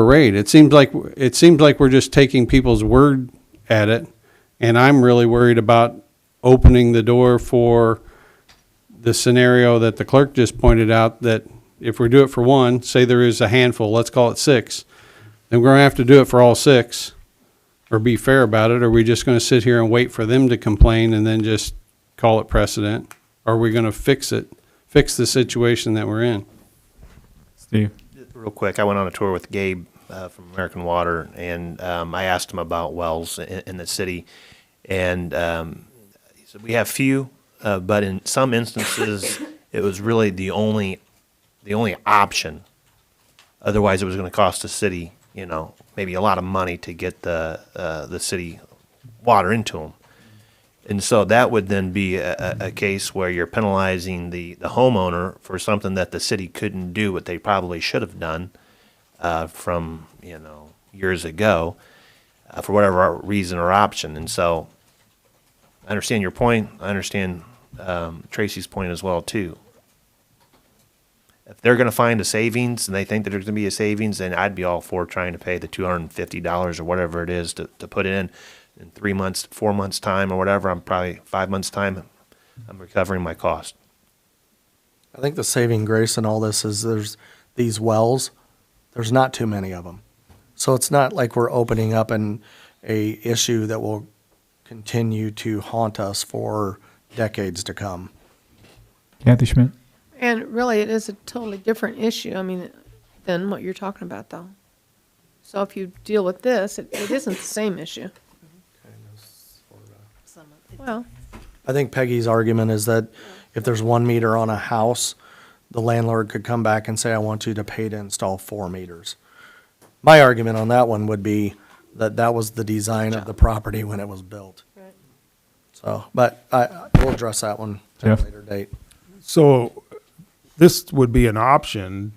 rate. It seems like we're just taking people's word at it, and I'm really worried about opening the door for the scenario that the clerk just pointed out, that if we do it for 1, say there is a handful, let's call it 6, then we're going to have to do it for all 6, or be fair about it. Or are we just going to sit here and wait for them to complain and then just call it precedent? Or are we going to fix the situation that we're in? Steve? Real quick, I went on a tour with Gabe from American Water, and I asked him about wells in the city, and he said we have few, but in some instances it was really the only option. Otherwise, it was going to cost the city, maybe a lot of money to get the city water into them. And so that would then be a case where you're penalizing the homeowner for something that the city couldn't do, what they probably should have done from years ago, for whatever reason or option. And so I understand your point. I understand Tracy's point as well too. If they're going to find a savings and they think that there's going to be a savings, then I'd be all for trying to pay the $250 or whatever it is to put it in 3 months, 4 months time or whatever. I'm probably 5 months time. I'm recovering my cost. I think the saving grace in all this is there's these wells, there's not too many of them. So it's not like we're opening up a issue that will continue to haunt us for decades to come. Kathy Schmidt? And really, it is a totally different issue, than what you're talking about, though. So if you deal with this, it isn't the same issue. Well, I think Peggy's argument is that if there's 1 meter on a house, the landlord could come back and say, I want you to pay to install 4 meters. My argument on that one would be that was the design of the property when it was built. Right. So, but we'll address that one at a Jeff? later date. So this would be an option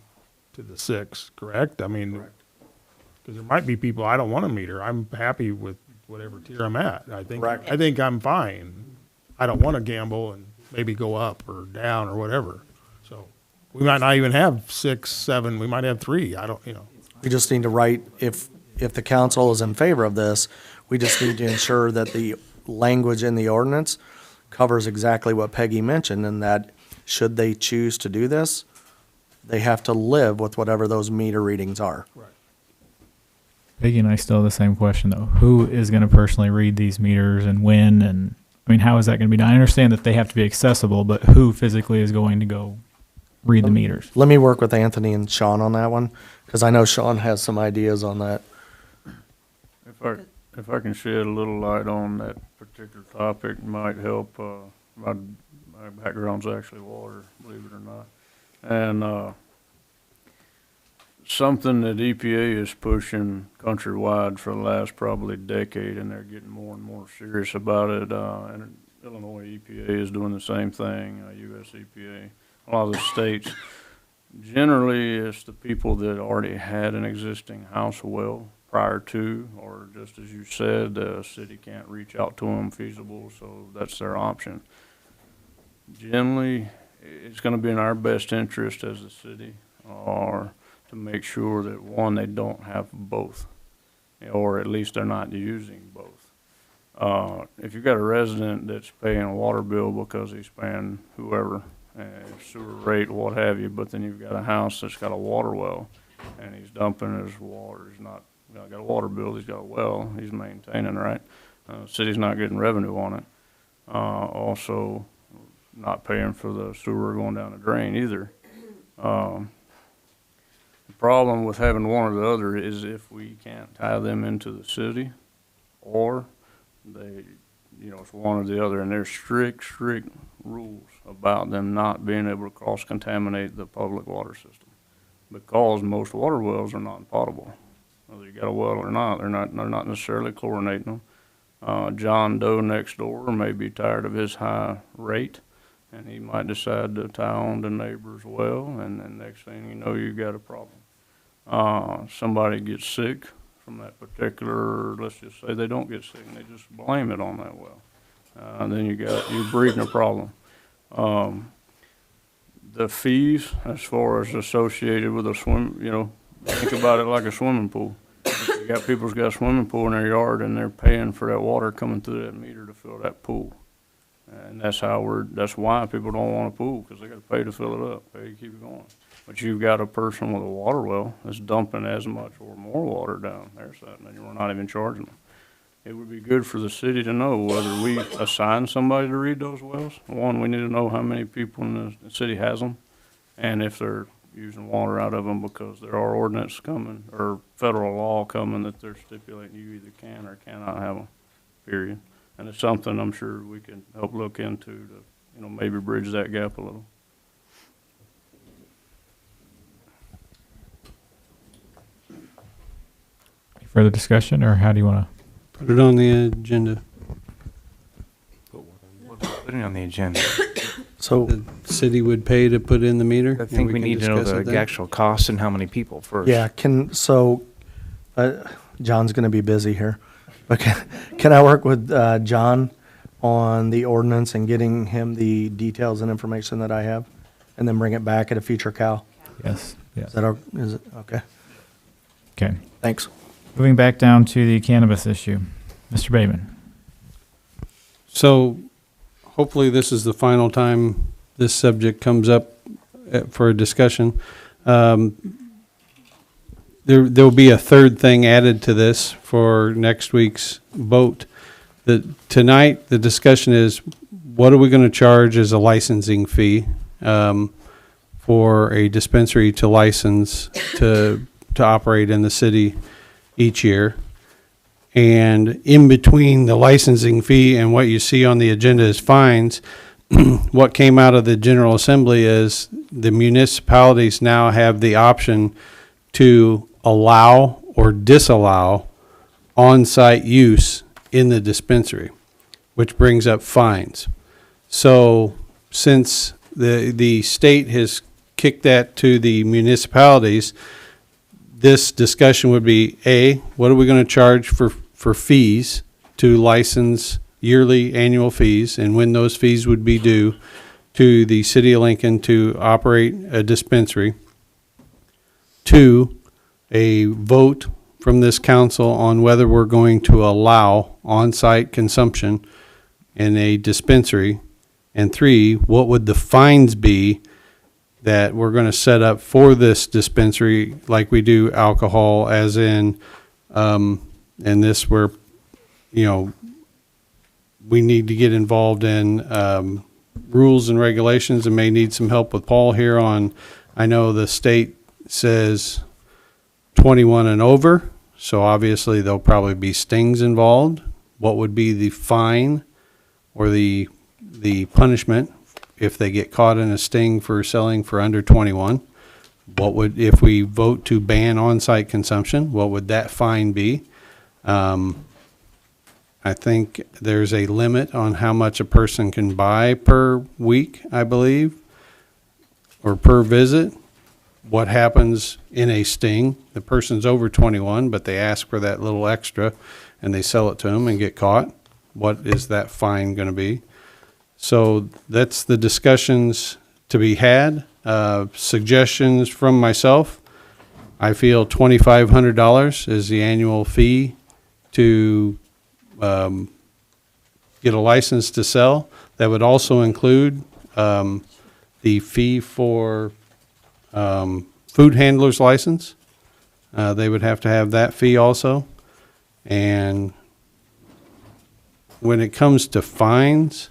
to the 6, correct? I mean, because there might be people, I don't want a meter. I'm happy with whatever tier I'm at. I think I'm fine. I don't want to gamble and maybe go up or down or whatever. So we might not even have 6, 7. We might have 3. I don't. We just need to write, if the council is in favor of this, we just need to ensure that the language in the ordinance covers exactly what Peggy mentioned, and that should they choose to do this, they have to live with whatever those meter readings are. Right. Peggy and I still have the same question, though. Who is going to personally read these meters and when? And how is that going to be done? I understand that they have to be accessible, but who physically is going to go read the meters? Let me work with Anthony and Sean on that one, because I know Sean has some ideas on that. If I can shed a little light on that particular topic, might help. My background's actually water, believe it or not. And something that EPA is pushing countrywide for the last probably decade, and they're getting more and more serious about it. And Illinois EPA is doing the same thing, US EPA. a lot of the states. Generally, it's the people that already had an existing house well prior to, or just as you said, the city can't reach out to them feasible, so that's their option. Generally, it's gonna be in our best interest as a city, or to make sure that, one, they don't have both, or at least they're not using both. If you've got a resident that's paying a water bill because he's paying whoever, sewer rate, what have you, but then you've got a house that's got a water well, and he's dumping his water, he's not, got a water bill, he's got a well, he's maintaining, right? City's not getting revenue on it. Also, not paying for the sewer going down the drain either. The problem with having one or the other is if we can't tie them into the city, or they, it's one or the other, and there's strict rules about them not being able to cross-contaminate the public water system, because most water wells are not potable. Whether you got a well or not, they're not necessarily chlorinating them. John Doe next door may be tired of his high rate, and he might decide to tie on the neighbor's well, and then next thing you know, you got a problem. Somebody gets sick from that particular, let's just say they don't get sick, and they just blame it on that well. Then you're breeding a problem. The fees, as far as associated with a swim, think about it like a swimming pool. You got people's got a swimming pool in their yard, and they're paying for that water coming through that meter to fill that pool. And that's why people don't want a pool, because they got to pay to fill it up, pay to keep it going. But you've got a person with a water well that's dumping as much or more water down there, and we're not even charging them. It would be good for the city to know whether we assign somebody to read those wells. One, we need to know how many people in the city has them, and if they're using water out of them, because there are ordinance coming, or federal law coming, that they're stipulating you either can or cannot have them, period. And it's something I'm sure we can help look into to, maybe bridge that gap a little. Further discussion, or how do you want to? Put it on the agenda. Put it on the agenda. So The city would pay to put in the meter? I and think we can need to know discuss it the then? actual cost and how many people first. yeah, John's going to be busy here. But can I work with John on the ordinance and getting him the details and information that I have, and then bring it back at a future Cal? Yes. Is it okay? Okay. Thanks. Moving back down to the cannabis issue, Mr. Bateman. So hopefully this is the final time this subject comes up for a discussion. There'll be a third thing added to this for next week's vote. Tonight, the discussion is, what are we going to charge as a licensing fee for a dispensary to license to operate in the city each year? And in between the licensing fee and what you see on the agenda is fines, what came out of the General Assembly is the municipalities now have the option to allow or disallow on-site use in the dispensary, which brings up fines. So since the state has kicked that to the municipalities, this discussion would be, A, what are we going to charge for fees to license, yearly annual fees, and when those fees would be due to the city of Lincoln to operate a dispensary. 2, a vote from this council on whether we're going to allow on-site consumption in a dispensary. And 3, what would the fines be that we're going to set up for this dispensary, like we do alcohol, as in, and this where, we need to get involved in rules and regulations, and may need some help with Paul here on, I know the state says 21 and over, so obviously there'll probably be stings involved. What would be the fine or the punishment if they get caught in a sting for selling for under 21? What would, if we vote to ban on-site consumption, what would that fine be? I think there's a limit on how much a person can buy per week, I believe. or per visit, what happens in a sting. The person's over 21, but they ask for that little extra and they sell it to them and get caught. What is that fine going to be? So that's the discussions to be had. Suggestions from myself. I feel $2,500 is the annual fee to get a license to sell. That would also include the fee for food handler's license. They would have to have that fee also. And when it comes to fines,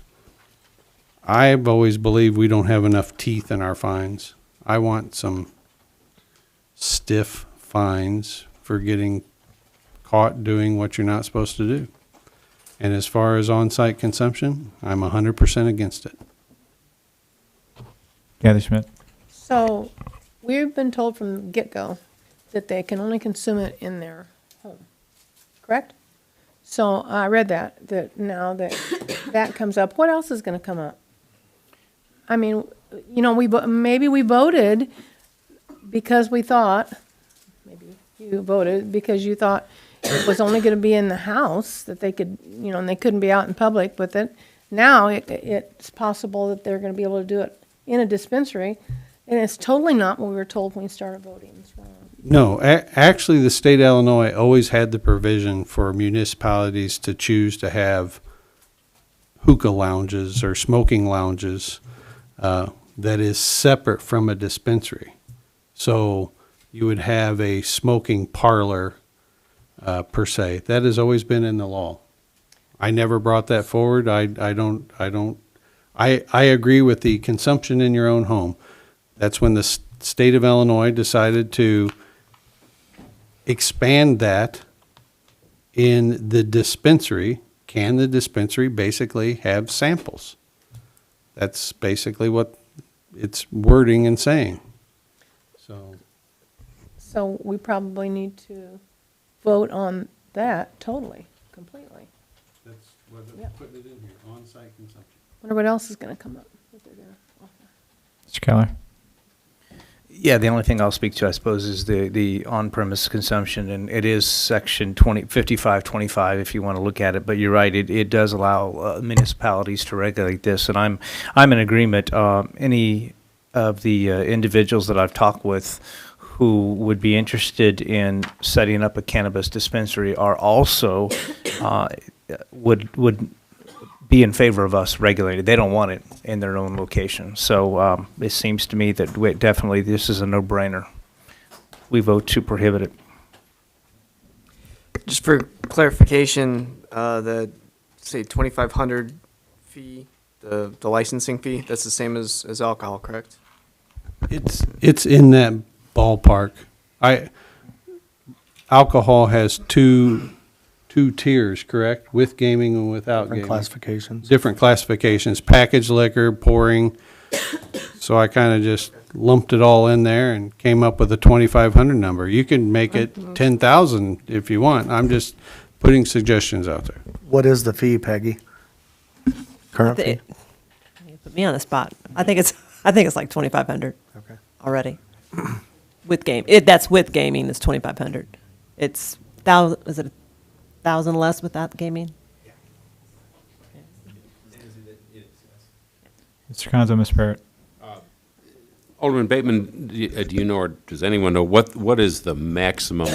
I've always believed we don't have enough teeth in our fines. I want some stiff fines for getting caught doing what you're not supposed to do. And as far as on-site consumption, I'm 100% against it. Kathy Schmidt. So we've been told from the get-go that they can only consume it in their home, correct? So I read that now that that comes up, what else is going to come up? I mean, you know, maybe we voted because we thought, maybe you voted because you thought it was only going to be in the house, that they could, you know, and they couldn't be out in public with it. Now it's possible that they're going to be able to do it in a dispensary, and it's totally not what we were told when we started voting. It's wrong. No, actually, the state of Illinois always had the provision for municipalities to choose to have hookah lounges or smoking lounges that is separate from a dispensary. So you would have a smoking parlor per se. That has always been in the law. I never brought that forward. I agree with the consumption in your own home. That's when the state of Illinois decided to expand that in the dispensary. Can the dispensary basically have samples? That's basically what it's wording and saying. So we probably need to vote on that totally, completely. That's what Yeah. putting it in here, on-site consumption. Wonder what else is going to come up. What they're gonna offer. Mr. Keller. Yeah, the only thing I'll speak to, I suppose, is the on-premise consumption, and it is section 5525 if you want to look at it. But you're right, it does allow municipalities to regulate this, and I'm in agreement. Any of the individuals that I've talked with who would be interested in setting up a cannabis dispensary are also would be in favor of us regulating. They don't want it in their own location. So it seems to me that definitely this is a no-brainer. We vote to prohibit it. Just for clarification, the, say, 2,500 fee, the licensing fee, that's the same as alcohol, correct? It's in that ballpark. Alcohol has two tiers, correct? With gaming and without Different gaming. classifications. Different classifications, packaged liquor, pouring. So I kind of just lumped it all in there and came up with a 2,500 number. You can make it 10,000 if you want. I'm just putting suggestions out there. What is the fee, Peggy? Current fee? You put me on the spot. I think it's like 2,500. Okay. Already. With that's with gaming, it's 2,500. It's is it 1,000 less without gaming? Mr. Conzo, Ms. Barrett. Alderman Bateman, do you know, or does anyone know, what is the maximum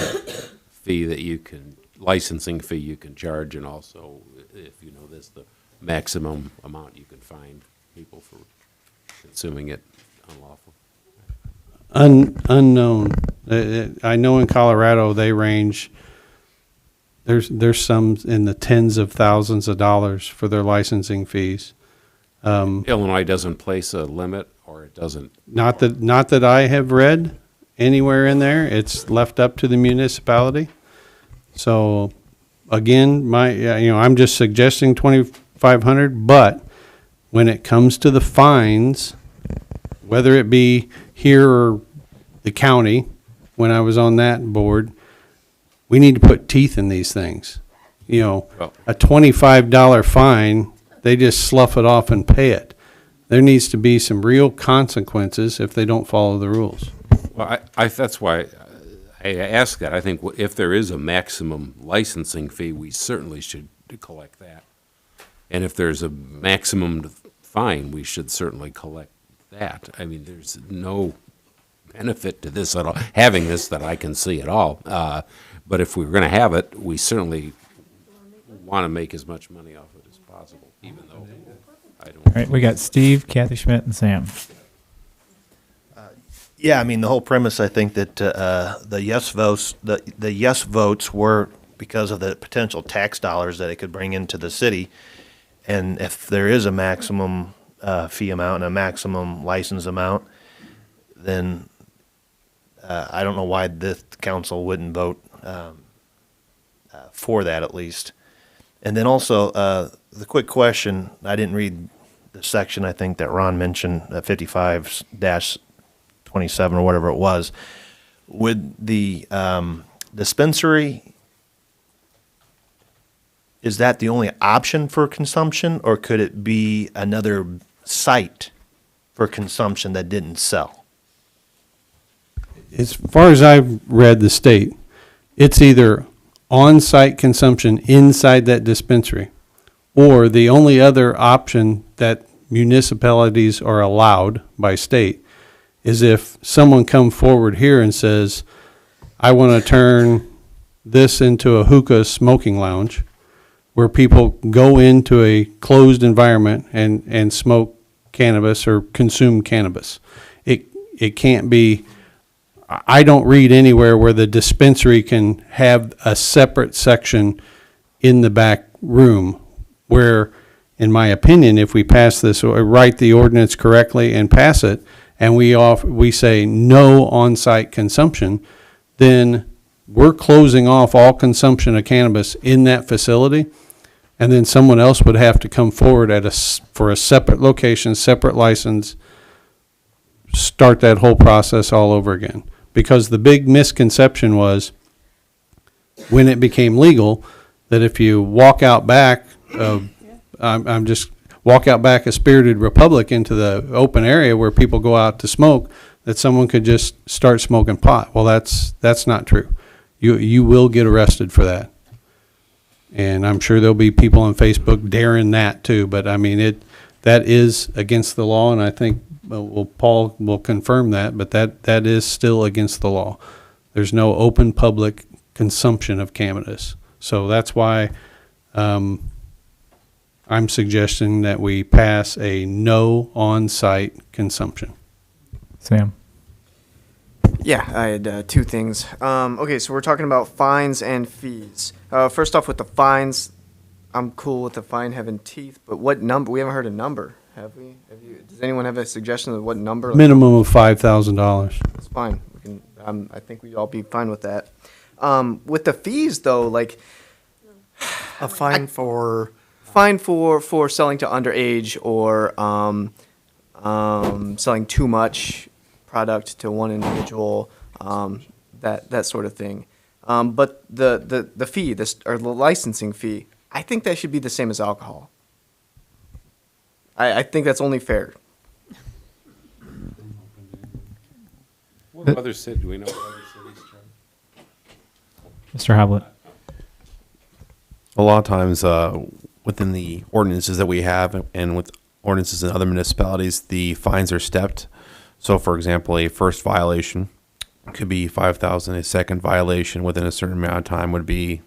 fee that you can, licensing fee you can charge, and also, if you know this, the maximum amount you can fine people for consuming it unlawful? Unknown. I know in Colorado they range, there's some in the tens of thousands of dollars for their licensing fees. Illinois doesn't place a limit, or it doesn't? Not that I have read anywhere in there. It's left up to the municipality. So again, I'm just suggesting 2,500, but when it comes to the fines, whether it be here or the county, when I was on that board, we need to put teeth in these things. A $25 fine, they just slough it off and pay it. There needs to be some real consequences if they don't follow the rules. Well, that's why I ask that. I think if there is a maximum licensing fee, we certainly should collect that. And if there's a maximum fine, we should certainly collect that. I mean, there's no benefit to this at all, having this that I can see at all. But if we're going to have it, we certainly want to make as much money off it as possible, even though I don't. All right, we got Steve, Kathy Schmidt, and Sam. Yeah, I mean, the whole premise, I think that the yes votes, the yes votes were because of the potential tax dollars that it could bring into the city. And if there is a maximum fee amount and a maximum license amount, then I don't know why this council wouldn't vote for that at least. And then also, the quick question, I didn't read the section, I think that Ron mentioned, 55-27 or whatever it was. Would the dispensary, is that the only option for consumption, or could it be another site for consumption that didn't sell? As far as I've read the state, it's either on-site consumption inside that dispensary, or the only other option that municipalities are allowed by state is if someone come forward here and says, I want to turn this into a hookah smoking lounge where people go into a closed environment and smoke cannabis or consume cannabis. It can't be, I don't read anywhere where the dispensary can have a separate section in the back room where, in my opinion, if we pass this or write the ordinance correctly and pass it, and we say no on-site consumption, then we're closing off all consumption of cannabis in that facility, and then someone else would have to come forward for a separate location, separate license, start that whole process all over again. Because the big misconception was, when it became legal, that if you walk out back, walk out back of Spirited Republic into the open area where people go out to smoke, that someone could just start smoking pot. Well, that's not true. You will get arrested for that. And I'm sure there'll be people on Facebook daring that too. But I mean, that is against the law, and I think Paul will confirm that. But that is still against the law. There's no open public consumption of cannabis. So that's why I'm suggesting that we pass a no on-site consumption. Sam. Yeah, I had two things. Okay, so we're talking about fines and fees. First off, with the fines, I'm cool with the fine having teeth, but what number? We haven't heard a number, have we? Does anyone have a suggestion of what number? Minimum of $5,000. That's fine. I think we'd all be fine with that. With the fees, though, like A fine for selling to underage or selling too much product to one individual, that sort of thing. But the fee, or the licensing fee, I think that should be the same as alcohol. I think that's only fair. What other city, do we know what other cities Mr. charge? Hoblet. A lot of times, within the ordinances that we have and with ordinances in other municipalities, the fines are stepped. So, for example, a first violation could be $5,000. A second violation within a certain amount of time would be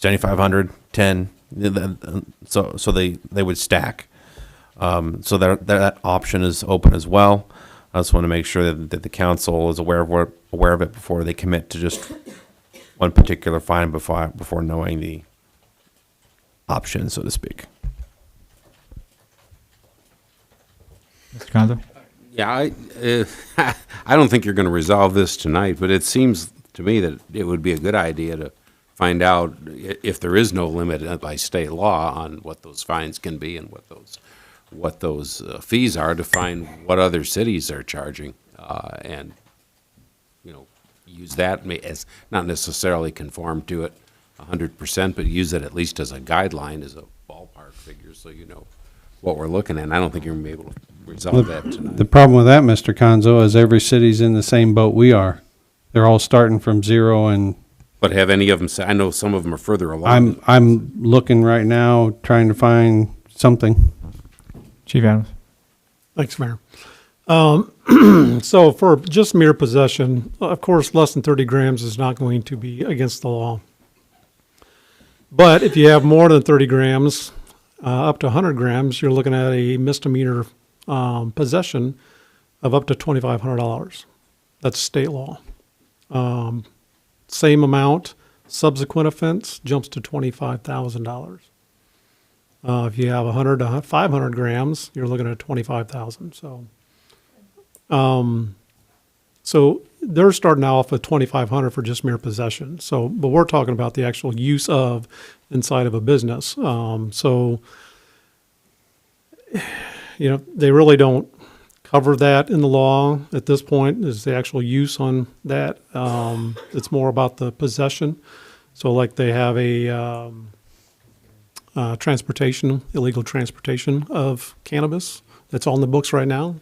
$7,500, $10,000. So they would stack. So that option is open as well. I just want to make sure that the council is aware of it before they commit to just one particular fine before knowing the option, so to speak. Mr. Conzo? Yeah, I don't think you're going to resolve this tonight, but it seems to me that it would be a good idea to find out if there is no limit by state law on what those fines can be and what those fees are, to find what other cities are charging, and use that as not necessarily conform to it 100%, but use it at least as a guideline, as a ballpark figure, so you know what we're looking at. And I don't think you're going to be able to resolve that tonight. The problem with that, Mr. Conzo, is every city's in the same boat we are. They're all starting from zero, and But have any of them, I know some of them are further along. I'm looking right now, trying to find something. Chief Adams. Thanks, Mayor. So for just mere possession, of course, less than 30 grams is not going to be against the law. But if you have more than 30 grams, up to 100 grams, you're looking at a misdemeanor possession of up to $2,500. That's state law. Same amount, subsequent offense jumps to $25,000. If you have 100 to 500 grams, you're looking at 25,000. So they're starting off with 2,500 for just mere possession. So, but we're talking about the actual use of inside of a business. They really don't cover that in the law at this point, is the actual use on that. It's more about the possession. So like they have a illegal transportation of cannabis that's on the books right now.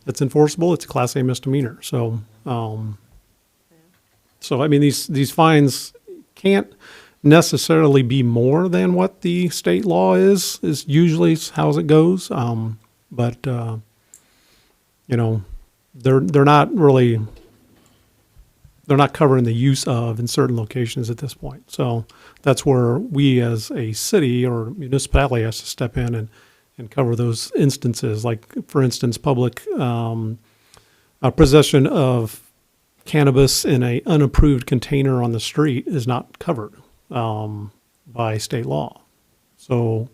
It's enforceable. It's a Class A misdemeanor. So I mean, these fines can't necessarily be more than what the state law is usually how it goes. But they're not really, they're not covering the use of in certain locations at this point. So that's where we as a city or municipality has to step in and cover those instances. Like, for instance, public possession of cannabis in a unapproved container on the street is not covered by state law. So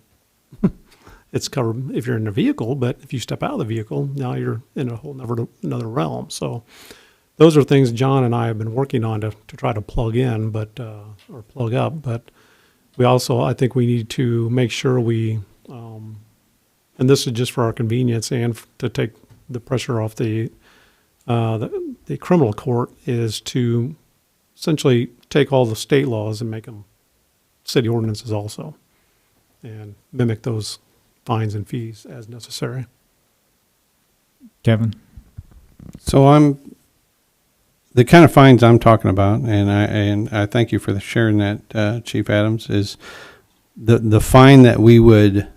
it's covered if you're in a vehicle, but if you step out of the vehicle, now you're in a whole another realm. So those are things John and I have been working on to try to plug in, or plug up. But we also, I think we need to make sure we, and this is just for our convenience and to take the pressure off the criminal court, is to essentially take all the state laws and make them city ordinances also, and mimic those fines and fees as necessary. Kevin. So the kind of fines I'm talking about, and I thank you for sharing that, Chief Adams, is the fine that we would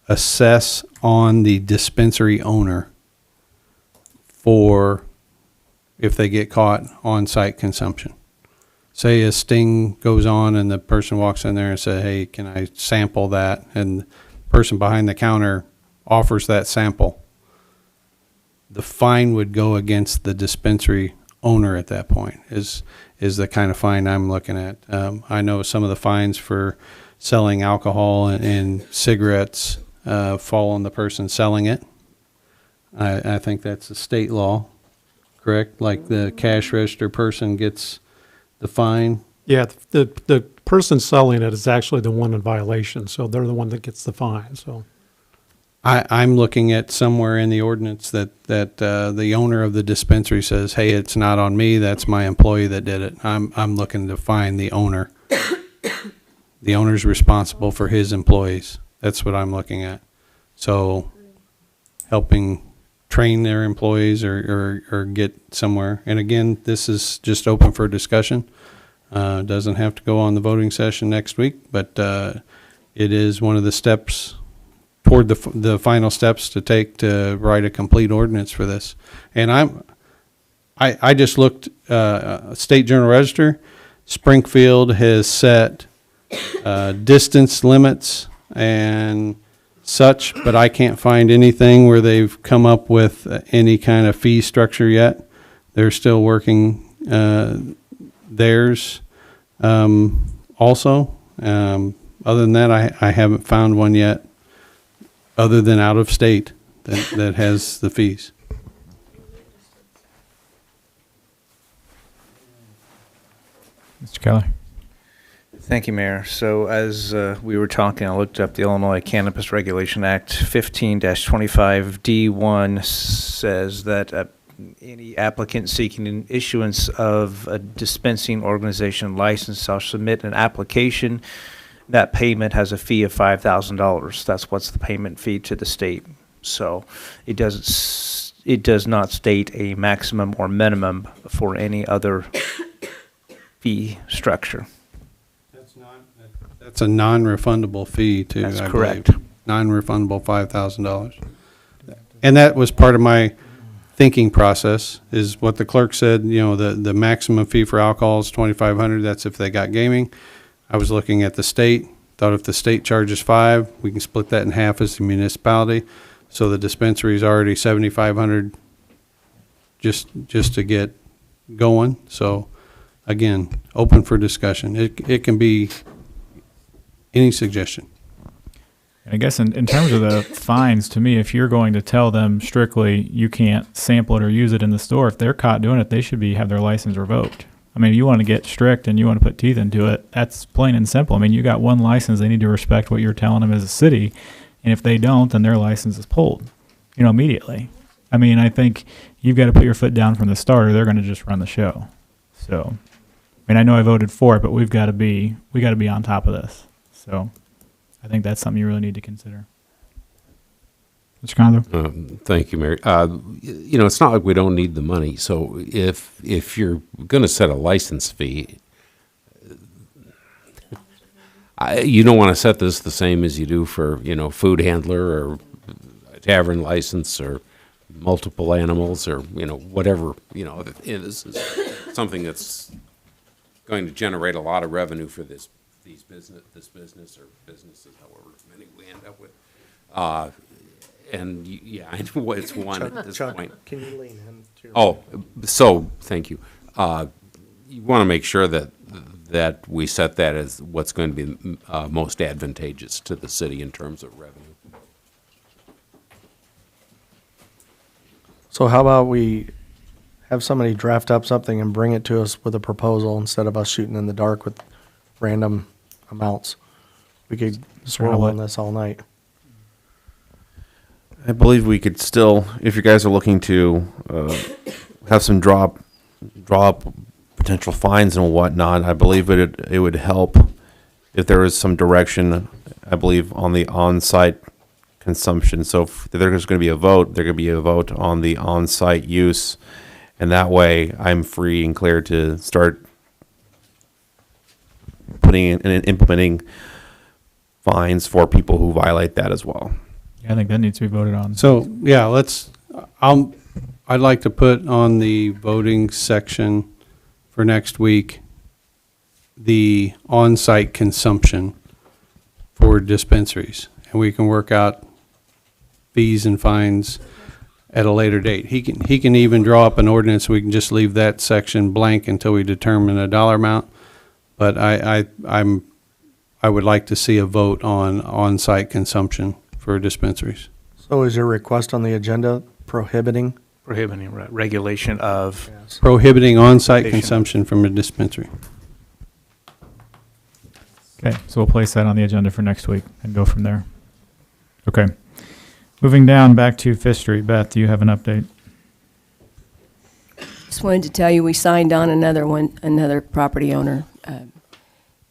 assess on the dispensary owner for if they get caught on-site consumption. Say a sting goes on and the person walks in there and says, hey, can I sample that? And the person behind the counter offers that sample. The fine would go against the dispensary owner at that point, is the kind of fine I'm looking at. I know some of the fines for selling alcohol and cigarettes fall on the person selling it. I think that's a state law, correct? Like the cash register person gets the fine? Yeah, the person selling it is actually the one in violation, so they're the one that gets the fine, so. I'm looking at somewhere in the ordinance that the owner of the dispensary says, hey, it's not on me, that's my employee that did it. I'm looking to find the owner. The owner's responsible for his employees. That's what I'm looking at. So helping train their employees or get somewhere. And again, this is just open for discussion. Doesn't have to go on the voting session next week, but it is one of the steps toward the final steps to take to write a complete ordinance for this. And I just looked, State Journal Register, Springfield has set distance limits and such, but I can't find anything where they've come up with any kind of fee structure yet. They're still working theirs also. Other than that, I haven't found one yet, other than out of state that has the fees. Mr. Keller. Thank you, Mayor. So as we were talking, I looked up the Illinois Cannabis Regulation Act. 15-25D1 says that any applicant seeking an issuance of a dispensing organization license shall submit an application. That payment has a fee of $5,000. That's what's the payment fee to the state. So it does not state a maximum or minimum for any other fee structure. That's a non-refundable fee too. That's I correct. believe. Non-refundable $5,000. And that was part of my thinking process, is what the clerk said, you know, the maximum fee for alcohol is $2,500. That's if they got gaming. I was looking at the state, thought if the state charges $5,000, we can split that in half as a municipality. So the dispensary is already $7,500 just to get going. So again, open for discussion. It can be any suggestion. I guess in terms of the fines, to me, if you're going to tell them strictly you can't sample it or use it in the store, if they're caught doing it, they should have their license revoked. I mean, if you want to get strict and you want to put teeth into it, that's plain and simple. I mean, you got one license, they need to respect what you're telling them as a city, and if they don't, then their license is pulled, immediately. I mean, I think you've got to put your foot down from the start, or they're going to just run the show. So, I mean, I know I voted for it, but we got to be on top of this. So, I think that's something you really need to consider. Mr. Conzo? Thank you, Mary. It's not like we don't need the money. So if you're going to set a license fee, you don't want to set this the same as you do for, food handler or a tavern license or multiple animals or, whatever. This is something that's going to generate a lot of revenue for this business or businesses, however many we end up with. And yeah, I know it's one at this point. Can you lean in? So thank you. You want to make sure that we set that as what's going to be most advantageous to the city in terms of revenue. So how about we have somebody draft up something and bring it to us with a proposal instead of us shooting in the dark with random amounts? We could swirl on this all night. I believe we could still, if you guys are looking to have some draw up potential fines and whatnot, I believe it would help if there was some direction, I believe, on the on-site consumption. So if there's going to be a vote, there could be a vote on the on-site use, and that way I'm free and clear to start putting in and implementing fines for people who violate that as well. I think that needs to be voted on. So, yeah, I'd like to put on the voting section for next week the on-site consumption for dispensaries. And we can work out fees and fines at a later date. He can even draw up an ordinance, we can just leave that section blank until we determine a dollar amount. But I would like to see a vote on on-site consumption for dispensaries. So is your request on the agenda prohibiting? Prohibiting regulation of. Yes. Prohibiting on-site consumption from a dispensary. Okay, so we'll place that on the agenda for next week and go from there. Okay. Moving down back to Fifth Street. Beth, do you have an update? Just wanted to tell you, we signed on another property owner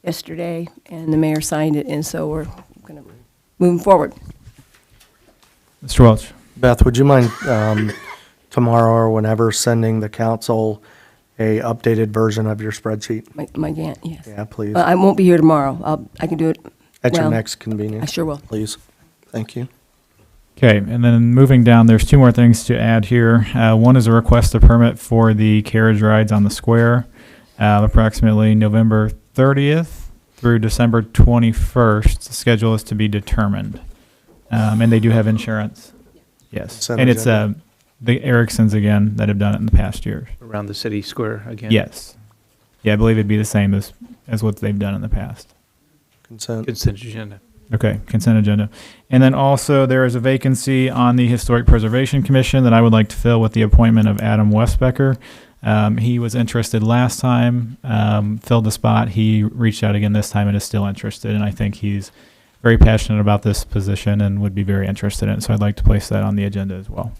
yesterday, and the mayor signed it, and so we're going to move forward. Mr. Welch? Beth, would you mind tomorrow or whenever sending the council a updated version of your spreadsheet? My Gantt, yes. Yeah, please. I won't be here tomorrow. I can do it. At your well, next convenience. I sure will. Please. Thank you. Okay, and then moving down, there's two more things to add here. One is a request of permit for the carriage rides on the square, approximately November 30th through December 21st. The schedule is to be determined. And they do have insurance. Yes. Consent And it's agenda. the Ericksons again that have done it in the past years. Around the city square again? Yes. Yeah, I believe it'd be the same as what they've done in the past. Consent. Consent agenda. Okay, consent agenda. And then also there is a vacancy on the Historic Preservation Commission that I would like to fill with the appointment of Adam Westbecker. He was interested last time, filled the spot. He reached out again this time and is still interested. And I think he's very passionate about this position and would be very interested in it. So I'd like to place that on the agenda as well.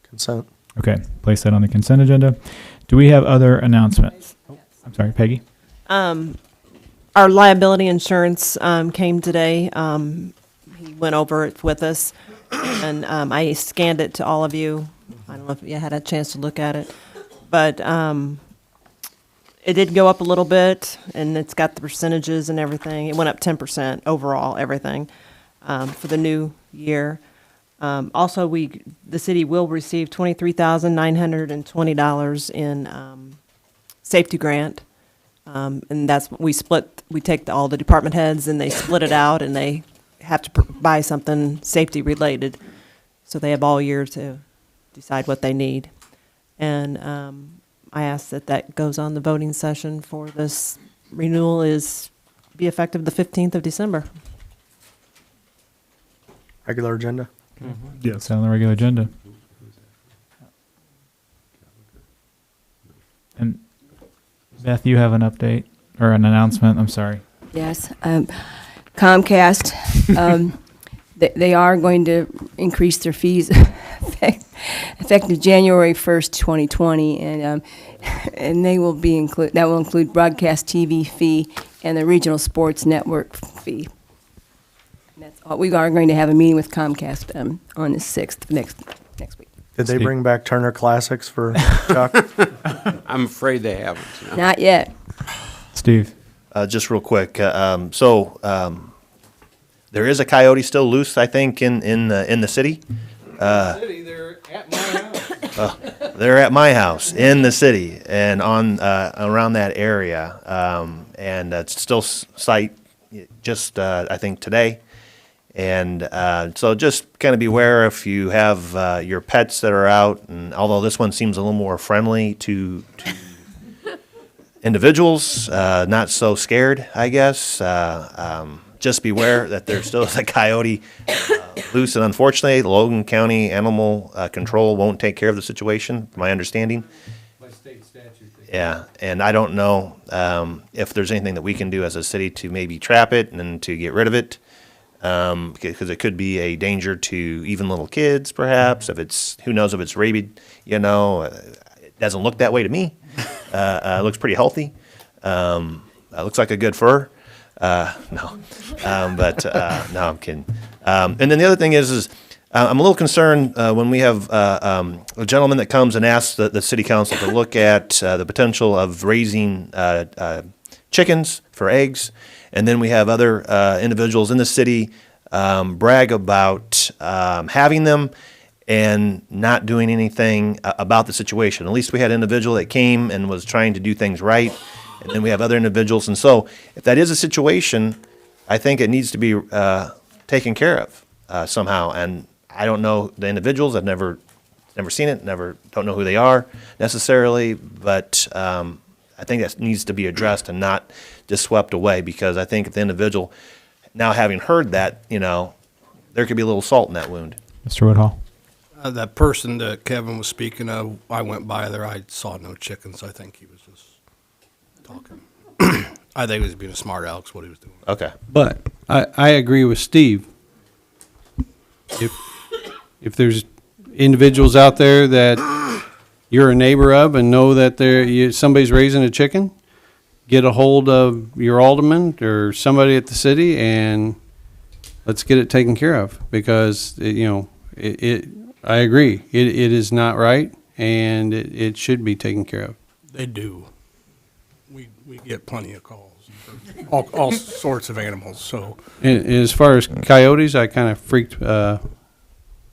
Consent. Okay, place that on the consent agenda. Do we have other announcements? I'm sorry, Peggy? Our liability insurance came today. He went over it with us. And I scanned it to all of you. I don't know if you had a chance to look at it. But it did go up a little bit, and it's got the percentages and everything. It went up 10% overall, everything, for the new year. Also, the city will receive $23,920 in safety grant. And that's, we take all the department heads and they split it out and they have to buy something safety related. So they have all year to decide what they need. And I ask that goes on the voting session for this renewal be effective the 15th of December. Regular agenda? Yes. It's on the regular agenda. And Beth, you have an update or an announcement? I'm sorry. Yes, Comcast, they are going to increase their fees effective January 1st, 2020, and they will that will include broadcast TV fee and the regional sports network fee. And that's all. We are going to have a meeting with Comcast on the 6th next week. Did they bring back Turner Classics for Chuck? I'm afraid they haven't. Not yet. Steve. Just real quick, there is a coyote still loose, I think, in the city. They're at my house. They're at my house in the city and on around that area, and it's still sight just I think today. And so just kind of beware if you have your pets that are out, and although this one seems a little more friendly to individuals, not so scared, I guess. Just beware that there still is a coyote loose, and unfortunately, Logan County Animal Control won't take care of the situation, my understanding. By state statute. Yeah, and I don't know if there's anything that we can do as a city to maybe trap it and to get rid of it. Because it could be a danger to even little kids, perhaps. If it's, who knows if it's rabid, it doesn't look that way to me. It looks pretty healthy. Looks like a good fur. No, I'm kidding. And then the other thing is I'm a little concerned when we have a gentleman that comes and asks the city council to look at the potential of raising chickens for eggs. And then we have other individuals in the city brag about having them and not doing anything about the situation. At least we had an individual that came and was trying to do things right, and then we have other individuals. And so if that is a situation, I think it needs to be taken care of somehow. And I don't know the individuals. I've never seen it, don't know who they are necessarily, but I think that needs to be addressed and not just swept away, because I think if the individual, now having heard that, there could be a little salt in that wound. Mr. Woodhull. That person that Kevin was speaking of, I went by there, I saw no chickens. I think he was just talking. I think he was being a smart Alex, what he was doing. Okay. But I agree with Steve. If there's individuals out there that you're a neighbor of and know that somebody's raising a chicken, get a hold of your alderman or somebody at the city and let's get it taken care of, because I agree. It is not right, and it should be taken care of. They do. We get plenty of calls, for all sorts of animals, so. And as far as coyotes, I kind of freaked my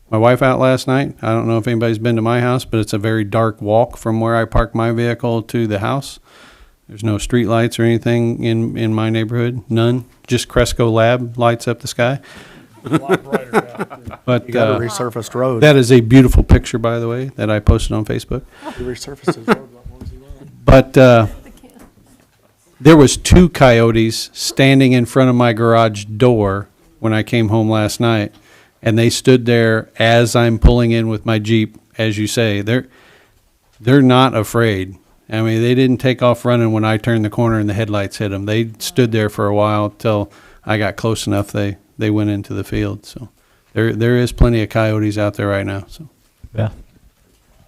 wife out last night. I don't know if anybody's been to my house, but it's a very dark walk from where I park my vehicle to the house. There's no street lights or anything in my neighborhood, none. Just Cresco Lab lights up the sky. But You got a resurfaced road. that is a beautiful picture, by the way, that I posted on Facebook. You resurfaced his road a lot more as he went. But there was 2 coyotes standing in front of my garage door when I came home last night, and they stood there as I'm pulling in with my Jeep. As you say, they're not afraid. I mean, they didn't take off running when I turned the corner and the headlights hit them. They stood there for a while till I got close enough. They went into the field. So there is plenty of coyotes out there right now. So yeah.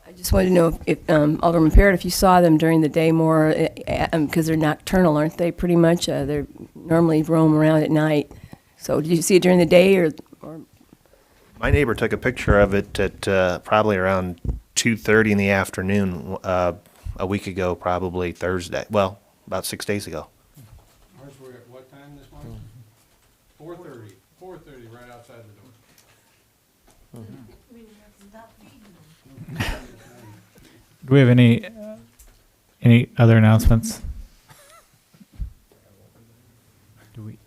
I just wanted to know if Alderman Parrott, if you saw them during the day more, because they're nocturnal, aren't they? Pretty much, they normally roam around at night. So did you see it during the day or? My neighbor took a picture of it at probably around 2:30 in the afternoon a week ago, probably Thursday. Well, about 6 days ago. Ours were at what time this morning? 4:30. 4:30, right outside the door. Do we have any other announcements? Do we?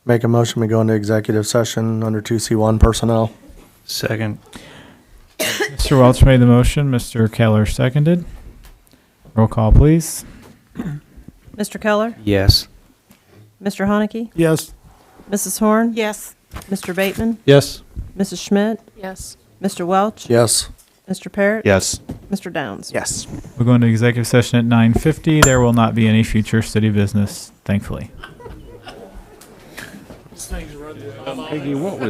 Make a motion, we go into executive session under 2C1 personnel. Second. Mr. Welch made the motion. Mr. Keller seconded. Roll call, please. Mr. Keller? Yes. Mr. Haneke? Yes. Mrs. Horn? Yes. Mr. Bateman? Yes. Mrs. Schmidt? Yes. Mr. Welch? Yes. Mr. Parrott? Yes. Mr. Downs? Yes. We'll go into executive session at 9:50. There will not be any future city business, thankfully. Peggy, what was